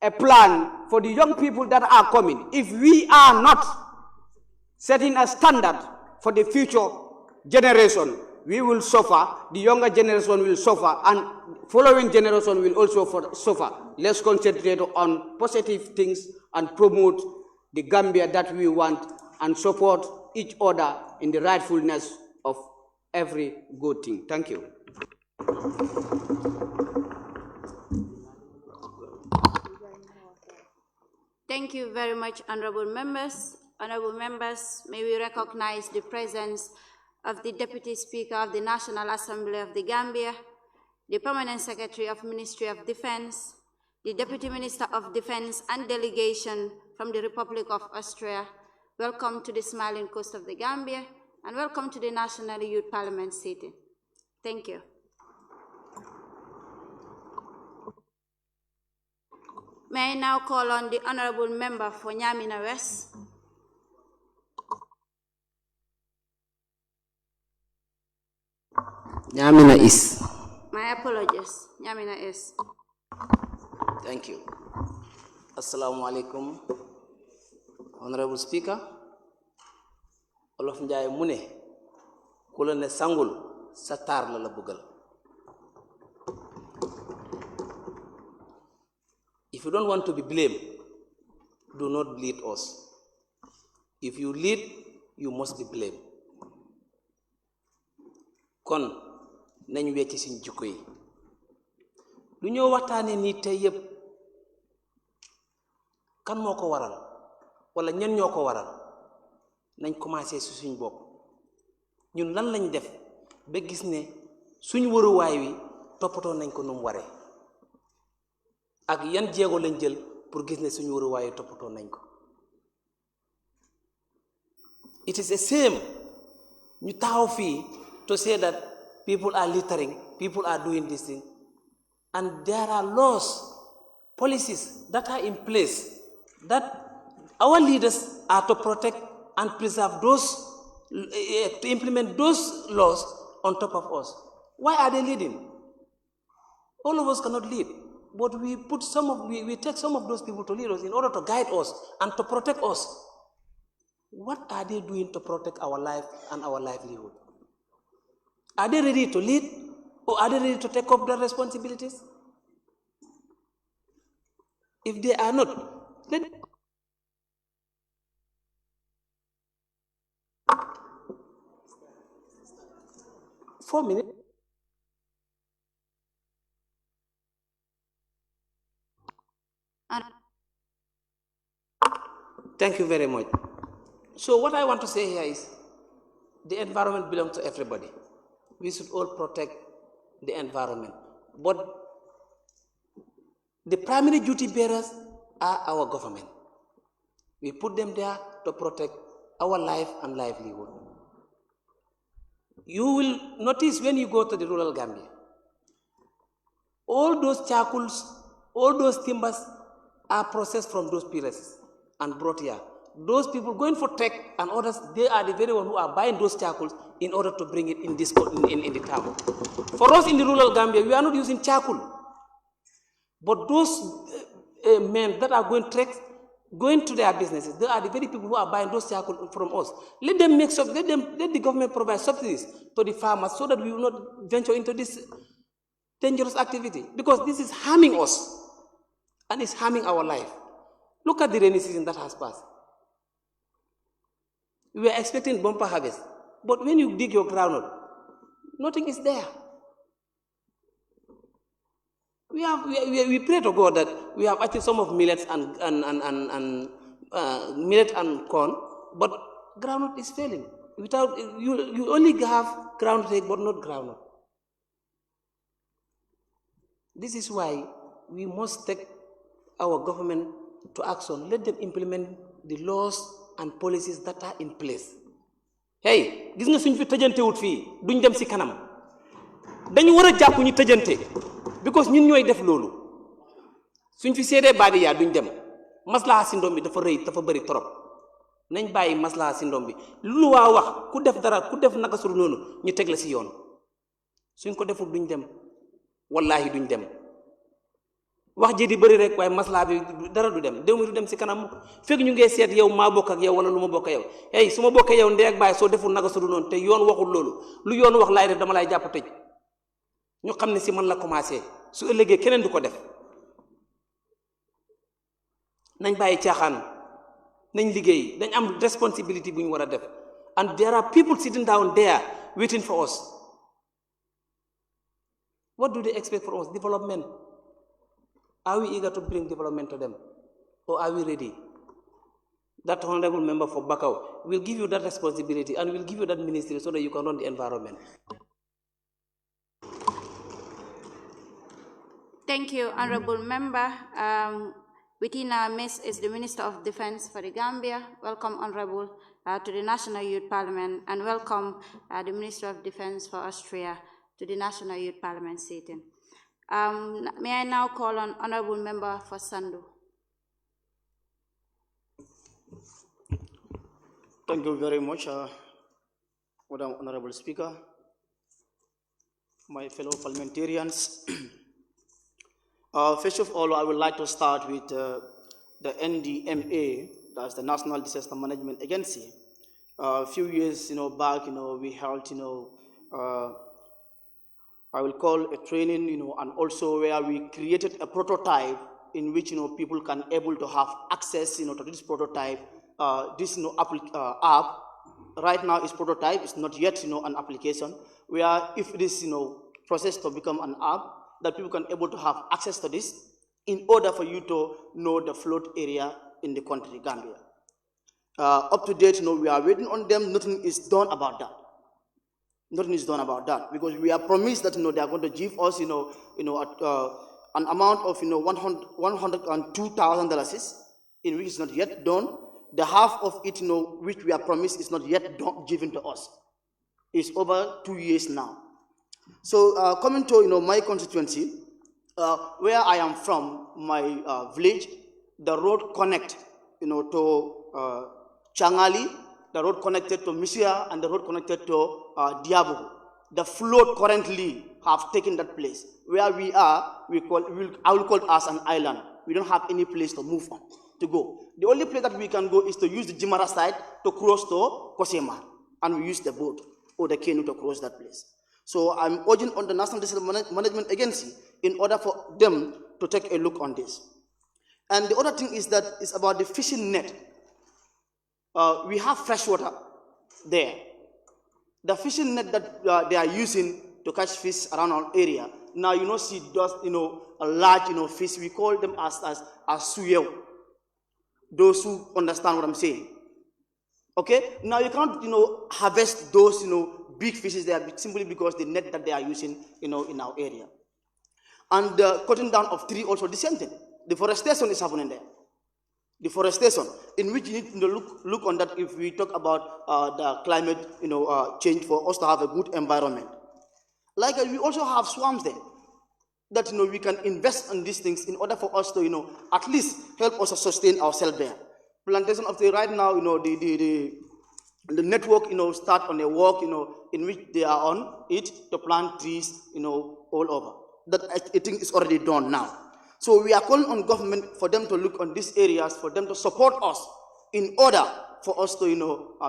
a plan for the young people that are coming. If we are not setting a standard for the future generation, we will suffer, the younger generation will suffer, and following generation will also suffer. Let's concentrate on positive things and promote the Gambia that we want and support each other in the rightfulness of every good thing. Thank you. Thank you very much, honorable members. Honorable members, may we recognize the presence of the Deputy Speaker of the National Assembly of the Gambia, the Permanent Secretary of Ministry of Defense, the Deputy Minister of Defense and delegation from the Republic of Austria. Welcome to the Smiling Coast of the Gambia, and welcome to the National Youth Parliament sitting. Thank you. May I now call on the honorable member for Nyamina West. Nyamina is. My apologies. Nyamina is. Thank you. Assalamu alaikum, Honorable Speaker. Olof Njaay mu ne ku la ne sangul sa taar la bugal. If you don't want to be blamed, do not lead us. If you lead, you must be blamed. Kon nañ wecc ci jikko yi lu ñoo waxtaane ni tey yépp kan moo ko waral wala ñen ñoo ko waral nañ commencé ci suñ bopp ñun lan lañ def ba gis ne suñ wëruwaay wi toppatoo nañ ko nu mu waree ak yan jéego lañ jël pour gis ne suñ wëruwaay wi toppatoo nañ ko. It is a shame ñu taxaw fii to say that people are littering, people are doing this thing, and there are laws, policies that are in place that our leaders are to protect and preserve those, to implement those laws on top of us. Why are they leading? All of us cannot lead, but we take some of those people to lead us in order to guide us and to protect us. What are they doing to protect our life and our livelihood? Are they ready to lead, or are they ready to take up their responsibilities? If they are not, let 4 minutes. Thank you very much. So what I want to say here is, the environment belongs to everybody. We should all protect the environment. But the primary duty bearers are our government. We put them there to protect our life and livelihood. You will notice when you go to the rural Gambia, all those charcoals, all those timbers are processed from those places and brought here. Those people going for trek and others, they are the very ones who are buying those charcoals in order to bring it in the town. For us in the rural Gambia, we are not using charcoal. But those men that are going to their businesses, they are the very people who are buying those charcoal from us. Let them let the government provide subsidies to the farmers so that we will not venture into this dangerous activity. Because this is harming us and it's harming our life. Look at the rainy season that has passed. We were expecting bumper harvest, but when you dig your groundnut, nothing is there. We pray to God that we have achieved some of millets and millet and corn, but groundnut is failing. Without you only have groundnut but not groundnut. This is why we must take our government to action. Let them implement the laws and policies that are in place. Hey, gis nga suñ fi tejante wut fi duñ dem ci kanam. dañu war a jàpp ñu tëjante because ñun ñooy def loolu suñ fi seedee baadi yaa duñ dem maslaha si ndom bi dafa rëy dafa bëri trop nañ bàyyi maslaha si ndom bi lu waa wax ku def dara ku def naka suru noonu ñu teg la si yoon suñ ko deful duñ dem wallahi duñ dem wax ji di bëri rek waaye maslaha bi dara du dem déw mi du dem si kanam fekk ñu ngee seet yow maa bokk ak yow wala lu ma bokk yow hey su ma bokkee yow ndey ak baay soo deful naka suru noonu te yoon waxul loolu lu yoon wax laay def dama lay jàpp tëj ñu xam ne si man la commencé su ëllëgee keneen du ko def nañ bàyyi caaxaan nañ liggéey dañ am responsibility bu ñu war a def and there are people sitting down there waiting for us. What do they expect from us? Development. Are we eager to bring development to them? Or are we ready? That honorable member for Bakau will give you that responsibility and will give you that ministry so that you can run the environment. Thank you, honorable member. Within our midst is the Minister of Defense for the Gambia. Welcome, honorable, to the National Youth Parliament, and welcome the Minister of Defense for Austria to the National Youth Parliament sitting. May I now call on honorable member for Sandu. Thank you very much, Madam Honorable Speaker, my fellow parliamentarians. First of all, I would like to start with the NDMA, that's the National Disaster Management Agency. A few years back, we held, I will call a training, and also where we created a prototype in which people can able to have access, to this prototype. This app right now is prototype. It's not yet an application. Where if it is processed to become an app, that people can able to have access to this in order for you to know the flood area in the country, Gambia. Up to date, we are waiting on them. Nothing is done about that. Nothing is done about that because we are promised that they are going to give us an amount of $102,000 in which is not yet done. The half of it which we are promised is not yet given to us. It's over 2 years now. So coming to my constituency, where I am from, my village, the road connect to Changali, the road connected to Misia, and the road connected to Diabo. The flood currently have taken that place. Where we are, I will call it as an island. We don't have any place to move on, to go. The only place that we can go is to use the Jimara side to cross to Kosema, and we use the boat or the canoe to cross that place. So I'm urging on the National Disaster Management Agency in order for them to take a look on this. And the other thing is that it's about the fishing net. We have fresh water there. The fishing net that they are using to catch fish around our area, now see just a large fish. We call them as suyeo. Those who understand what I'm saying. Okay? Now you can't harvest those big fishes there simply because the net that they are using in our area. And the cutting down of trees also the same thing. Deforestation is happening there. Deforestation, in which you need to look on that if we talk about the climate change for us to have a good environment. Like we also have swamps there that we can invest in these things in order for us to at least help us sustain ourselves there. Plantation of the right now the network start on a work in which they are on it to plant trees all over. That I think is already done now. So we are calling on government for them to look on these areas, for them to support us in order for us to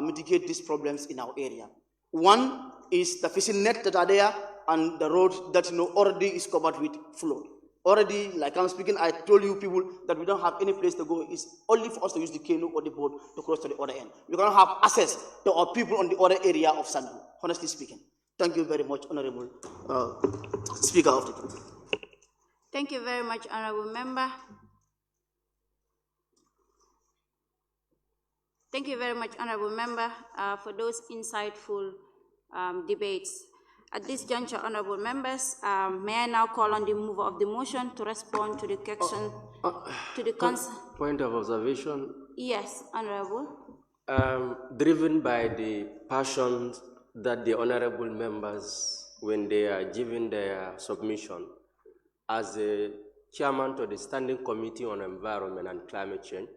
mitigate these problems in our area. One is the fishing net that are there and the road that already is covered with flood. Already, like I'm speaking, I told you people that we don't have any place to go. It's only for us to use the canoe or the boat to cross to the other end. We cannot have access to our people on the other area of Sandu, honestly speaking. Thank you very much, Honorable Speaker of the Council. Thank you very much, honorable member. Thank you very much, honorable member, for those insightful debates. At this juncture, honorable members, may I now call on the mover of the motion to respond to the question, to the concern. Point of observation. Yes, honorable. Driven by the passion that the honorable members when they are giving their submission. As the chairman to the Standing Committee on Environment and Climate Change,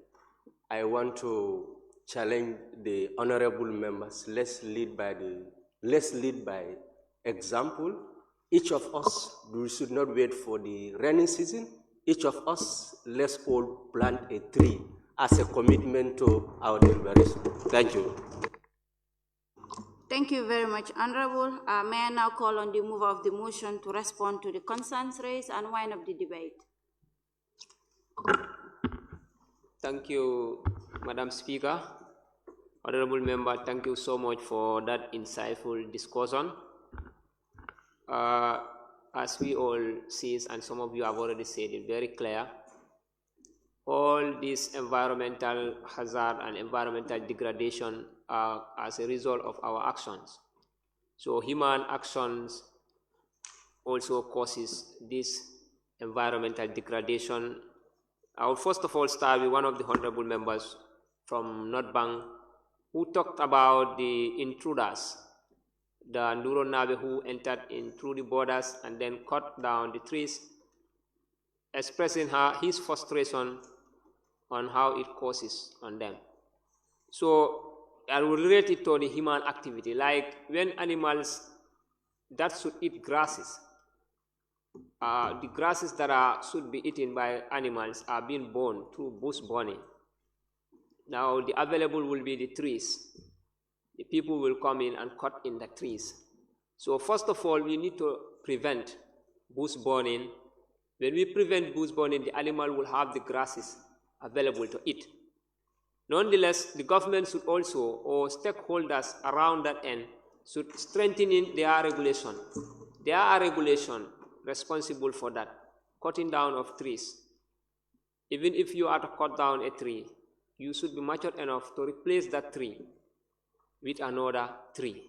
I want to challenge the honorable members. Let's lead by example. Each of us, we should not wait for the rainy season. Each of us, let's all plant a tree as a commitment to our deliberation. Thank you. Thank you very much, Honorable. May I now call on the mover of the motion to respond to the concerns raised and wind up the debate? Thank you, Madam Speaker. Honorable Member, thank you so much for that insightful discussion. As we all see, and some of you have already said it very clear, all this environmental hazard and environmental degradation are as a result of our actions. So human actions also causes this environmental degradation. I will first of all start with one of the honorable members from North Bank who talked about the intruders, the Nduro Nabe who entered in through the borders and then cut down the trees, expressing his frustration on how it causes on them. So I will relate it to the human activity, like when animals that should eat grasses, the grasses that should be eaten by animals are being born through bush burning. Now the available will be the trees. The people will come in and cut in the trees. So first of all, we need to prevent bush burning. When we prevent bush burning, the animal will have the grasses available to eat. Nonetheless, the government should also, or stakeholders around that end, should strengthen their regulation. There are regulations responsible for that, cutting down of trees. Even if you are to cut down a tree, you should be mature enough to replace that tree with another tree.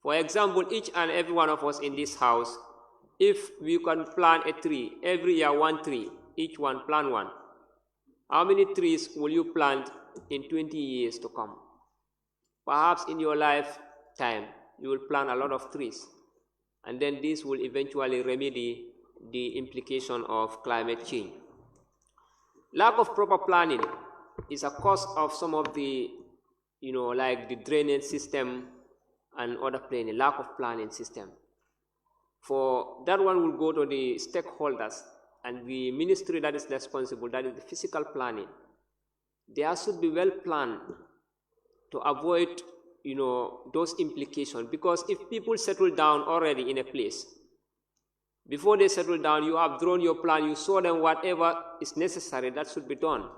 For example, each and every one of us in this house, if we can plant a tree, every year one tree, each one plant one, how many trees will you plant in 20 years to come? Perhaps in your lifetime, you will plant a lot of trees. And then this will eventually remedy the implication of climate change. Lack of proper planning is a cause of some of the, like the drainage system and other planning, lack of planning system. For that one will go to the stakeholders and the ministry that is responsible, that is the physical planning. There should be well planned to avoid, those implications. Because if people settle down already in a place, before they settle down, you have drawn your plan, you show them whatever is necessary that should be done.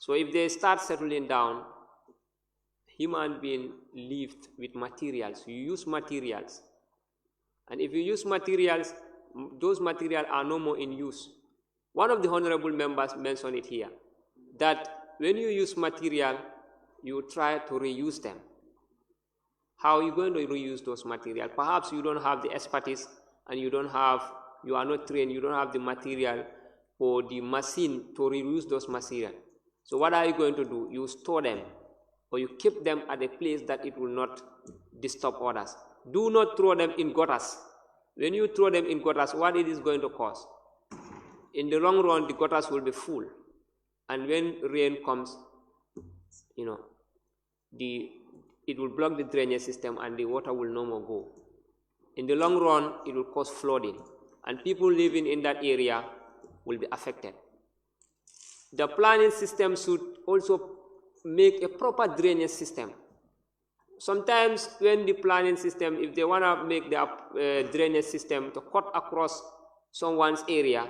So if they start settling down, human being lived with materials. You use materials. And if you use materials, those materials are no more in use. One of the honorable members mentioned it here, that when you use material, you try to reuse them. How are you going to reuse those materials? Perhaps you don't have the expertise and you are not trained, you don't have the material or the machine to reuse those materials. So what are you going to do? You store them or you keep them at a place that it will not disturb others. Do not throw them in gutters. When you throw them in gutters, what it is going to cause? In the long run, the gutters will be full. And when rain comes, it will block the drainage system and the water will no more go. In the long run, it will cause flooding. And people living in that area will be affected. The planning system should also make a proper drainage system. Sometimes when the planning system, if they want to make the drainage system to cut across someone's area,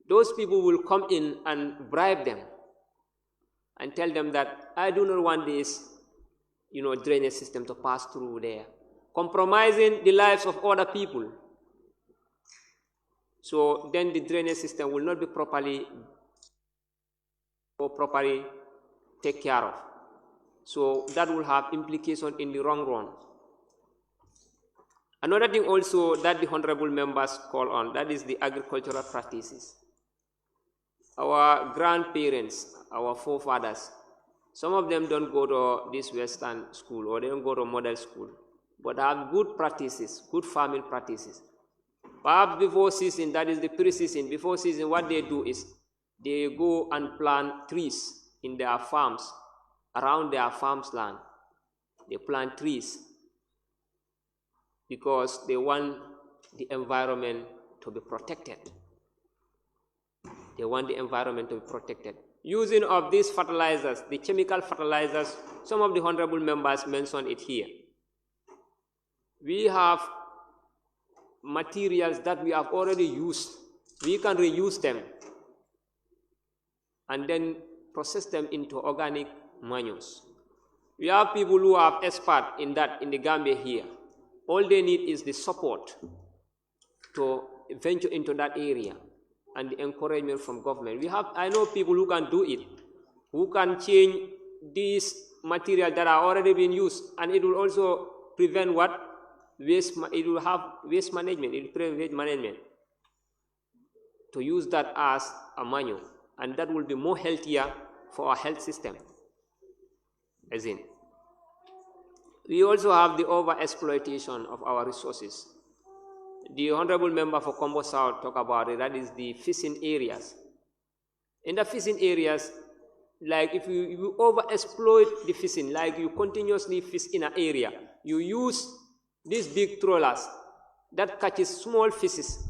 those people will come in and bribe them and tell them that I do not want this, drainage system to pass through there, compromising the lives of other people. So then the drainage system will not be properly taken care of. So that will have implications in the long run. Another thing also that the honorable members call on, that is the agricultural practices. Our grandparents, our forefathers, some of them don't go to this Western school or they don't go to model school. but have good practices, good farming practices. Perhaps before season, that is the pre-season, before season, what they do is they go and plant trees in their farms, around their farms land. They plant trees because they want the environment to be protected. They want the environment to be protected. Using of these fertilizers, the chemical fertilizers, some of the honorable members mentioned it here. We have materials that we have already used. We can reuse them and then process them into organic manures. We have people who are expert in that in the Gambia here. All they need is the support to venture into that area and the encouragement from government. I know people who can do it, who can change these materials that are already being used, and it will also prevent what? It will have waste management, it will prevent waste management. To use that as a manure, and that will be more healthier for our health system. As in, we also have the over-exploitation of our resources. The honorable member for Combo South talked about it, that is the fishing areas. In the fishing areas, like if you over-exploit the fishing, like you continuously fish in an area, you use these big trawlers that catches small fishes,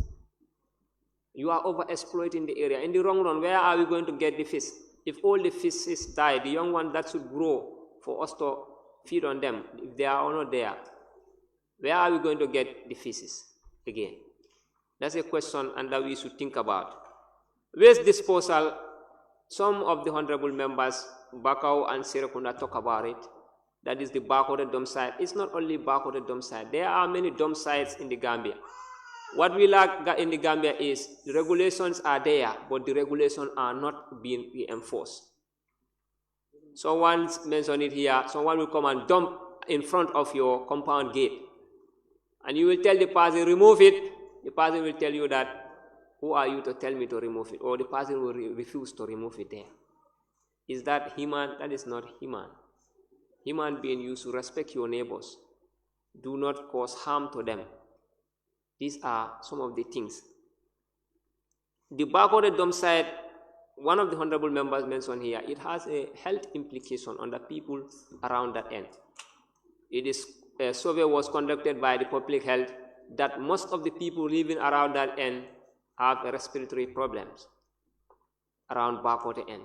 you are over-exploiting the area. In the long run, where are we going to get the fish? If all the fishes die, the young ones that should grow for us to feed on them, if they are not there, where are we going to get the fishes again? That's a question and that we should think about. Waste disposal, some of the honorable members, Bakau and Serekunda, talk about it. That is the backward dump site. It's not only backward dump site. There are many dump sites in the Gambia. What we lack in the Gambia is the regulations are there, but the regulations are not being enforced. Someone mentioned it here. Someone will come and dump in front of your compound gate, and you will tell the person, remove it. The person will tell you that, who are you to tell me to remove it? Or the person will refuse to remove it there. Is that human? That is not human. Human being, you should respect your neighbors. Do not cause harm to them. These are some of the things. The backward dump site, one of the honorable members mentioned here, it has a health implication on the people around that end. A survey was conducted by the public health that most of the people living around that end have respiratory problems around backward end.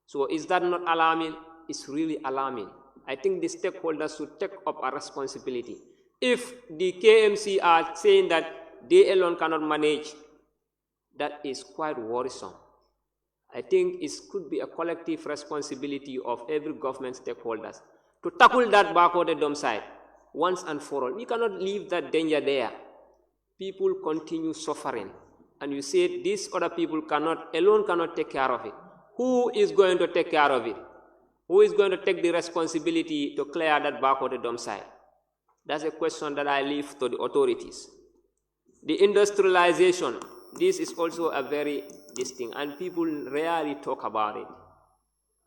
So is that not alarming? It's really alarming. I think the stakeholders should take up a responsibility. If the KMC are saying that they alone cannot manage, that is quite worrisome. I think it could be a collective responsibility of every government stakeholders to tackle that backward dump site once and for all. We cannot leave that danger there. People continue suffering. And you say these other people alone cannot take care of it. Who is going to take care of it? Who is going to take the responsibility to clear that backward dump site? That's a question that I leave to the authorities. The industrialization, this is also a very distinct, and people rarely talk about it.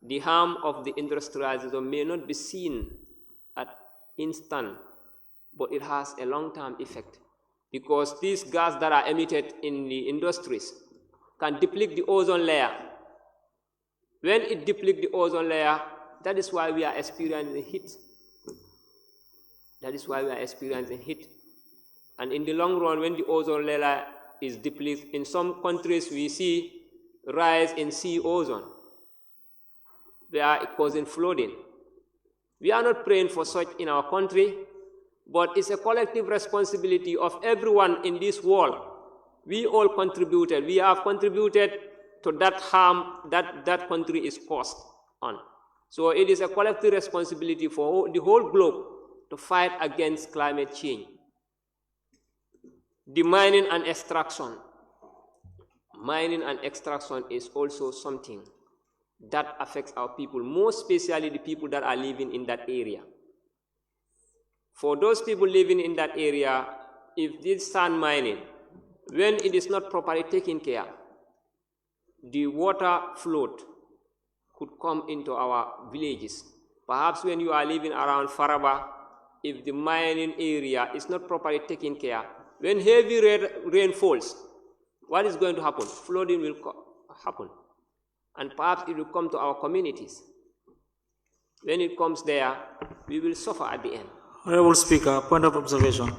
The harm of the industrialization may not be seen at instant, but it has a long-term effect, because these gases that are emitted in the industries can deplete the ozone layer. When it depletes the ozone layer, that is why we are experiencing heat. That is why we are experiencing heat. And in the long run, when the ozone layer is depleted, in some countries we see rise in sea ozone. They are causing flooding. We are not praying for such in our country, but it's a collective responsibility of everyone in this world. We all contributed. We have contributed to that harm that that country is caused on. So it is a collective responsibility for the whole globe to fight against climate change. The mining and extraction. Mining and extraction is also something that affects our people, more especially the people that are living in that area. For those people living in that area, if this sand mining, when it is not properly taken care, the water float could come into our villages. Perhaps when you are living around Faraba if the mining area is not properly taken care, when heavy rain falls, what is going to happen? Flooding will happen. And perhaps it will come to our communities. When it comes there, we will suffer at the end. Honorable Speaker, point of observation.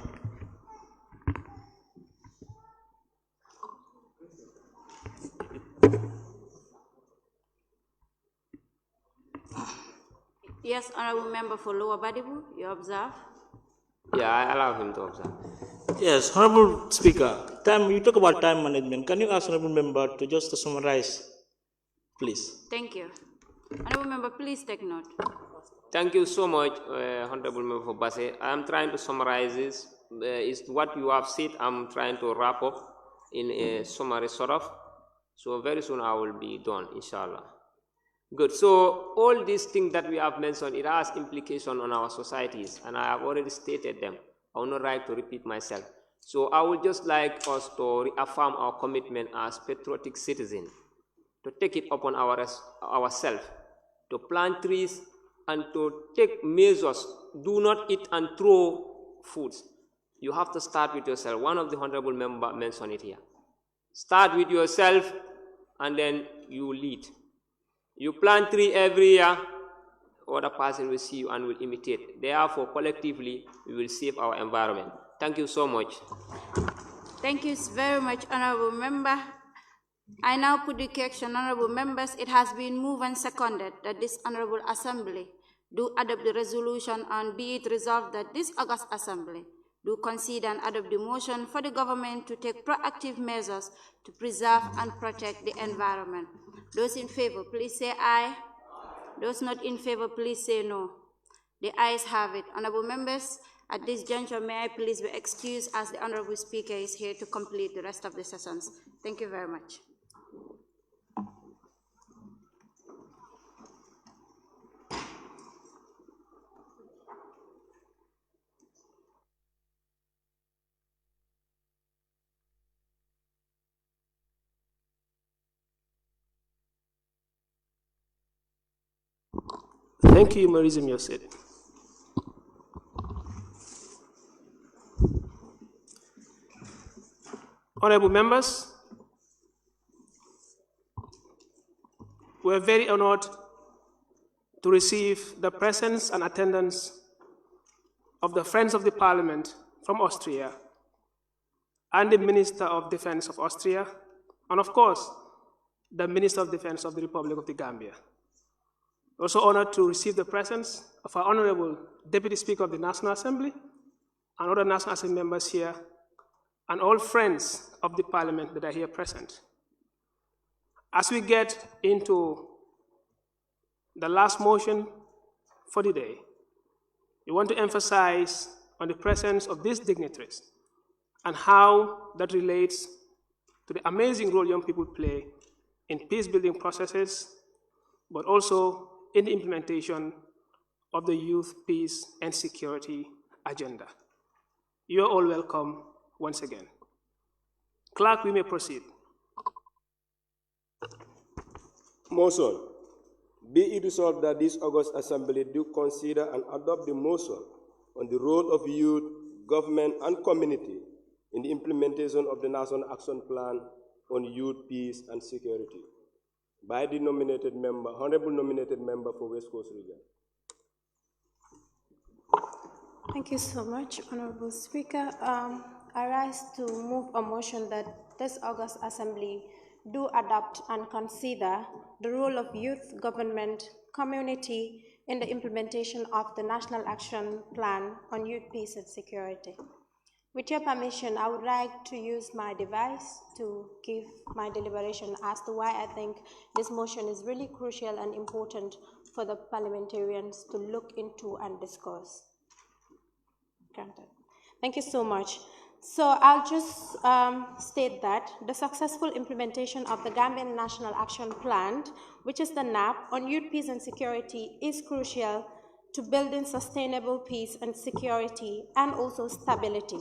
Yes, Honorable Member for Lower Badibu, you observe. Yeah, I allow him to observe. Yes, Honorable Speaker, you talk about time management. Can you ask Honorable Member to just summarize, please? Thank you. Honorable Member, please take note. Thank you so much, Honorable Member for Basse. I'm trying to summarize this. Is what you have said. I'm trying to wrap up in a summary sort of. So very soon I will be done, inshallah. Good. So all these things that we have mentioned, it has implication on our societies, and I have already stated them. I will not like to repeat myself. So I would just like us to reaffirm our commitment as patriotic citizens, to take it upon ourselves, to plant trees and to take measures. Do not eat and throw foods. You have to start with yourself. One of the honorable members mentioned it here. Start with yourself and then you lead. You plant tree every year, other person will see you and will imitate. Therefore, collectively, we will save our environment. Thank you so much. Thank you very much, Honorable Member. I now put the question, Honorable Members. It has been moved and seconded that this Honorable Assembly do adopt the resolution, and be it resolved that this August Assembly do consider and adopt the motion for the government to take proactive measures to preserve and protect the environment. Those in favor, please say aye. Those not in favor, please say no. The ayes have it. Honorable Members, at this juncture, may I please be excused as the Honorable Speaker is here to complete the rest of the sessions. Thank you very much. Thank you, Marizim Yosef. Honorable members, we are very honored to receive the presence and attendance of the Friends of the Parliament from Austria and the Minister of Defense of Austria, and of course, the Minister of Defense of the Republic of the Gambia. Also honored to receive the presence of our Honorable Deputy Speaker of the National Assembly and other National Assembly members here, and all friends of the Parliament that are here present. As we get into the last motion for the day, we want to emphasize on the presence of these dignitaries and how that relates to the amazing role young people play in peace-building processes, but also in the implementation of the Youth, Peace, and Security agenda. You are all welcome once again. Clerk, we may proceed. Motion. Be it resolved that this August Assembly do consider and adopt the motion on the role of youth, government, and community in the implementation of the National Action Plan on Youth, Peace, and Security by the nominated member, Honorable nominated member for West Coast Region. Thank you so much, Honorable Speaker. I rise to move a motion that this August Assembly do adopt and consider the role of youth, government, community in the implementation of the National Action Plan on Youth, Peace, and Security. With your permission, I would like to use my device to give my deliberation as to why I think this motion is really crucial and important for the parliamentarians to look into and discuss. Granted. Thank you so much. So I'll just state that the successful implementation of the Gambian National Action Plan, which is the NAP, on youth, peace, and security is crucial to building sustainable peace and security and also stability.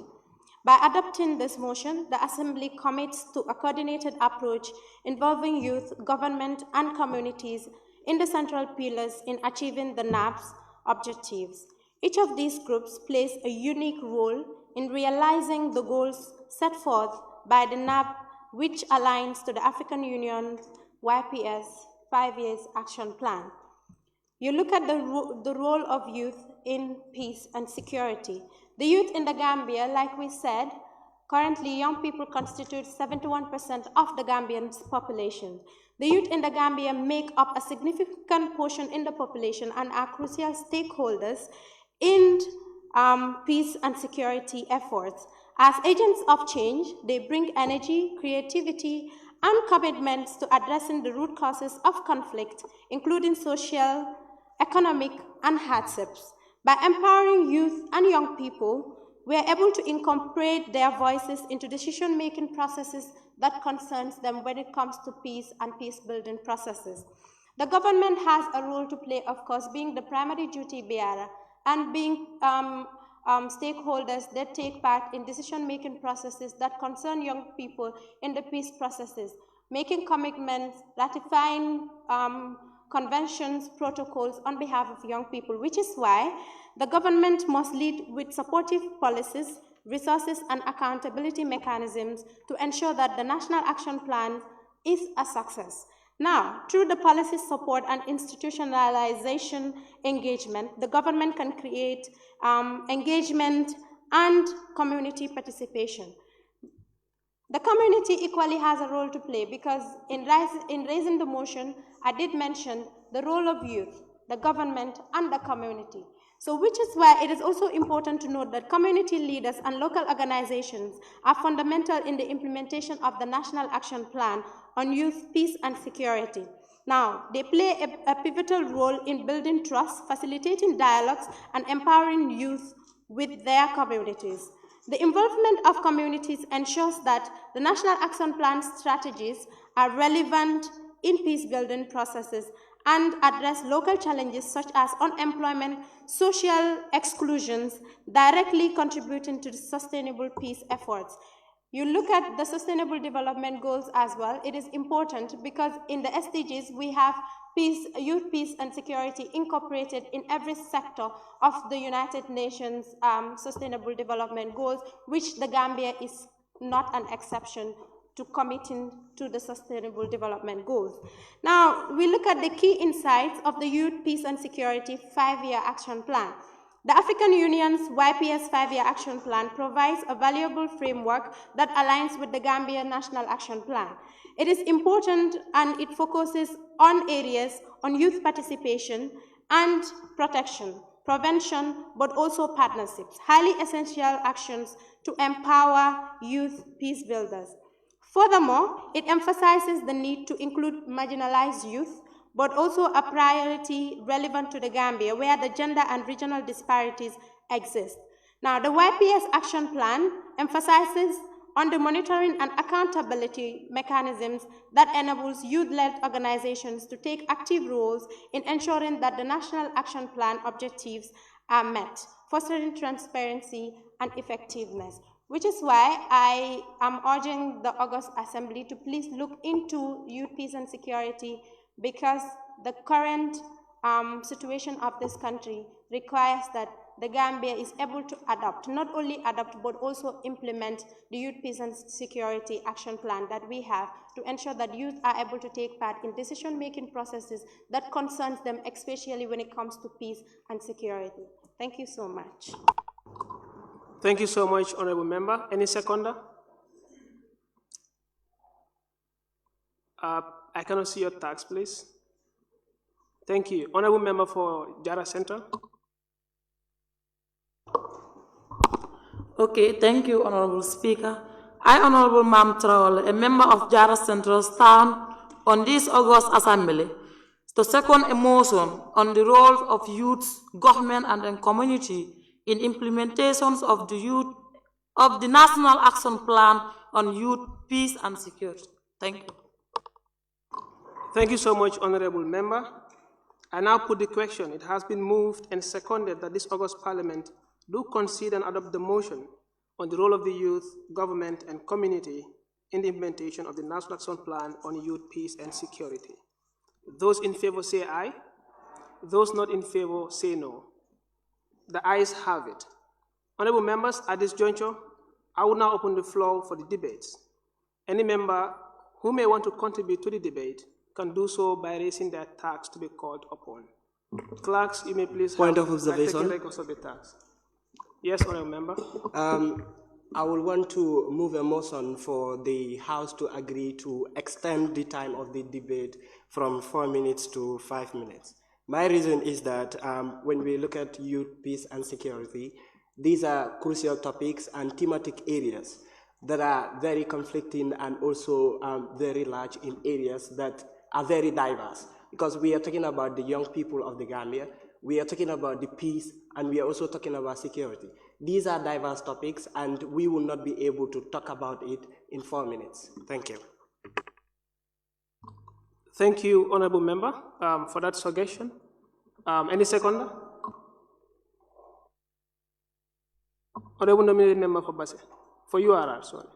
By adopting this motion, the Assembly commits to a coordinated approach involving youth, government, and communities in the central pillars in achieving the NAP's objectives. Each of these groups plays a unique role in realizing the goals set forth by the NAB, which aligns to the African Union's YPS 5 Years Action Plan. You look at the role of youth in peace and security. The youth in the Gambia, like we said, currently young people constitute 71% of the Gambian population. The youth in the Gambia make up a significant portion in the population and are crucial stakeholders in peace and security efforts. As agents of change, they bring energy, creativity, and commitments to addressing the root causes of conflict, including social, economic, and hardships. By empowering youth and young people, we are able to incorporate their voices into decision-making processes that concerns them when it comes to peace and peace-building processes. The government has a role to play, of course, being the primary duty bearer and being stakeholders that take part in decision-making processes that concern young people in the peace processes, making commitments, ratifying conventions, protocols on behalf of young people, which is why the government must lead with supportive policies, resources, and accountability mechanisms to ensure that the National Action Plan is a success. Now, through the policy support and institutionalization engagement, the government can create engagement and community participation. The community equally has a role to play because in raising the motion, I did mention the role of youth, the government, and the community. So which is why it is also important to note that community leaders and local organizations are fundamental in the implementation of the National Action Plan on Youth, Peace, and Security. Now, they play a pivotal role in building trust, facilitating dialogues, and empowering youth with their communities. The involvement of communities ensures that the National Action Plan strategies are relevant in peace-building processes and address local challenges such as unemployment, social exclusions, directly contributing to the sustainable peace efforts. You look at the Sustainable Development Goals as well. It is important because in the SDGs, we have peace, youth, peace, and security incorporated in every sector of the United Nations Sustainable Development Goals, which the Gambia is not an exception to committing to the Sustainable Development Goals. Now, we look at the key insights of the Youth, Peace, and Security 5-Year Action Plan. The African Union's YPS 5-Year Action Plan provides a valuable framework that aligns with the Gambia National Action Plan. It is important and it focuses on areas on youth participation and protection, prevention, but also partnerships, highly essential actions to empower youth peace builders. Furthermore, it emphasizes the need to include marginalized youth, but also a priority relevant to the Gambia where the gender and regional disparities exist. Now, the YPS Action Plan emphasizes on the monitoring and accountability mechanisms that enables youth-led organizations to take active roles in ensuring that the National Action Plan objectives are met, fostering transparency and effectiveness, which is why I am urging the August Assembly to please look into youth, peace, and security because the current situation of this country requires that the Gambia is able to adopt, not only adopt, but also implement the Youth, Peace, and Security Action Plan that we have to ensure that youth are able to take part in decision-making processes that concerns them, especially when it comes to peace and security. Thank you so much. Thank you so much, Honorable Member. Any seconder? I cannot see your tags, please. Thank you. Honorable Member for Jara Central. Okay, thank you, Honorable Speaker. I, Honorable Mam Traore, a member of Jara Central, stand on this August Assembly to second a motion on the role of youth, government, and the community in implementations of the National Action Plan on Youth, Peace, and Security. Thank you. Thank you so much, Honorable Member. I now put the question. It has been moved and seconded that this August Parliament do consider and adopt the motion on the role of the youth, government, and community in the implementation of the National Action Plan on Youth, Peace, and Security. Those in favor say aye. Those not in favor say no. The ayes have it. Honorable members, at this juncture, I will now open the floor for the debates. Any member who may want to contribute to the debate can do so by raising their tax to be called upon. Clerks, you may please Point help of observation. by taking records of the tax. Yes, honorable member. I will want to move a motion for the House to agree to extend the time of the debate from 4 minutes to 5 minutes. My reason is that when we look at youth, peace, and security, these are crucial topics and thematic areas that are very conflicting and also very large in areas that are very diverse. Because we are talking about the young people of the Gambia, we are talking about the peace, and we are also talking about security. These are diverse topics, and we will not be able to talk about it in 4 minutes. Thank you. Thank you, honorable member, for that suggestion. Any seconder? Honorable nominated member for Basse. For URR, sorry.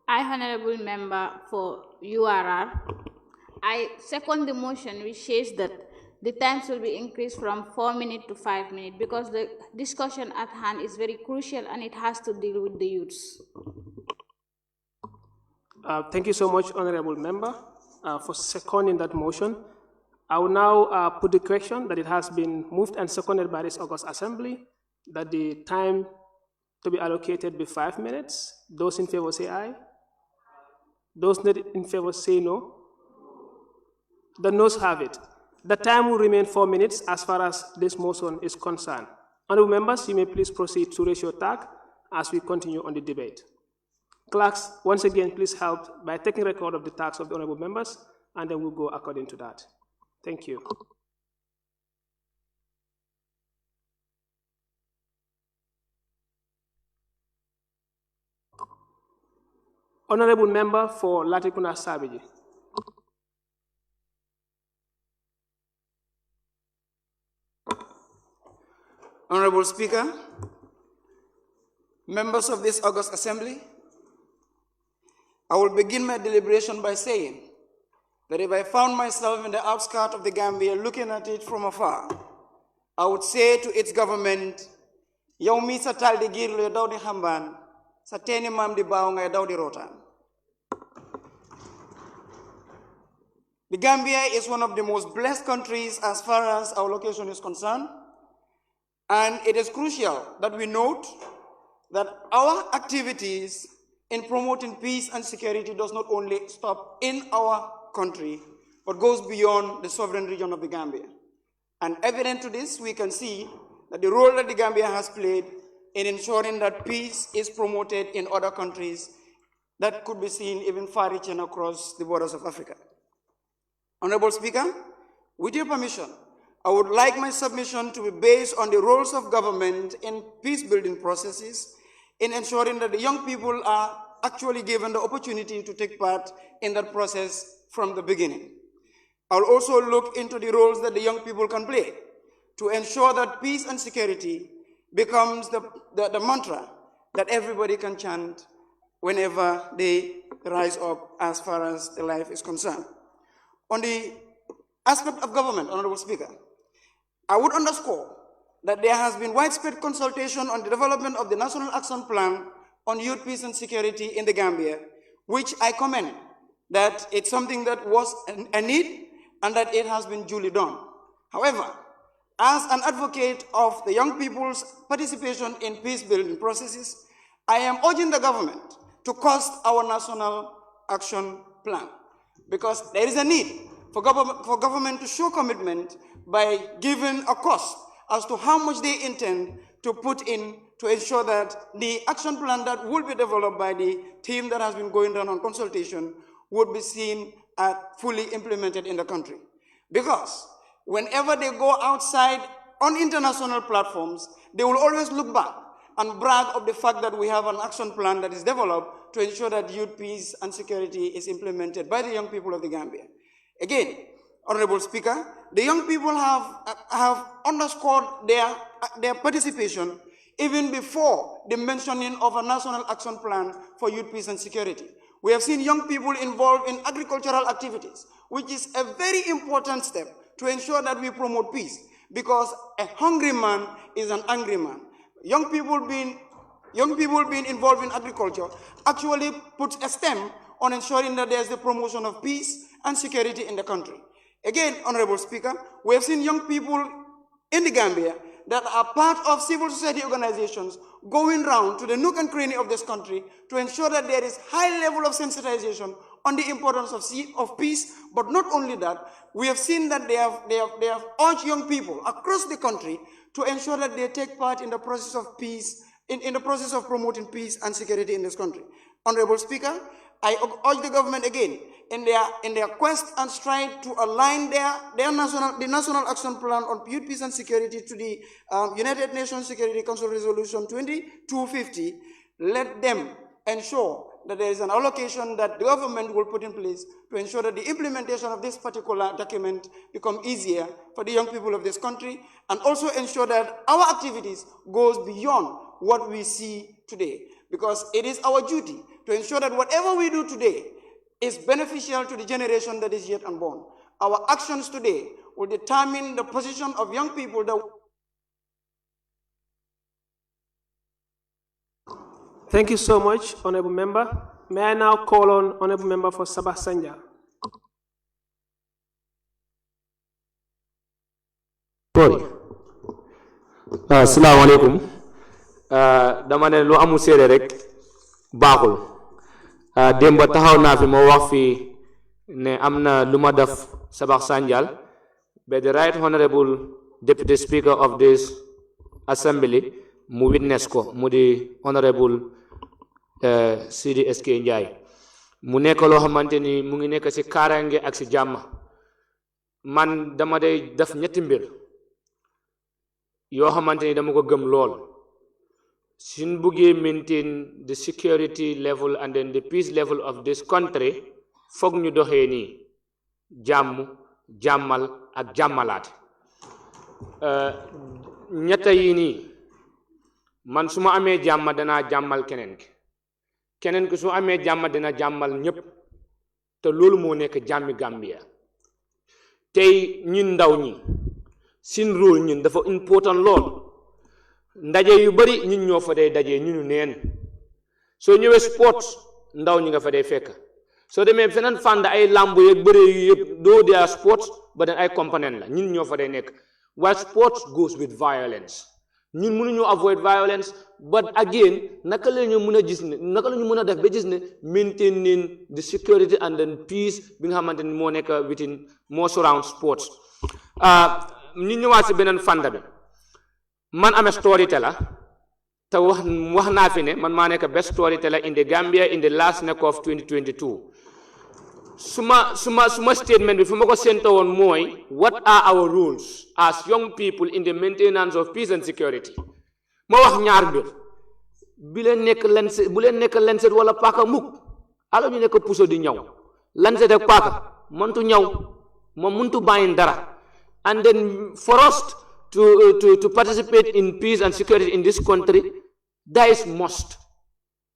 I, honorable member for URR, I second the motion which says that the times will be increased from 4 minutes to 5 minutes because the discussion at hand is very crucial and it has to deal with the youths. Thank you so much, honorable member, for seconding that motion. I will now put the question that it has been moved and seconded by this August Assembly that the time to be allocated be 5 minutes. Those in favor say aye. Those not in favor say no. The noes have it. The time will remain 4 minutes as far as this motion is concerned. Honorable members, you may please proceed to raise your tag as we continue on the debate. Clerks, once again, please help by taking record of the tags of the honorable members, and then we'll go according to that. Thank you. Honorable member for Latrikunda Sabiji. Honorable Speaker, members of this August Assembly, I will begin my deliberation by saying that if I found myself in the outskirts of the Gambia looking at it from afar, I would say to its government, yow mi sa taldi girlo dawdi hamban, sa teni mam di baw ngay dawdi rotan. The Gambia is one of the most blessed countries as far as our location is concerned, and it is crucial that we note that our activities in promoting peace and security does not only stop in our country, but goes beyond the sovereign region of the Gambia. And evident to this, we can see that the role that the Gambia has played in ensuring that peace is promoted in other countries that could be seen even far-reaching across the borders of Africa. Honorable Speaker, with your permission, I would like my submission to be based on the roles of government in peace-building processes, in ensuring that the young people are actually given the opportunity to take part in that process from the beginning. I'll also look into the roles that the young people can play to ensure that peace and security becomes the mantra that everybody can chant whenever they rise up as far as the life is concerned. On the aspect of government, Honorable Speaker, I would underscore that there has been widespread consultation on the development of the National Action Plan on Youth, Peace and Security in the Gambia, which I commend that it's something that was a need and that it has been duly done. However, as an advocate of the young people's participation in peace-building processes, I am urging the government to cost our National Action Plan, because there is a need for government to show commitment by giving a cost as to how much they intend to put in to ensure that the action plan that will be developed by the team that has been going down on consultation would be seen as fully implemented in the country. Because whenever they go outside on international platforms, they will always look back and brag of the fact that we have an action plan that is developed to ensure that youth, peace, and security is implemented by the young people of the Gambia. Again, Honorable Speaker, the young people have underscored their participation even before the mentioning of a national action plan for youth, peace, and security. We have seen young people involved in agricultural activities, which is a very important step to ensure that we promote peace. because a hungry man is an angry man. Young people being involved in agriculture actually puts a stamp on ensuring that there's the promotion of peace and security in the country. Again, Honorable Speaker, we have seen young people in the Gambia that are part of civil society organizations going round to the nook and cranny of this country to ensure that there is high level of sensitization on the importance of peace. But not only that, we have seen that they have urged young people across the country to ensure that they take part in the process of peace, in the process of promoting peace and security in this country. Honorable Speaker, I urge the government again in their quest and strive to align the National Action Plan on Youth, Peace and Security to the United Nations Security Council Resolution 2250. Let them ensure that there is an allocation that the government will put in place to ensure that the implementation of this particular document become easier for the young people of this country, and also ensure that our activities goes beyond what we see today, because it is our duty to ensure that whatever we do today is beneficial to the generation that is yet unborn. Our actions today will determine the position of young people that. Thank you so much, Honorable Member. May I now call on Honorable Member for Sabah Sanja. Assalamu alaikum. Dama ne lu amul séeré rek baaxul. Demba taxaw naa fi moo wax fi ne am na lu ma def Sabah Sanjal, but the Right Honorable Deputy Speaker of this Assembly mu witness ko mu di Honorable Sidi SK Njie mu nekk loo xamante ni mu ngi nekk si kaaraange ak si jàmm. Man dama day def ñetti mbir yoo xamante ni dama ko gëm lool. Suñ buggee maintain the security level and then the peace level of this country, foog ñu doxee nii jàmm jàmmal ak jàmmalaat. Ñetta yi nii man su ma amee jàmm danaa jàmmal keneen ki su amee jàmm dina jàmmal ñëpp, te loolu moo nekk jàmmi Gambia. Tey ñun ndaw ñi sin rôle ñun dafa important lool. Ndaje yu bari ñun ñoo fa day daje ñu neen. Soo ñëwee sport ndaw ñi nga fa day fekk. Soo demee feneen fànn ay lamb yeeg bëre yu yëpp doo dee sport ba den ay component la ñun ñoo fa day nekk. While sports goes with violence. Ñun mënuñu avoid violence, but again naka la ñu mën a gis ne naka la ñu mën a def ba gis ne maintaining the security and then peace bi nga xamante ni moo nekk within moo surround sports. ñu ñëwaat si beneen fànn bi. Man am a storyteller te wax naa fi ne man maa nekk best storyteller in the Gambia in the last neck of 2022. Suma statement bi fu ma ko séentoo woon mooy what are our roles as young people in the maintenance of peace and security. Ma wax ñaar mbir bu leen nekk lenset wala paaka mukk ala ñu nekk puso di ñaw lenset ak paaka mëntu ñaw moom mëntu bàyyi dara. And then for us to participate in peace and security in this country, that is must.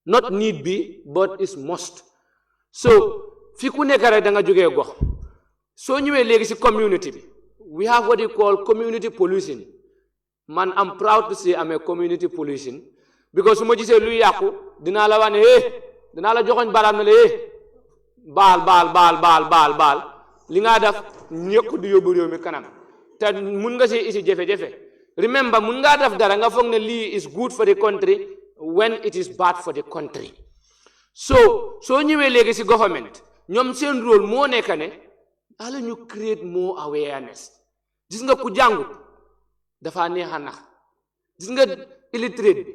Not need be, but is must. So, fi ku nekk rek da nga jógee gox. Soo ñëwee léegi si community bi, we have what you call community policing. Man, I'm proud to say I'm a community policing because su ma gisee luy yàqu dinaa la wax ne dinaa la joxoñ baraam ne la baal li nga def ñëkk di yóbbu réew mi kanam. Te mun nga si isi jafe-jafe. Remember, mun nga def dara nga foog ne lii is good for the country when it is bad for the country. So ñëwee léegi si government ñoom seen rôle moo nekk ne ala ñu create more awareness. Gis nga ku jàngut dafa neex a nax. Gis nga illiterate bi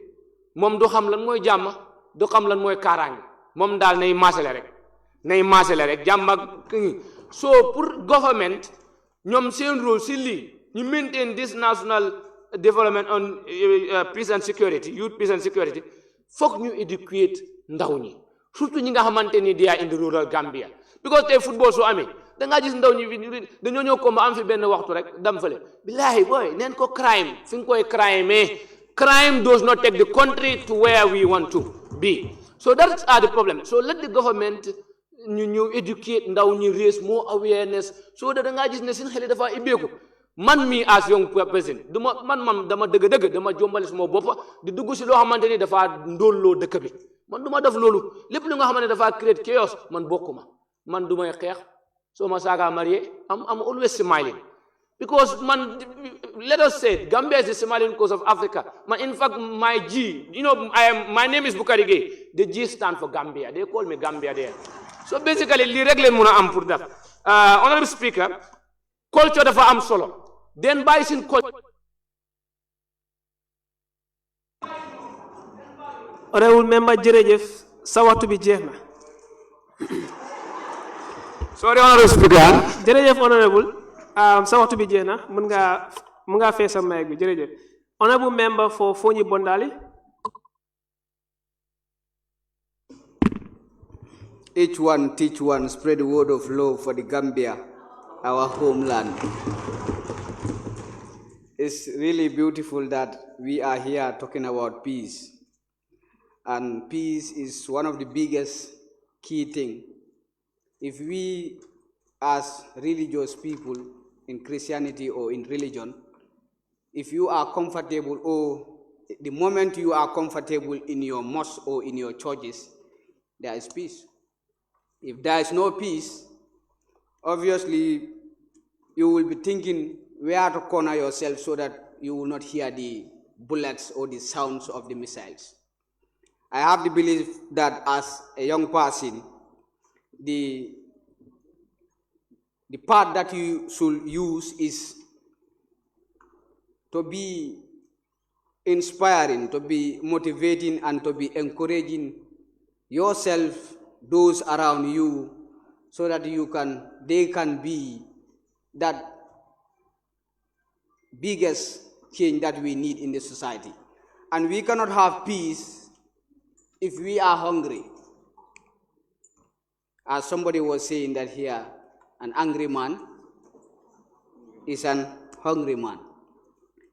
moom du xam lan mooy jàmm du xam lan mooy kaaraange moom daal nay maasale rek jàmm ak so pour government ñoom seen rôle si lii ñu maintain this national development on peace and security, youth peace and security, foog ñu educate ndaw ñi surtout ñi nga xamante ni they are in the rural Gambia because tey football soo amee da ngaa gis ndaw ñi dañoo ñëw ko am fi benn waxtu rek dam fële billahi boy neen ko crime fi nga koy crime does not take the country to where we want to be. So that's the problem. So let the government ñu educate ndaw ñi raise more awareness so that da ngaa gis ne seen xel dafa ibbeeku man mi as young person man dama deug dama jombal sama bop di dugg ci lo xamanteni dafa ndollo dekk bi man duma def lolu lepp lu nga xamanteni dafa create chaos man bokuma man dumay xex so ma saga marié I'm always smiling because man let us say Gambia is the smiling coast of Africa. In fact my G, my name is Bukari Gay. The G stand for Gambia. They call me Gambia there. So basically li rek len mëna am pour def honorable speaker culture dafa am solo den bàyyi seen culture. Honorable member jërëjëf sa waxtu bi jeex na. Sorry honorable speaker. Jërëjëf honorable sa waxtu bi jeex na mën nga fee sa mic bi jërëjëf. Honorable member for Fonyi Bondali. Each one teach one, spread the word of love for the Gambia, our homeland. It's really beautiful that we are here talking about peace. And peace is one of the biggest key things. If we as religious people in Christianity or in religion, if you are comfortable or the moment you are comfortable in your mosque or in your churches, there is peace. If there is no peace, obviously you will be thinking where to corner yourself so that you will not hear the bullets or the sounds of the missiles. I have the belief that as a young person, the part that you should use is to be inspiring, to be motivating, and to be encouraging yourself, those around you, so that they can be that biggest change that we need in the society. And we cannot have peace if we are hungry. As somebody was saying that here, an angry man is an hungry man.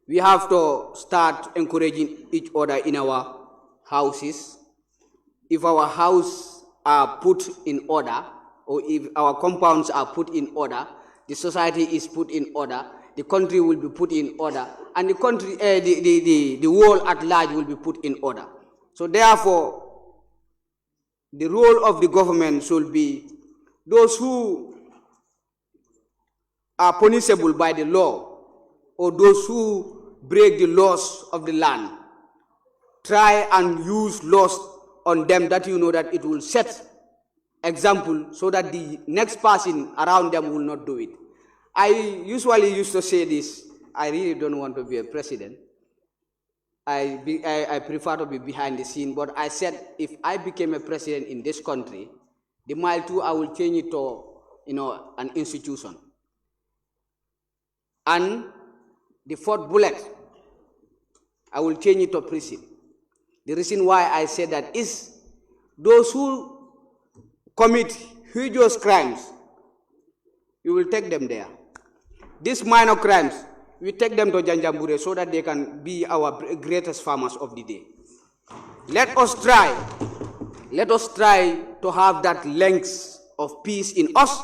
We have to start encouraging each other in our houses. If our house are put in order, or if our compounds are put in order, the society is put in order, the country will be put in order, and the world at large will be put in order. So therefore, the role of the government should be those who are punishable by the law, or those who break the laws of the land, try and use laws on them that you know that it will set example so that the next person around them will not do it. I usually used to say this, I really don't want to be a president. I prefer to be behind the scene, but I said if I became a president in this country, the mile 2 I will change it to an institution. And the 4th bullet, I will change it to prison. The reason why I say that is those who commit huge crimes, you will take them there. These minor crimes, we take them to Janjambure so that they can be our greatest farmers of the day. Let us try to have that length of peace in us,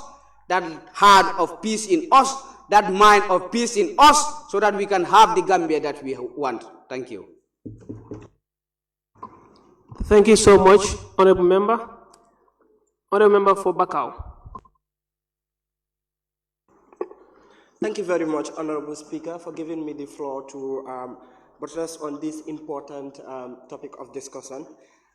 that heart of peace in us, that mind of peace in us, so that we can have the Gambia that we want. Thank you. Thank you so much, Honorable Member. Honorable Member for Bakau. Thank you very much, Honorable Speaker, for giving me the floor to buttress on this important topic of discussion.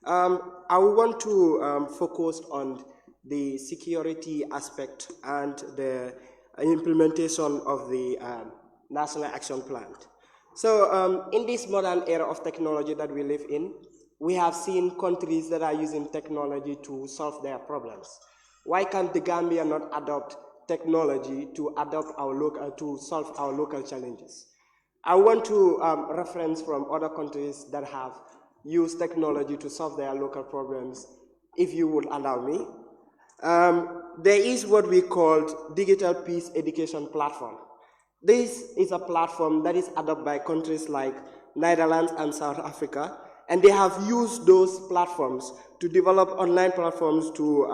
I want to focus on the security aspect and the implementation of the National Action Plan. So in this modern era of technology that we live in, we have seen countries that are using technology to solve their problems. Why can't the Gambia not adopt technology to solve our local challenges? I want to reference from other countries that have used technology to solve their local problems, if you would allow me. There is what we call Digital Peace Education Platform. This is a platform that is adopted by countries like Netherlands and South Africa, and they have used those platforms to develop online platforms to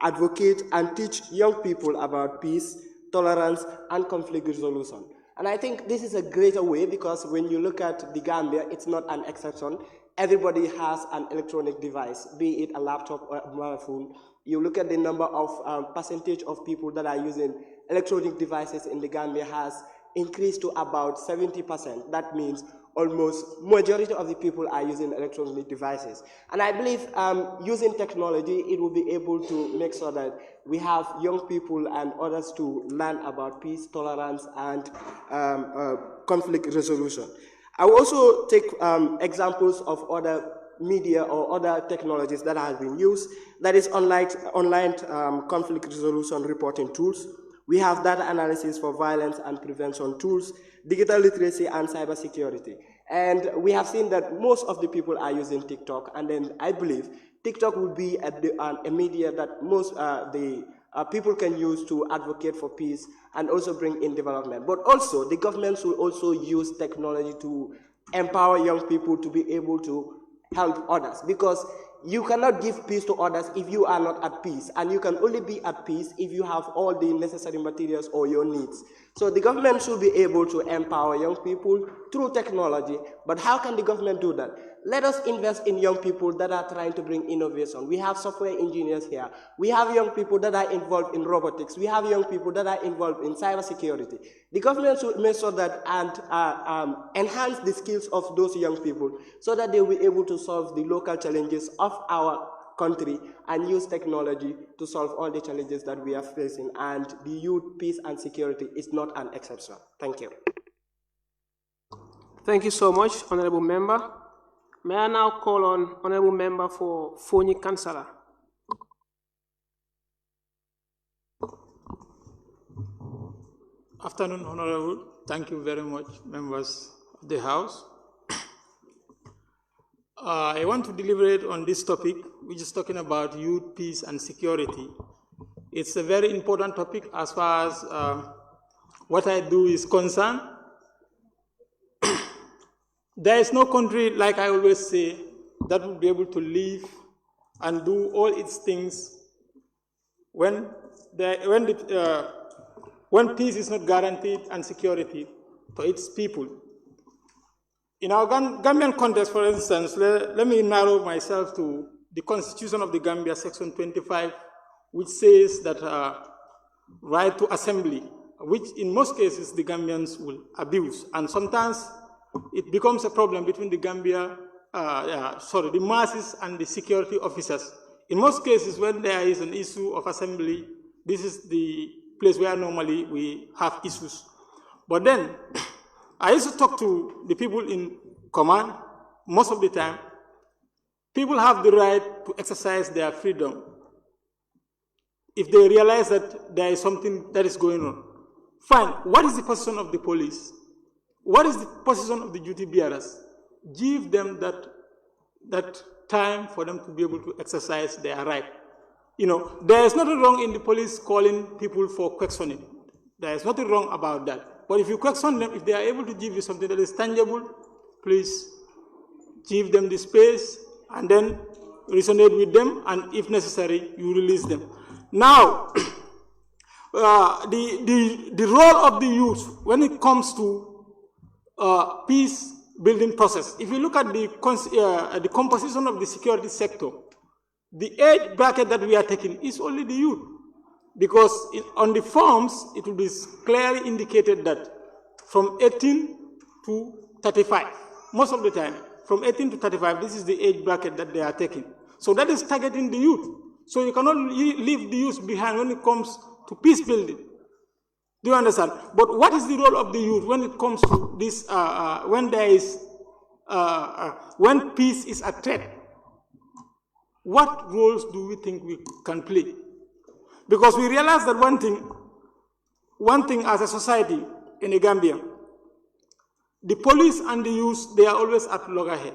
advocate and teach young people about peace, tolerance, and conflict resolution. And I think this is a greater way, because when you look at the Gambia, it's not an exception. Everybody has an electronic device, be it a laptop or a mobile phone. You look at the number of percentage of people that are using electronic devices in the Gambia has increased to about 70%. That means almost majority of the people are using electronic devices. And I believe using technology, it will be able to make sure that we have young people and others to learn about peace, tolerance, and conflict resolution. I will also take examples of other media or other technologies that have been used. That is online conflict resolution reporting tools. We have data analysis for violence and prevention tools, digital literacy, and cybersecurity. And we have seen that most of the people are using TikTok, and then I believe TikTok will be a media that most people can use to advocate for peace and also bring in development. But also, the governments will also use technology to empower young people to be able to help others, because you cannot give peace to others if you are not at peace, and you can only be at peace if you have all the necessary materials or your needs. So the government should be able to empower young people through technology. But how can the government do that? Let us invest in young people that are trying to bring innovation. We have software engineers here. We have young people that are involved in robotics. We have young people that are involved in cybersecurity. The government should make sure that and enhance the skills of those young people so that they will be able to solve the local challenges of our country and use technology to solve all the challenges that we are facing. And the youth, peace, and security is not an exception. Thank you. Thank you so much, Honorable Member. May I now call on Honorable Member for Fonyi Councillor. Afternoon, Honorable. Thank you very much, members of the House. I want to deliberate on this topic, which is talking about youth, peace, and security. It's a very important topic as far as what I do is concerned. There is no country, like I always say, that will be able to live and do all its things when peace is not guaranteed and security for its people. In our Gambian context, for instance, let me narrow myself to the Constitution of the Gambia, Section 25, which says that right to assembly, which in most cases the Gambians will abuse, and sometimes it becomes a problem between the the masses and the security officers. In most cases, when there is an issue of assembly, this is the place where normally we have issues. But then, I used to talk to the people in command. Most of the time, people have the right to exercise their freedom if they realize that there is something that is going on. Fine, what is the position of the police? What is the position of the duty bearers? Give them that time for them to be able to exercise their right. You know, there is nothing wrong in the police calling people for questioning. There is nothing wrong about that. But if you question them, if they are able to give you something that is tangible, please give them the space and then resonate with them, and if necessary, you release them. Now, the role of the youth when it comes to peace building process. If you look at the composition of the security sector, the age bracket that we are taking is only the youth, because on the forms it will be clearly indicated that from 18 to 35, most of the time, from 18 to 35, this is the age bracket that they are taking. So that is targeting the youth. So you cannot leave the youth behind when it comes to peace building. Do you understand? But what is the role of the youth when it comes to this, when peace is a threat? What roles do we think we can play? Because we realize that one thing as a society in the Gambia, the police and the youth, they are always at loggerhead.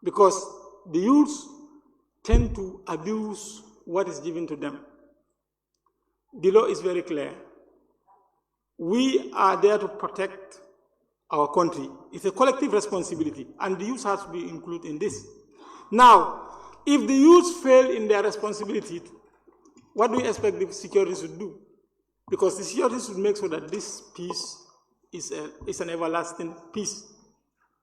Because the youth tend to abuse what is given to them. The law is very clear. We are there to protect our country. It's a collective responsibility, and the youth has to be included in this. Now, if the youth fail in their responsibility, what do you expect the security should do? Because the security should make sure that this peace is an everlasting peace.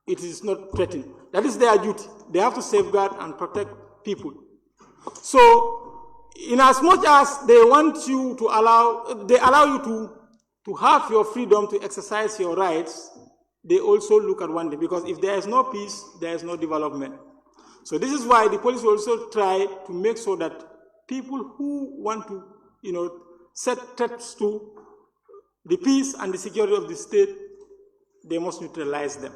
It is not threatened. That is their duty. They have to safeguard and protect people. So, in as much as they want you to they allow you to have your freedom to exercise your rights, they also look at one thing, because if there is no peace, there is no development. So this is why the police also try to make sure that people who want to, set threats to the peace and the security of the state, they must neutralize them.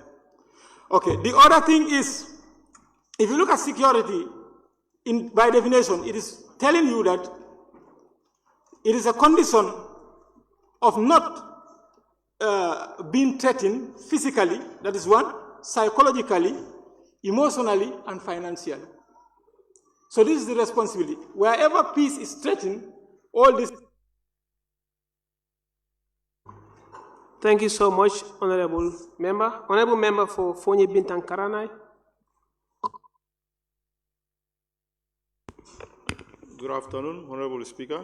Okay, the other thing is, if you look at security, by definition, it is telling you that it is a condition of not being threatened physically, that is one, psychologically, emotionally, and financially. So this is the responsibility. Wherever peace is threatened, all this. Thank you so much, Honorable Member. Honorable Member for Fonyi Bintang Karanai. Good afternoon, Honorable Speaker,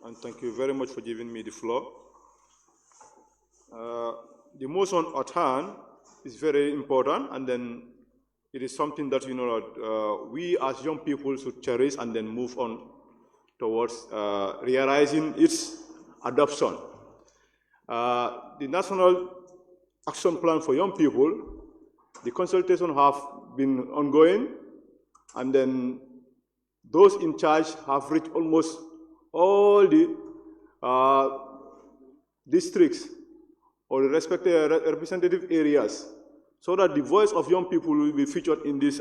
and thank you very much for giving me the floor. The motion at hand is very important, and then it is something that we as young people should cherish and then move on towards realizing its adoption. The National Action Plan for Young People, the consultation have been ongoing, and then those in charge have reached almost all the districts or the respective representative areas, so that the voice of young people will be featured in this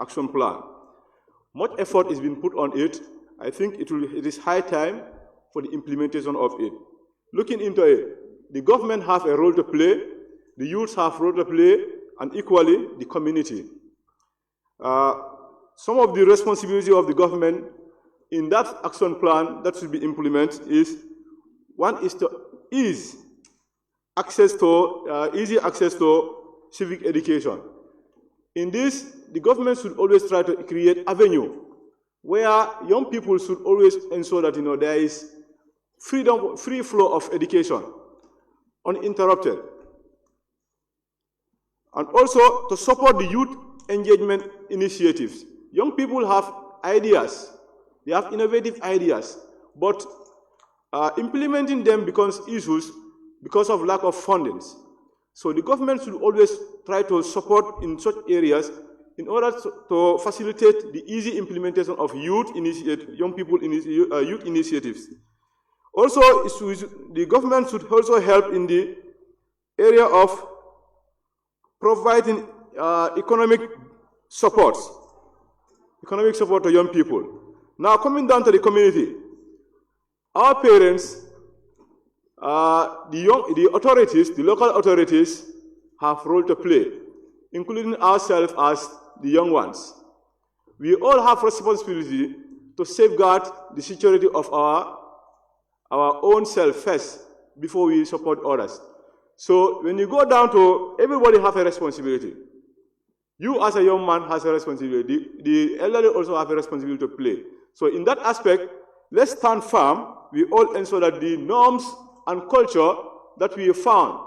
action plan. Much effort is being put on it. I think it is high time for the implementation of it. Looking into it, the government has a role to play, the youths have a role to play, and equally the community. Some of the responsibility of the government in that action plan that should be implemented is, one is to easy access to civic education. In this, the government should always try to create avenue where young people should always ensure that there is free flow of education, uninterrupted. And also to support the youth engagement initiatives. Young people have ideas, they have innovative ideas, but implementing them becomes issues because of lack of fundings. So the government should always try to support in such areas in order to facilitate the easy implementation of youth initiatives. Also, the government should also help in the area of providing economic support to young people. Now, coming down to the community, our parents, the authorities, the local authorities have a role to play, including ourselves as the young ones. We all have responsibility to safeguard the security of our own self first before we support others. So when you go down to, everybody have a responsibility. You as a young man has a responsibility. The elderly also have a responsibility to play. So in that aspect, let's stand firm. We all ensure that the norms and culture that we have found,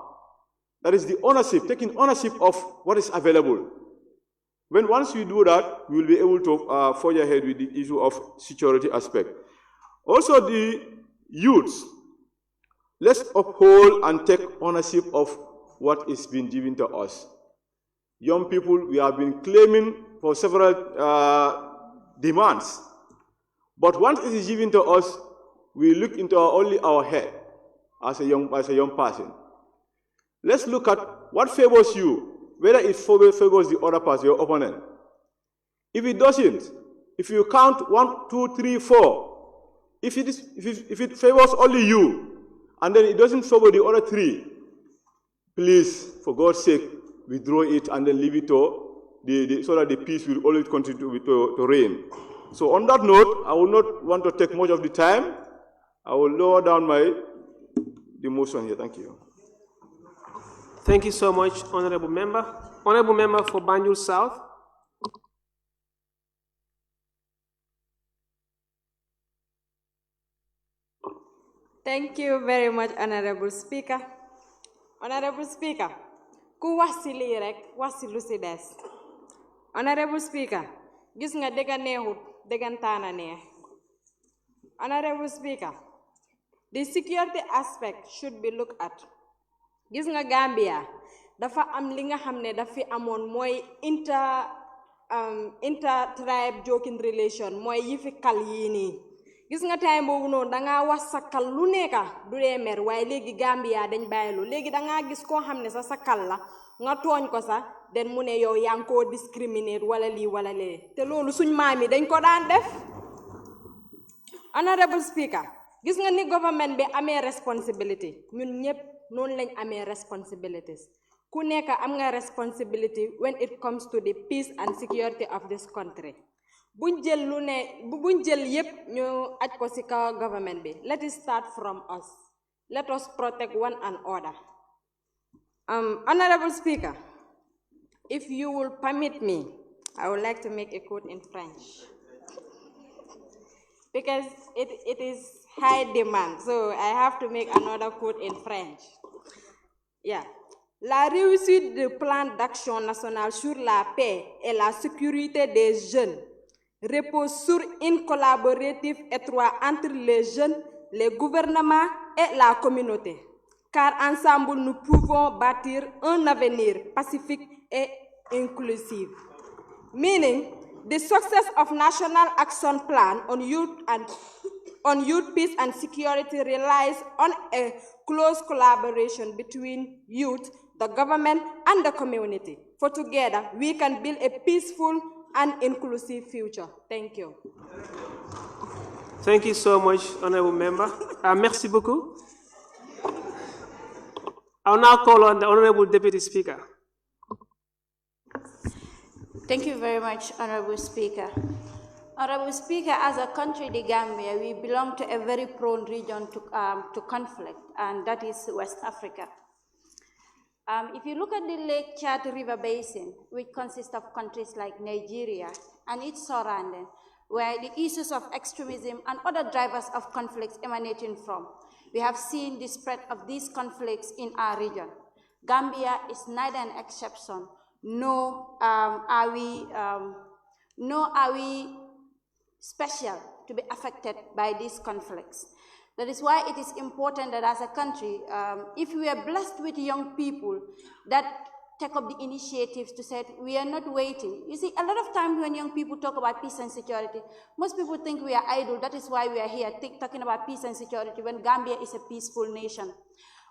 that is the ownership, taking ownership of what is available. Once we do that, we will be able to forge ahead with the issue of security aspect. Also the youths, let's uphold and take ownership of what is being given to us. Young people, we have been claiming for several demands. But once it is given to us, we look into only our head as a young person. Let's look at what favors you, whether it favors the other person, your opponent. If it doesn't, if you count 1, 2, 3, 4, if it favors only you, and then it doesn't favor the other 3, please, for God's sake, withdraw it and then leave it to so that the peace will always continue to reign. So on that note, I will not want to take much of the time. I will lower down the motion here. Thank you. Thank you so much, Honorable Member. Honorable Member for Banjul South. Thank you very much, Honorable Speaker. Honorable Speaker, ku wax ci lii rek wax ci lu ci des. Honorable Speaker, gis nga dëgga neexut dëggantaana neex. Honorable Speaker, the security aspect should be looked at. Gis nga Gambia dafa am li nga xam ne dafi amoon mooy inter-tribe joking relation mooy yi fi kal yii nii. Gis nga time boobu noonu dangaa wax sa kal lu nekka du dee mer waaye léegi Gambia dañ bàyyilu léegi dangaa gis koo xam ne sa kal la nga tooñ ko sax den mu ne yow yaa ngi koo discriminate wala lii wala lee te loolu suñ maam yi dañ ko daan def. Honorable Speaker, gis nga ni government bi amee responsibility ñun ñëpp noonu lañ amee responsibilities ku nekk am nga responsibility when it comes to the peace and security of this country. buñ jël yépp ñu aj ko ci kaw government bi. Let it start from us. Let us protect one another. Honorable Speaker, if you will permit me, I would like to make a quote in French. Because it is high demand, so I have to make another quote in French. Yeah. La réussite du plan d'action national sur la paix et la sécurité des jeunes repose sur une collaborative étroite entre les jeunes, les gouvernements et la communauté. Car ensemble, nous pouvons bâtir un avenir pacifique et inclusive. Meaning, the success of National Action Plan on youth peace and security relies on a close collaboration between youth, the government, and the community. For together, we can build a peaceful and inclusive future. Thank you. Thank you so much, Honorable Member. Merci beaucoup. I'll now call on the Honorable Deputy Speaker. Thank you very much, Honorable Speaker. Honorable Speaker, as a country, the Gambia, we belong to a very prone region to conflict, and that is West Africa. If you look at the Lake Chad River Basin, which consists of countries like Nigeria and its surrounding, where the issues of extremism and other drivers of conflicts emanating from, we have seen the spread of these conflicts in our region. Gambia is neither an exception, nor are we special to be affected by these conflicts. That is why it is important that as a country, if we are blessed with young people that take up the initiatives to say, we are not waiting. You see, a lot of times when young people talk about peace and security, most people think we are idle. That is why we are here talking about peace and security when Gambia is a peaceful nation.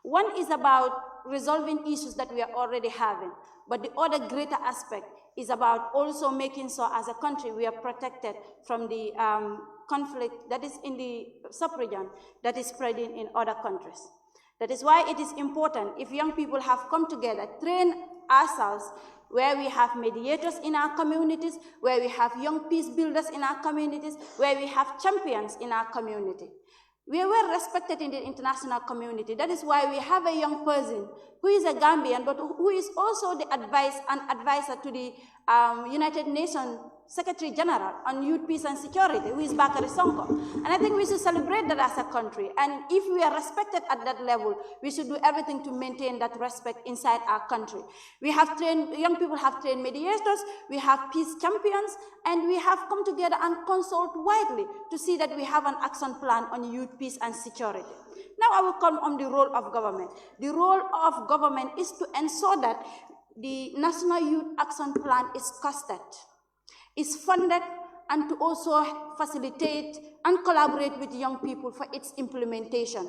One is about resolving issues that we are already having, but the other greater aspect is about also making sure as a country we are protected from the conflict that is in the sub-region that is spreading in other countries. That is why it is important if young people have come together, train ourselves where we have mediators in our communities, where we have young peace builders in our communities, where we have champions in our community. We are well respected in the international community. That is why we have a young person who is a Gambian, but who is also the advisor to the United Nations Secretary General on Youth, Peace and Security, who is Bakary Sonko. And I think we should celebrate that as a country. And if we are respected at that level, we should do everything to maintain that respect inside our country. We have trained, young people have trained mediators, we have peace champions, and we have come together and consult widely to see that we have an action plan on youth, peace and security. Now I will come on the role of government. The role of government is to ensure that the National Youth Action Plan is costed, is funded, and to also facilitate and collaborate with young people for its implementation.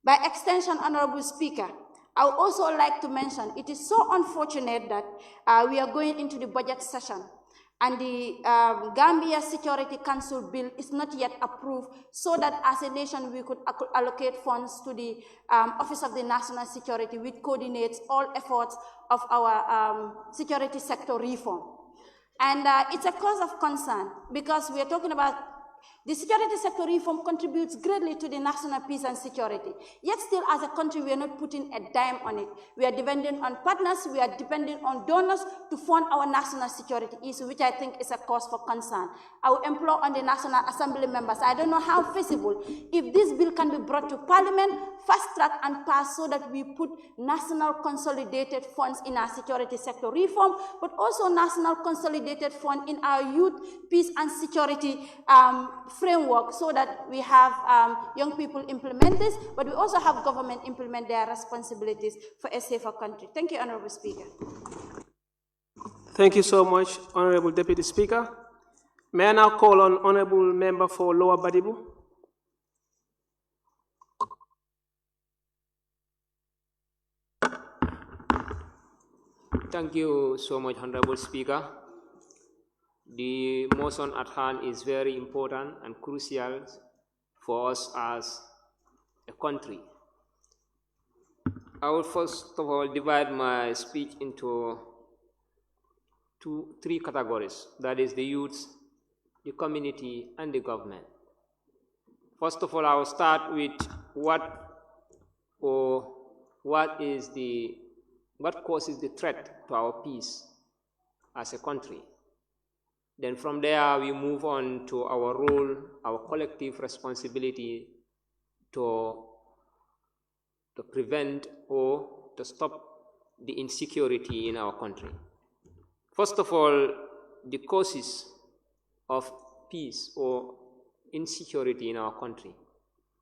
By extension, Honorable Speaker, I would also like to mention it is so unfortunate that we are going into the budget session and the Gambia Security Council bill is not yet approved, so that as a nation we could allocate funds to the Office of the National Security, which coordinates all efforts of our security sector reform. And it's a cause of concern because we are talking about The security sector reform contributes greatly to the national peace and security. Yet still, as a country, we are not putting a dime on it. We are dependent on partners, we are dependent on donors to fund our national security issue, which I think is a cause for concern. I will implore on the National Assembly members, I don't know how feasible, if this bill can be brought to Parliament, fast track and pass so that we put national consolidated funds in our security sector reform, but also national consolidated fund in our youth, peace and security framework, so that we have young people implement this, but we also have government implement their responsibilities for a safer country. Thank you, Honorable Speaker. Thank you so much, Honorable Deputy Speaker. May I now call on Honorable Member for Lower Badibu? Thank you so much, Honorable Speaker. The motion at hand is very important and crucial for us as a country. I will first of all divide my speech into three categories. That is the youth, the community, and the government. First of all, I will start with what causes the threat to our peace as a country. Then from there, we move on to our role, our collective responsibility to prevent or to stop the insecurity in our country. First of all, the causes of peace or insecurity in our country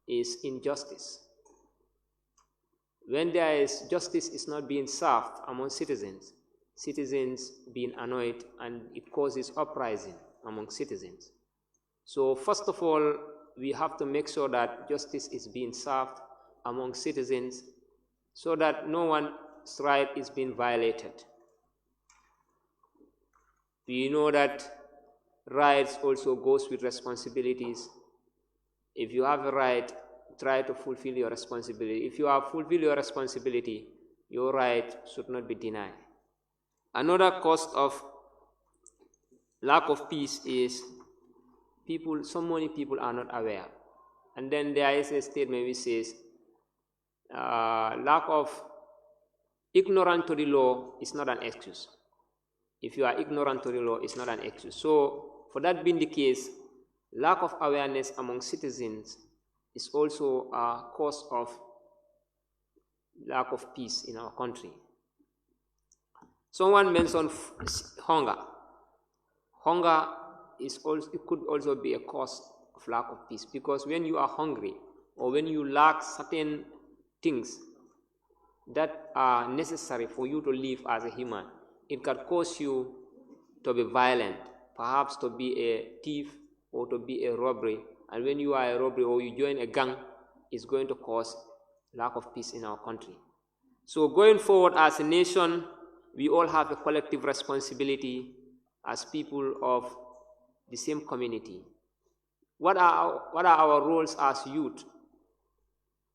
is injustice. When justice is not being served among citizens, citizens being annoyed, and it causes uprising among citizens. So first of all, we have to make sure that justice is being served among citizens so that no one's right is being violated. We know that rights also goes with responsibilities. If you have a right, try to fulfill your responsibility. If you have fulfilled your responsibility, your right should not be denied. Another cause of lack of peace is so many people are not aware. And then there is a statement which says, lack of ignorant to the law is not an excuse. If you are ignorant to the law, it's not an excuse. So, for that being the case, lack of awareness among citizens is also a cause of lack of peace in our country. Someone mentioned hunger. Hunger could also be a cause of lack of peace, because when you are hungry or when you lack certain things that are necessary for you to live as a human, it can cause you to be violent, perhaps to be a thief or to be a robbery. And when you are a robbery or you join a gang, it's going to cause lack of peace in our country. So going forward as a nation, we all have a collective responsibility as people of the same community. What are our roles as youth?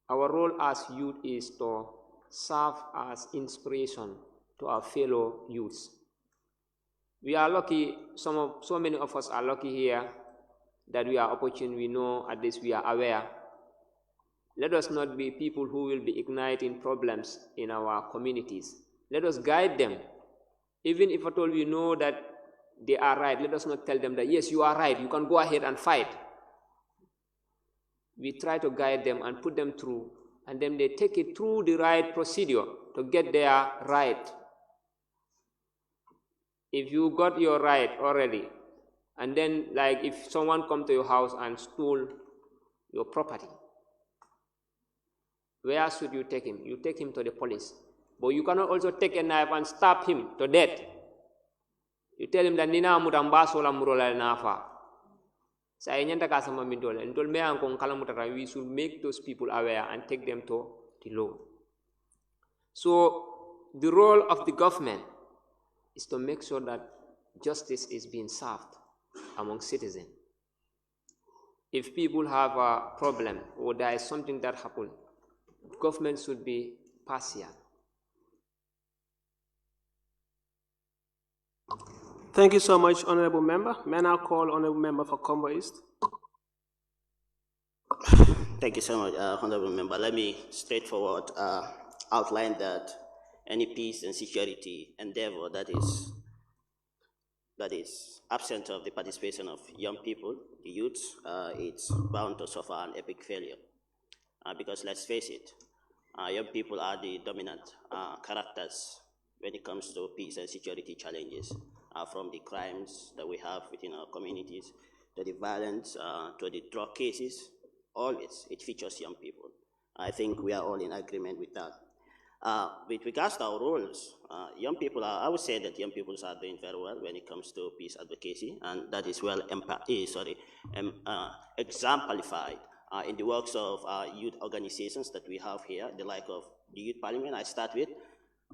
Our role as youth is to serve as inspiration to our fellow youths. We are lucky, so many of us are lucky here that we are opportune, we know, at least we are aware. Let us not be people who will be igniting problems in our communities. Let us guide them. Even if at all we know that they are right, let us not tell them that, yes, you are right, you can go ahead and fight. We try to guide them and put them through, and then they take it through the right procedure to get their right. If you got your right already, and then like if someone come to your house and stole your property, where should you take him? You take him to the police. But you cannot also take a knife and stab him to death. You tell him that nina mutamba sola murola nafa. Sa enyanta kasama mindola. Ntol me ankon kala mutara. We should make those people aware and take them to the law. So the role of the government is to make sure that justice is being served among citizens. If people have a problem or there is something that happened, government should be partial. Thank you so much, Honorable Member. May I now call Honorable Member for Combo East. Thank you so much, Honorable Member. Let me straightforward outline that any peace and security endeavor that is absent of the participation of young people, the youth, it's bound to suffer an epic failure. Because let's face it, young people are the dominant characters when it comes to peace and security challenges, from the crimes that we have within our communities, to the violence, to the drug cases. Always, it features young people. I think we are all in agreement with that. With regards to our roles, young people I would say that young people are doing very well when it comes to peace advocacy, and that is well exemplified in the works of youth organizations that we have here, the like of the Youth Parliament I start with,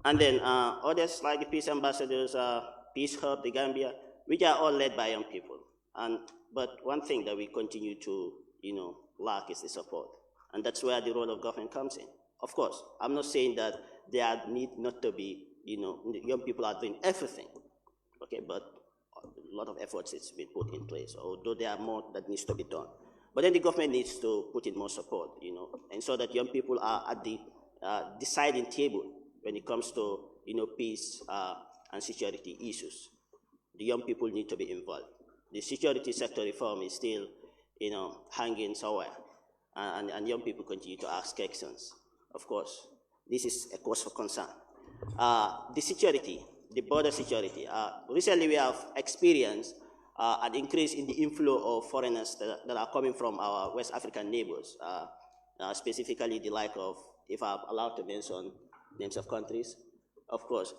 and then others like the Peace Ambassadors, Peace Hub, the Gambia, which are all led by young people. But one thing that we continue to lack is the support, and that's where the role of government comes in. Of course, I'm not saying that there need not to be, young people are doing everything, okay, but a lot of efforts has been put in place, although there are more that needs to be done. But then the government needs to put in more support, and so that young people are at the deciding table when it comes to, peace and security issues. The young people need to be involved. The security sector reform is still, hanging somewhere, and young people continue to ask questions. Of course, this is a cause for concern. The security, the border security. Recently, we have experienced an increase in the inflow of foreigners that are coming from our West African neighbors, specifically the like of, if I'm allowed to mention names of countries, of course,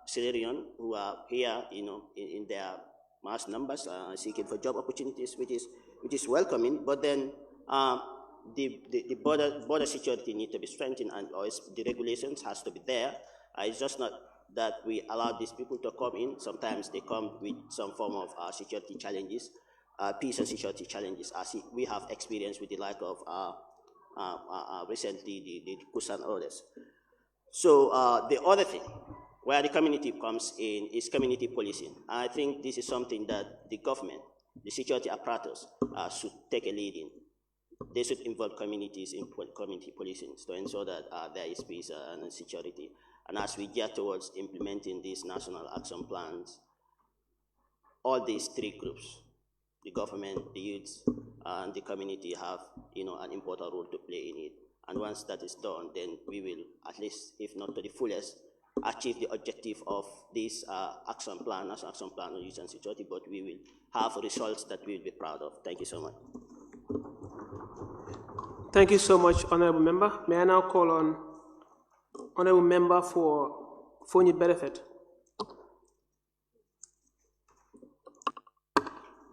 Sierra Leone, who are here, in their mass numbers, seeking for job opportunities, which is welcoming. But then the border security need to be strengthened, and the regulations has to be there. It's just not that we allow these people to come in. Sometimes they come with some form of security challenges, peace and security challenges, as we have experienced with the like of recently the coups and others. So the other thing where the community comes in is community policing. I think this is something that the government, the security apparatus, should take a lead in. They should involve communities in community policing to ensure that there is peace and security. And as we get towards implementing these national action plans, all these three groups, the government, the youth, and the community have, an important role to play in it. And once that is done, then we will, at least, if not to the fullest, achieve the objective of this action plan, national action plan on youth and security, but we will have results that we will be proud of. Thank you so much. Thank you so much, Honorable Member. May I now call on Honorable Member for Fonyi Benefit.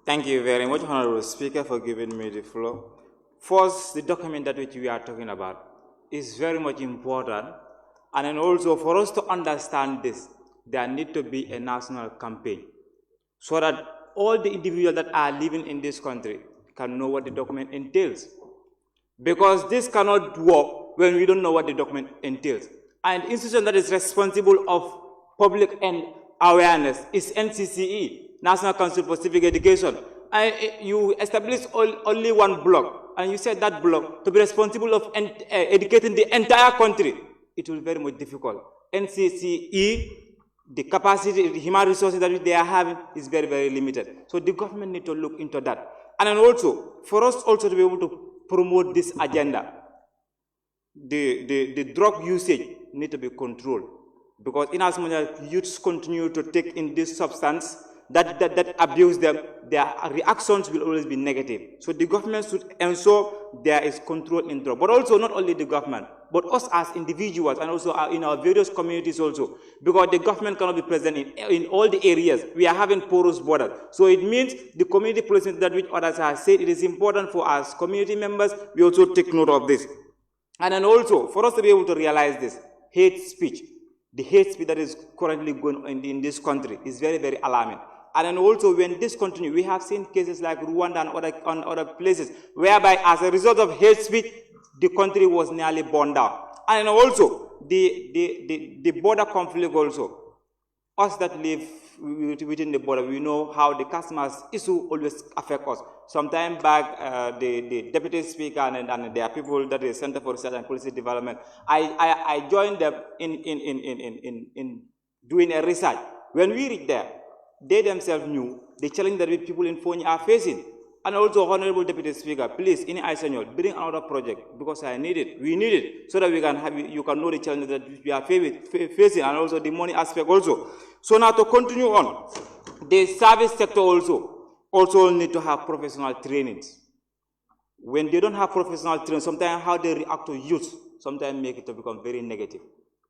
Thank you very much, Honorable Speaker, for giving me the floor. First, the document that which we are talking about is very much important, and then also for us to understand this, there need to be a national campaign so that all the individuals that are living in this country can know what the document entails. Because this cannot work when we don't know what the document entails. And the institution that is responsible of public and awareness is NCCE, National Council for Civic Education. You establish only one block, and you said that block to be responsible of educating the entire country. It will be very much difficult. NCCE, the capacity, the human resources that they are having is very, very limited. So the government need to look into that. And then also, for us also to be able to promote this agenda, the drug usage need to be controlled. Because in as much as youths continue to take in this substance, that abuse them, their reactions will always be negative. So the government should ensure there is control in drug. But also not only the government, but us as individuals and also in our various communities also. Because the government cannot be present in all the areas. We are having porous borders. So it means the community policing that which others have said, it is important for us community members, we also take note of this. And then also, for us to be able to realize this, hate speech, the hate speech that is currently going on in this country is very, very alarming. And then also when this continues, we have seen cases like Rwanda and other places, whereby as a result of hate speech, the country was nearly burned down. And then also the border conflict also. Us that live within the border, we know how the customers issue always affect us. Sometime back, the deputy speaker and there are people that is Center for Research and Policy Development. I joined them in doing a research. When we reached there, they themselves knew the challenge that people in Fonyi are facing. And also, Honorable Deputy Speaker, please, in Isenol, bring another project because I need it. We need it so that we can have, you can know the challenges that we are facing and also the money aspect also. So now to continue on, the service sector also need to have professional trainings. When they don't have professional training, sometimes how they react to youth, sometimes make it to become very negative.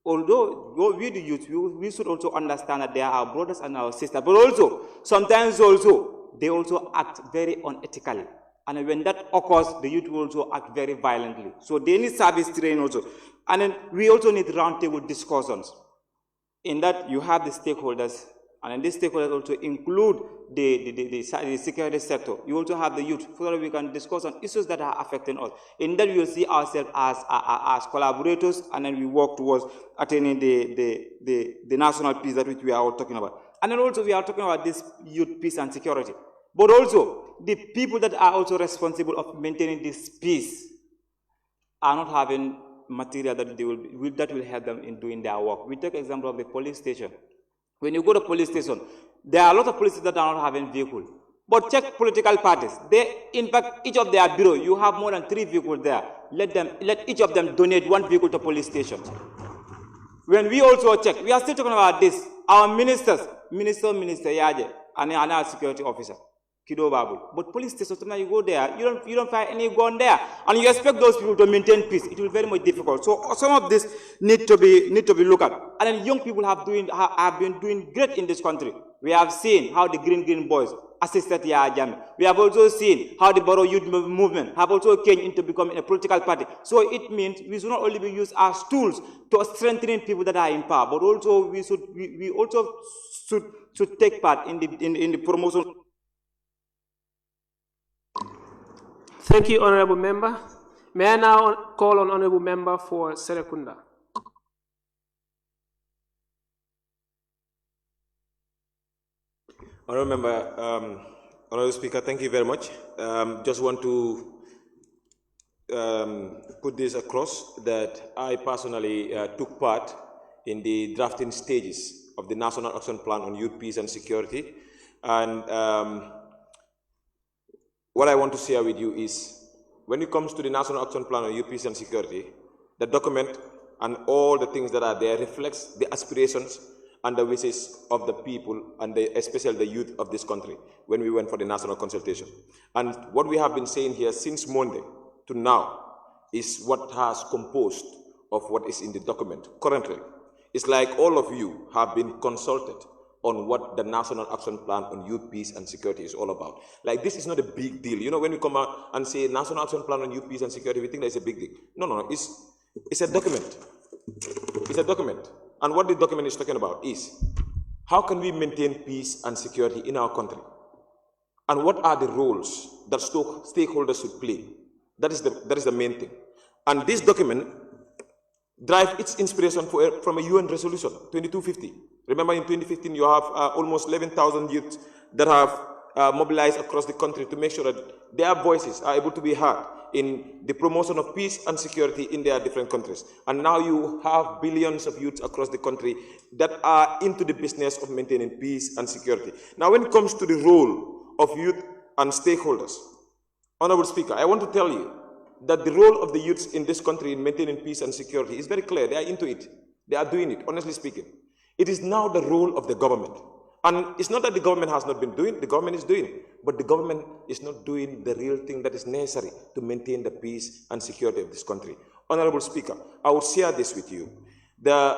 Although we the youth, we should also understand that they are our brothers and our sisters, but also, sometimes also, they also act very unethically. And when that occurs, the youth will also act very violently. So they need service training also. And then we also need roundtable discussions. In that, you have the stakeholders, and these stakeholders also include the security sector. You also have the youth, so that we can discuss on issues that are affecting us. In that, we will see ourselves as collaborators, and then we work towards attaining the national peace that which we are all talking about. And then also we are talking about this youth peace and security. But also, the people that are also responsible of maintaining this peace are not having material that will help them in doing their work. We take example of the police station. When you go to police station, there are a lot of police that are not having vehicles. But check political parties. In fact, each of their bureau, you have more than 3 vehicles there. Let each of them donate 1 vehicle to police stations. When we also check, we are still talking about this. Our ministers, Minister Yaje, and our security officer, Kido Babu. But police station, sometimes you go there, you don't find any gun there, and you expect those people to maintain peace. It will be very much difficult. So some of this need to be looked at. And then young people have been doing great in this country. We have seen how the Green Boys assisted Yahya Jammeh. We have also seen how the Borough Youth Movement have also changed into becoming a political party. So it means we should not only be used as tools to strengthening people that are in power, but also we also should take part in the promotion. Thank you, Honorable Member. May I now call on Honorable Member for Serekunda. Honorable Member, Honorable Speaker, thank you very much. Just want to put this across that I personally took part in the drafting stages of the National Action Plan on Youth Peace and Security. And what I want to share with you is, when it comes to the National Action Plan on Youth Peace and Security, the document and all the things that are there reflects the aspirations and the wishes of the people, and especially the youth of this country, when we went for the national consultation. And what we have been saying here since Monday to now is what has composed of what is in the document currently. It's like all of you have been consulted on what the National Action Plan on Youth Peace and Security is all about. Like, this is not a big deal. You know, when we come out and say National Action Plan on Youth Peace and Security, we think that it's a big deal. No, it's a document. It's a document. And what the document is talking about is, how can we maintain peace and security in our country? And what are the roles that stakeholders should play? That is the main thing. And this document drives its inspiration from a UN resolution, 2250. Remember, in 2015, you have almost 11,000 youths that have mobilized across the country to make sure that their voices are able to be heard in the promotion of peace and security in their different countries. And now you have billions of youths across the country that are into the business of maintaining peace and security. Now, when it comes to the role of youth and stakeholders, Honorable Speaker, I want to tell you that the role of the youths in this country in maintaining peace and security is very clear. They are into it. They are doing it, honestly speaking. It is now the role of the government. And it's not that the government has not been doing, the government is doing, but the government is not doing the real thing that is necessary to maintain the peace and security of this country. Honorable Speaker, I will share this with you. The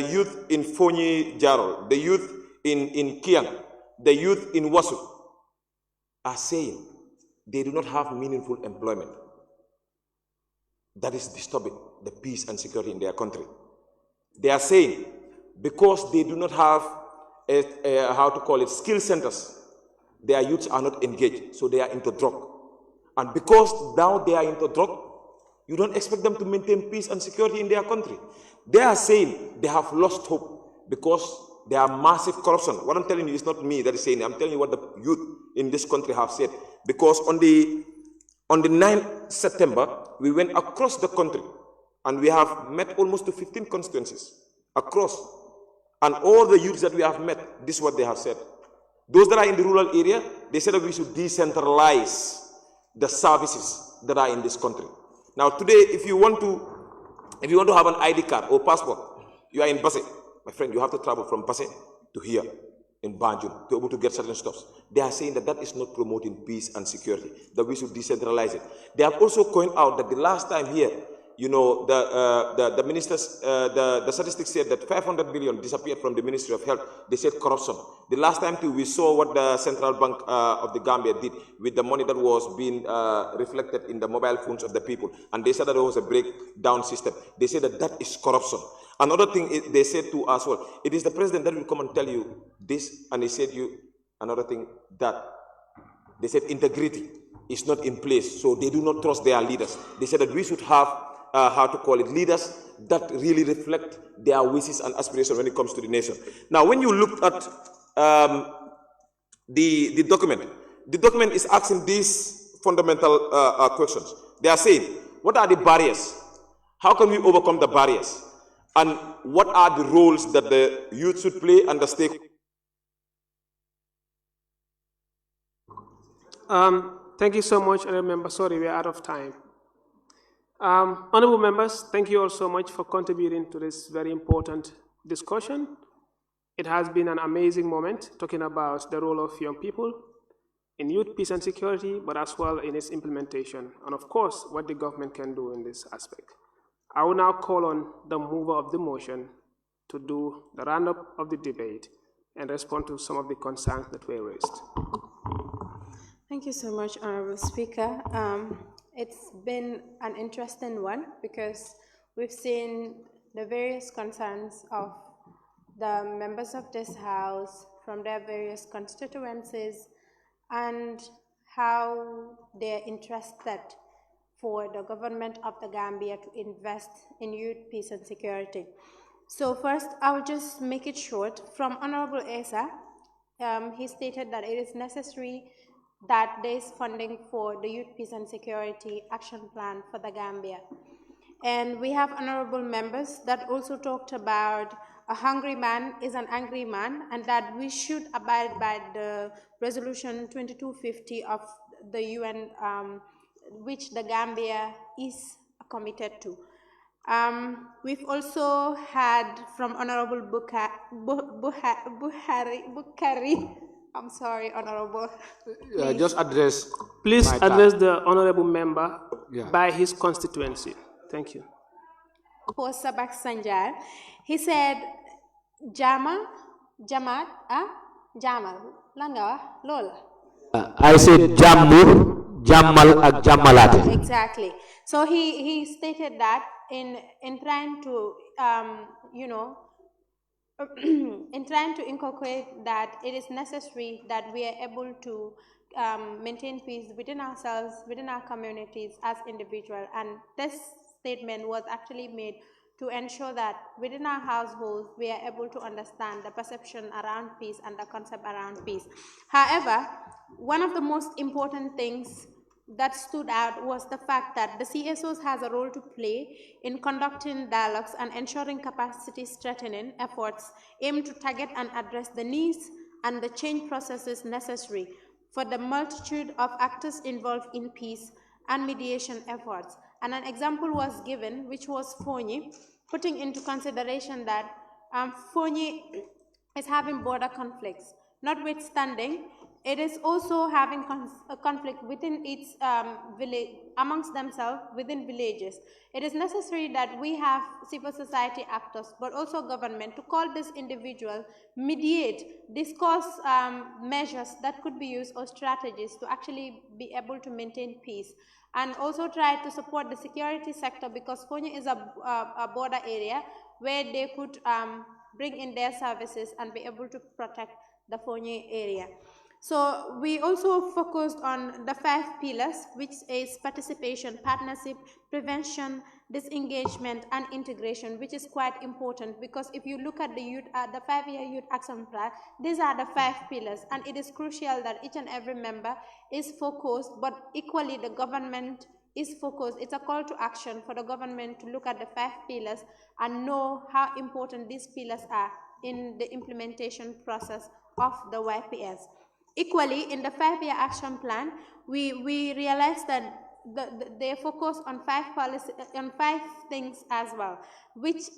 youth in Fonyi Jarol, the youth in Kiang, the youth in Wasu are saying they do not have meaningful employment. That is disturbing the peace and security in their country. They are saying, because they do not have skill centers, their youths are not engaged, so they are into drug. And because now they are into drug, you don't expect them to maintain peace and security in their country. They are saying they have lost hope because there are massive corruption. What I'm telling you is not me that is saying it. I'm telling you what the youth in this country have said. Because on the 9th September, we went across the country and we have met almost to 15 constituencies across. And all the youths that we have met, this is what they have said. Those that are in the rural area, they said that we should decentralize the services that are in this country. Now today, if you want to have an ID card or passport, you are in Basse, my friend, you have to travel from Basse to here in Banjul to be able to get certain stuff. They are saying that that is not promoting peace and security, that we should decentralize it. They have also coined out that the last time here, you know, the ministers, the statistics said that 500 billion disappeared from the Ministry of Health. They said corruption. The last time too, we saw what the Central Bank of the Gambia did with the money that was being reflected in the mobile phones of the people. And they said that there was a breakdown system. They said that that is corruption. Another thing they said to us, well, it is the president that will come and tell you this, and they said another thing that they said integrity is not in place, so they do not trust their leaders. They said that we should have leaders that really reflect their wishes and aspirations when it comes to the nation. Now, when you look at the document is asking these fundamental questions. They are saying, what are the barriers? How can we overcome the barriers? And what are the roles that the youth should play and the stake? Thank you so much, member. Sorry, we're out of time. Honorable members, thank you all so much for contributing to this very important discussion. It has been an amazing moment talking about the role of young people in youth peace and security, but as well in its implementation, and of course, what the government can do in this aspect. I will now call on the mover of the motion to do the roundup of the debate and respond to some of the concerns that were raised. Thank you so much, Honorable Speaker. It's been an interesting one because we've seen the various concerns of the members of this House from their various constituencies and how they're interested for the government of the Gambia to invest in youth peace and security. So first, I'll just make it short. From Honorable Asa, he stated that it is necessary that there is funding for the Youth Peace and Security Action Plan for the Gambia. And we have honorable members that also talked about a hungry man is an angry man, and that we should abide by the resolution 2250 of the UN, which the Gambia is committed to. We've also had from Honorable Bukhari, I'm sorry, Honorable. Just address. Please address the honorable member by his constituency. Thank you. Sabak Sanjar, he said, Jamal, Langa, Lola. I said Jamal ak Jamalate. Exactly. So he stated that in trying to, in trying to inculcate that it is necessary that we are able to maintain peace within ourselves, within our communities as individuals. And this statement was actually made to ensure that within our households, we are able to understand the perception around peace and the concept around peace. However, one of the most important things that stood out was the fact that the CSOs has a role to play in conducting dialogues and ensuring capacity strengthening efforts aimed to target and address the needs and the change processes necessary for the multitude of actors involved in peace and mediation efforts. And an example was given, which was Fonyi, putting into consideration that Fonyi is having border conflicts. Notwithstanding, it is also having a conflict within its village, amongst themselves within villages. It is necessary that we have civil society actors, but also government, to call this individual, mediate, discuss measures that could be used or strategies to actually be able to maintain peace, and also try to support the security sector, because Fonyi is a border area where they could bring in their services and be able to protect the Fonyi area. So we also focused on the 5 pillars, which is participation, partnership, prevention, disengagement, and integration, which is quite important because if you look at the youth, the 5-year youth action plan, these are the 5 pillars, and it is crucial that each and every member is focused, but equally the government is focused. It's a call to action for the government to look at the 5 pillars and know how important these pillars are in the implementation process of the YPS. Equally, in the 5-year action plan, we realized that they focus on 5 policy, on 5 things as well, which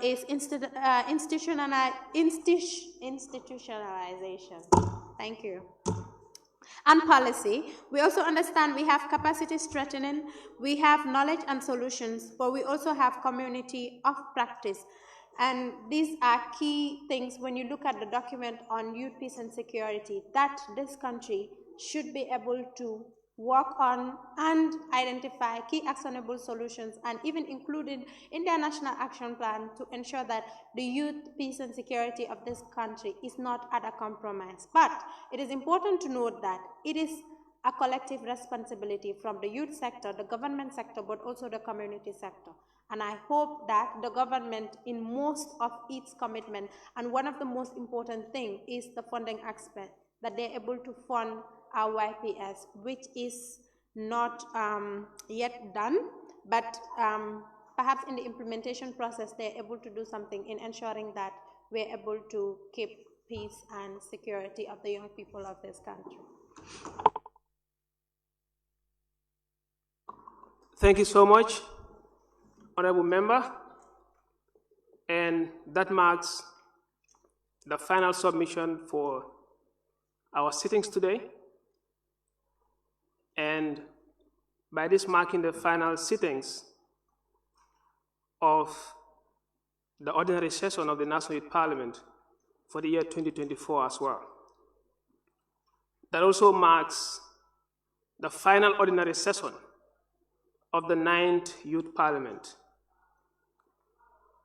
is institutionalization. Thank you. And policy. We also understand we have capacity strengthening, we have knowledge and solutions, but we also have community of practice. And these are key things when you look at the document on youth, peace, and security that this country should be able to work on and identify key actionable solutions, and even included in their national action plan to ensure that the youth, peace, and security of this country is not at a compromise. But it is important to note that it is a collective responsibility from the youth sector, the government sector, but also the community sector. And I hope that the government, in most of its commitment, and one of the most important things is the funding aspect, that they're able to fund our YPS, which is not yet done, but perhaps in the implementation process, they're able to do something in ensuring that we're able to keep peace and security of the young people of this country. Thank you so much, Honorable Member. And that marks the final submission for our sittings today. And by this marking the final sittings of the ordinary session of the National Youth Parliament for the year 2024 as well. That also marks the final ordinary session of the 9th Youth Parliament.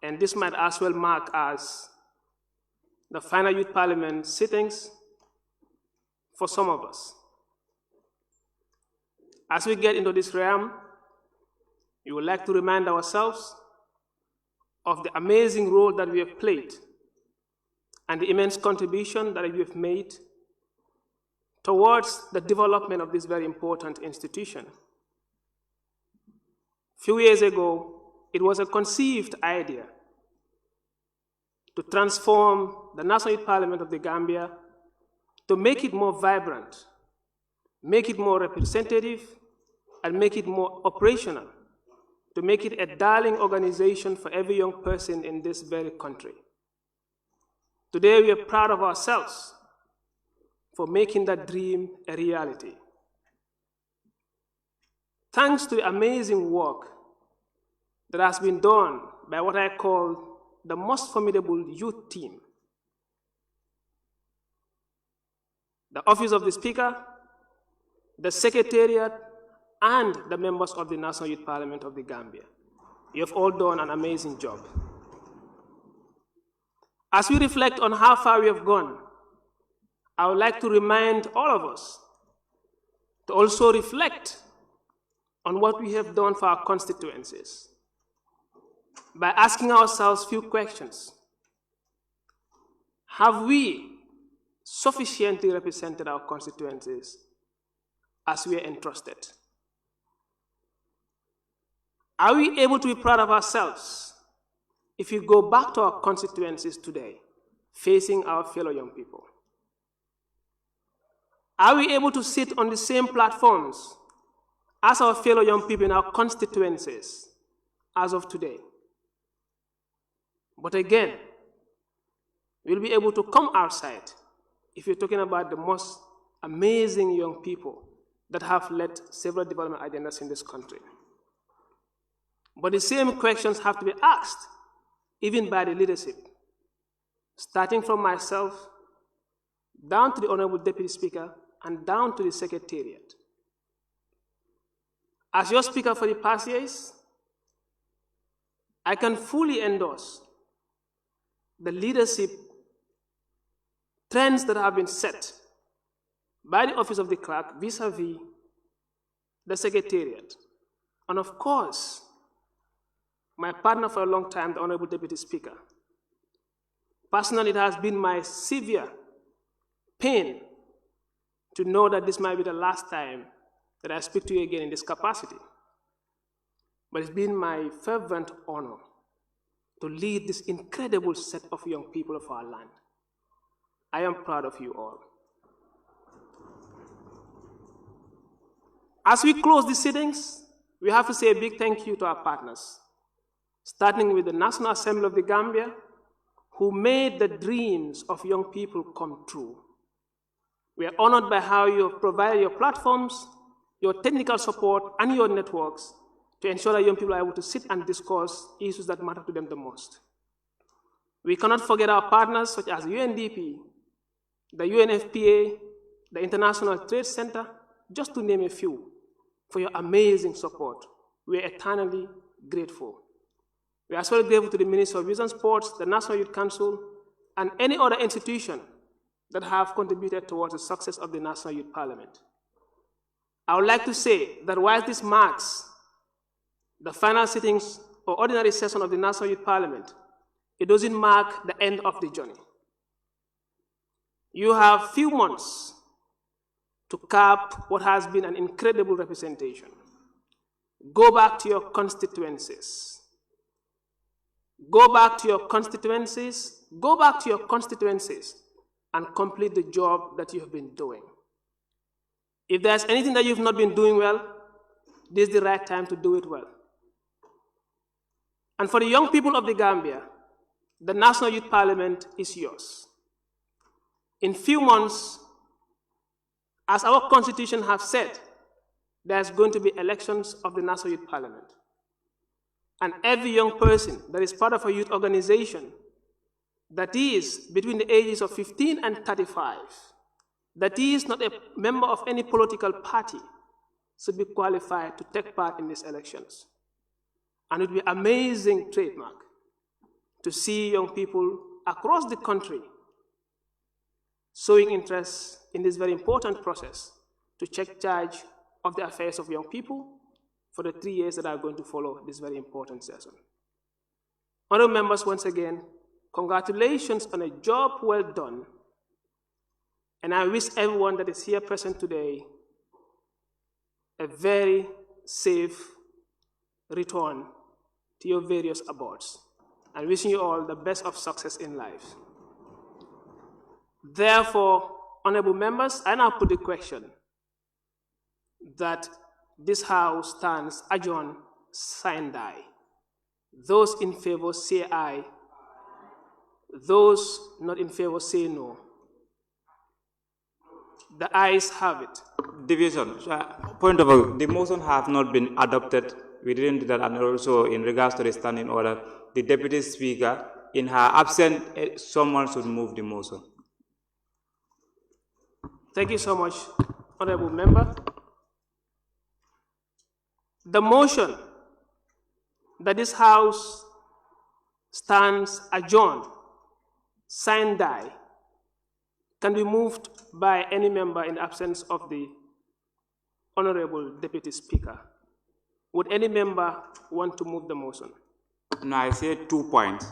And this might as well mark as the final Youth Parliament sittings for some of us. As we get into this realm, we would like to remind ourselves of the amazing role that we have played and the immense contribution that we have made towards the development of this very important institution. A few years ago, it was a conceived idea to transform the National Youth Parliament of the Gambia, to make it more vibrant, make it more representative, and make it more operational, to make it a darling organization for every young person in this very country. Today, we are proud of ourselves for making that dream a reality. Thanks to the amazing work that has been done by what I call the most formidable youth team, the Office of the Speaker, the Secretariat, and the members of the National Youth Parliament of the Gambia. You have all done an amazing job. As we reflect on how far we have gone, I would like to remind all of us to also reflect on what we have done for our constituencies by asking ourselves a few questions. Have we sufficiently represented our constituencies as we are entrusted? Are we able to be proud of ourselves if we go back to our constituencies today, facing our fellow young people? Are we able to sit on the same platforms as our fellow young people in our constituencies as of today? But again, we'll be able to come outside if you're talking about the most amazing young people that have led several development agendas in this country. But the same questions have to be asked, even by the leadership, starting from myself, down to the Honorable Deputy Speaker, and down to the Secretariat. As your Speaker for the past years, I can fully endorse the leadership trends that have been set by the office of the clerk vis-a-vis the secretariat. And of course, my partner for a long time, the Honorable Deputy Speaker. Personally, it has been my severe pain to know that this might be the last time that I speak to you again in this capacity. But it's been my fervent honor to lead this incredible set of young people of our land. I am proud of you all. As we close the sittings, we have to say a big thank you to our partners, starting with the National Assembly of the Gambia, who made the dreams of young people come true. We are honored by how you have provided your platforms, your technical support, and your networks to ensure that young people are able to sit and discuss issues that matter to them the most. We cannot forget our partners such as UNDP, the UNFPA, the International Trade Center, just to name a few, for your amazing support. We are eternally grateful. We are also grateful to the Ministry of Youth and Sports, the National Youth Council, and any other institution that have contributed towards the success of the National Youth Parliament. I would like to say that while this marks the final sittings or ordinary session of the National Youth Parliament, it doesn't mark the end of the journey. You have few months to cap what has been an incredible representation. Go back to your constituencies. Go back to your constituencies. Go back to your constituencies and complete the job that you have been doing. If there's anything that you've not been doing well, this is the right time to do it well. And for the young people of the Gambia, the National Youth Parliament is yours. In few months, as our constitution has said, there's going to be elections of the National Youth Parliament. And every young person that is part of a youth organization that is between the ages of 15 and 35, that is not a member of any political party, should be qualified to take part in these elections. And it will be an amazing trademark to see young people across the country showing interest in this very important process to take charge of the affairs of young people for the 3 years that are going to follow this very important session. Honorable members, once again, congratulations on a job well done. And I wish everyone that is here present today a very safe return to your various abodes. And wishing you all the best of success in life. Therefore, honorable members, I now put the question that this House stands adjourned, sine die. Those in favor say aye. Those not in favor say no. The ayes have it. Division. Point of view, the motion have not been adopted. We didn't do that. And also in regards to the standing order, the Deputy Speaker, in her absence, someone should move the motion. Thank you so much, honorable member. The motion that this House stands adjourned, sine die, can be moved by any member in the absence of the honorable Deputy Speaker. Would any member want to move the motion? No, I say 2 points.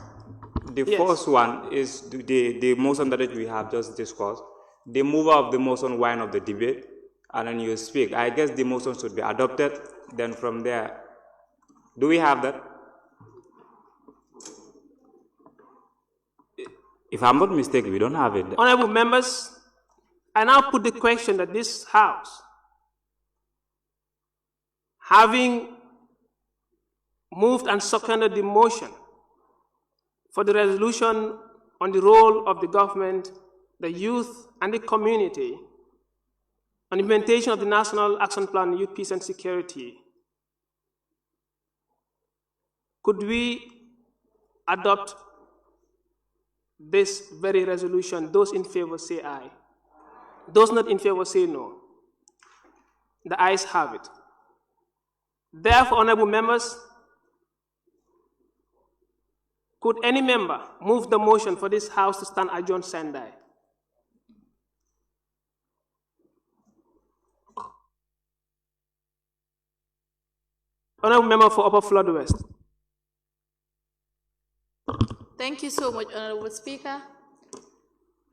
The first one is the motion that we have just discussed. The mover of the motion wind up the debate, and then you speak. I guess the motion should be adopted. Then from there, do we have that? If I'm not mistaken, we don't have it. Honorable members, I now put the question that this House, having moved and seconded the motion for the resolution on the role of the government, the youth, and the community on implementation of the National Action Plan on Youth, Peace, and Security, could we adopt this very resolution? Those in favor say aye. Those not in favor say no. The ayes have it. Therefore, honorable members, could any member move the motion for this House to stand adjourned, sine die? Honorable Member for Upper Flood West. Thank you so much, Honorable Speaker.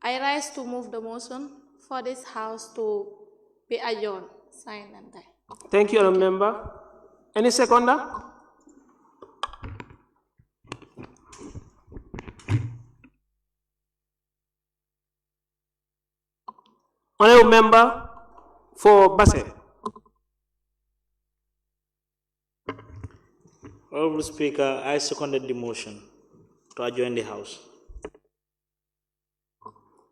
I rise to move the motion for this House to be adjourned. Signed and die. Thank you, Honorable Member. Any seconder? Honorable Member for Basse. Honorable Speaker, I seconded the motion to adjourn the House.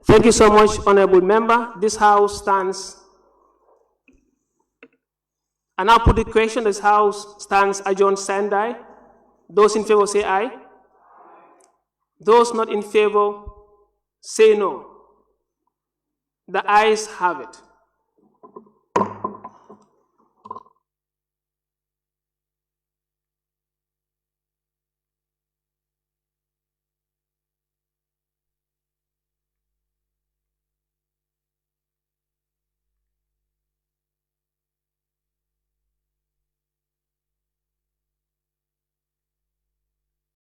Thank you so much, Honorable Member. This House stands. I now put the question. This House stands adjourned, stand die. Those in favor say aye. Those not in favor say no. The ayes have it.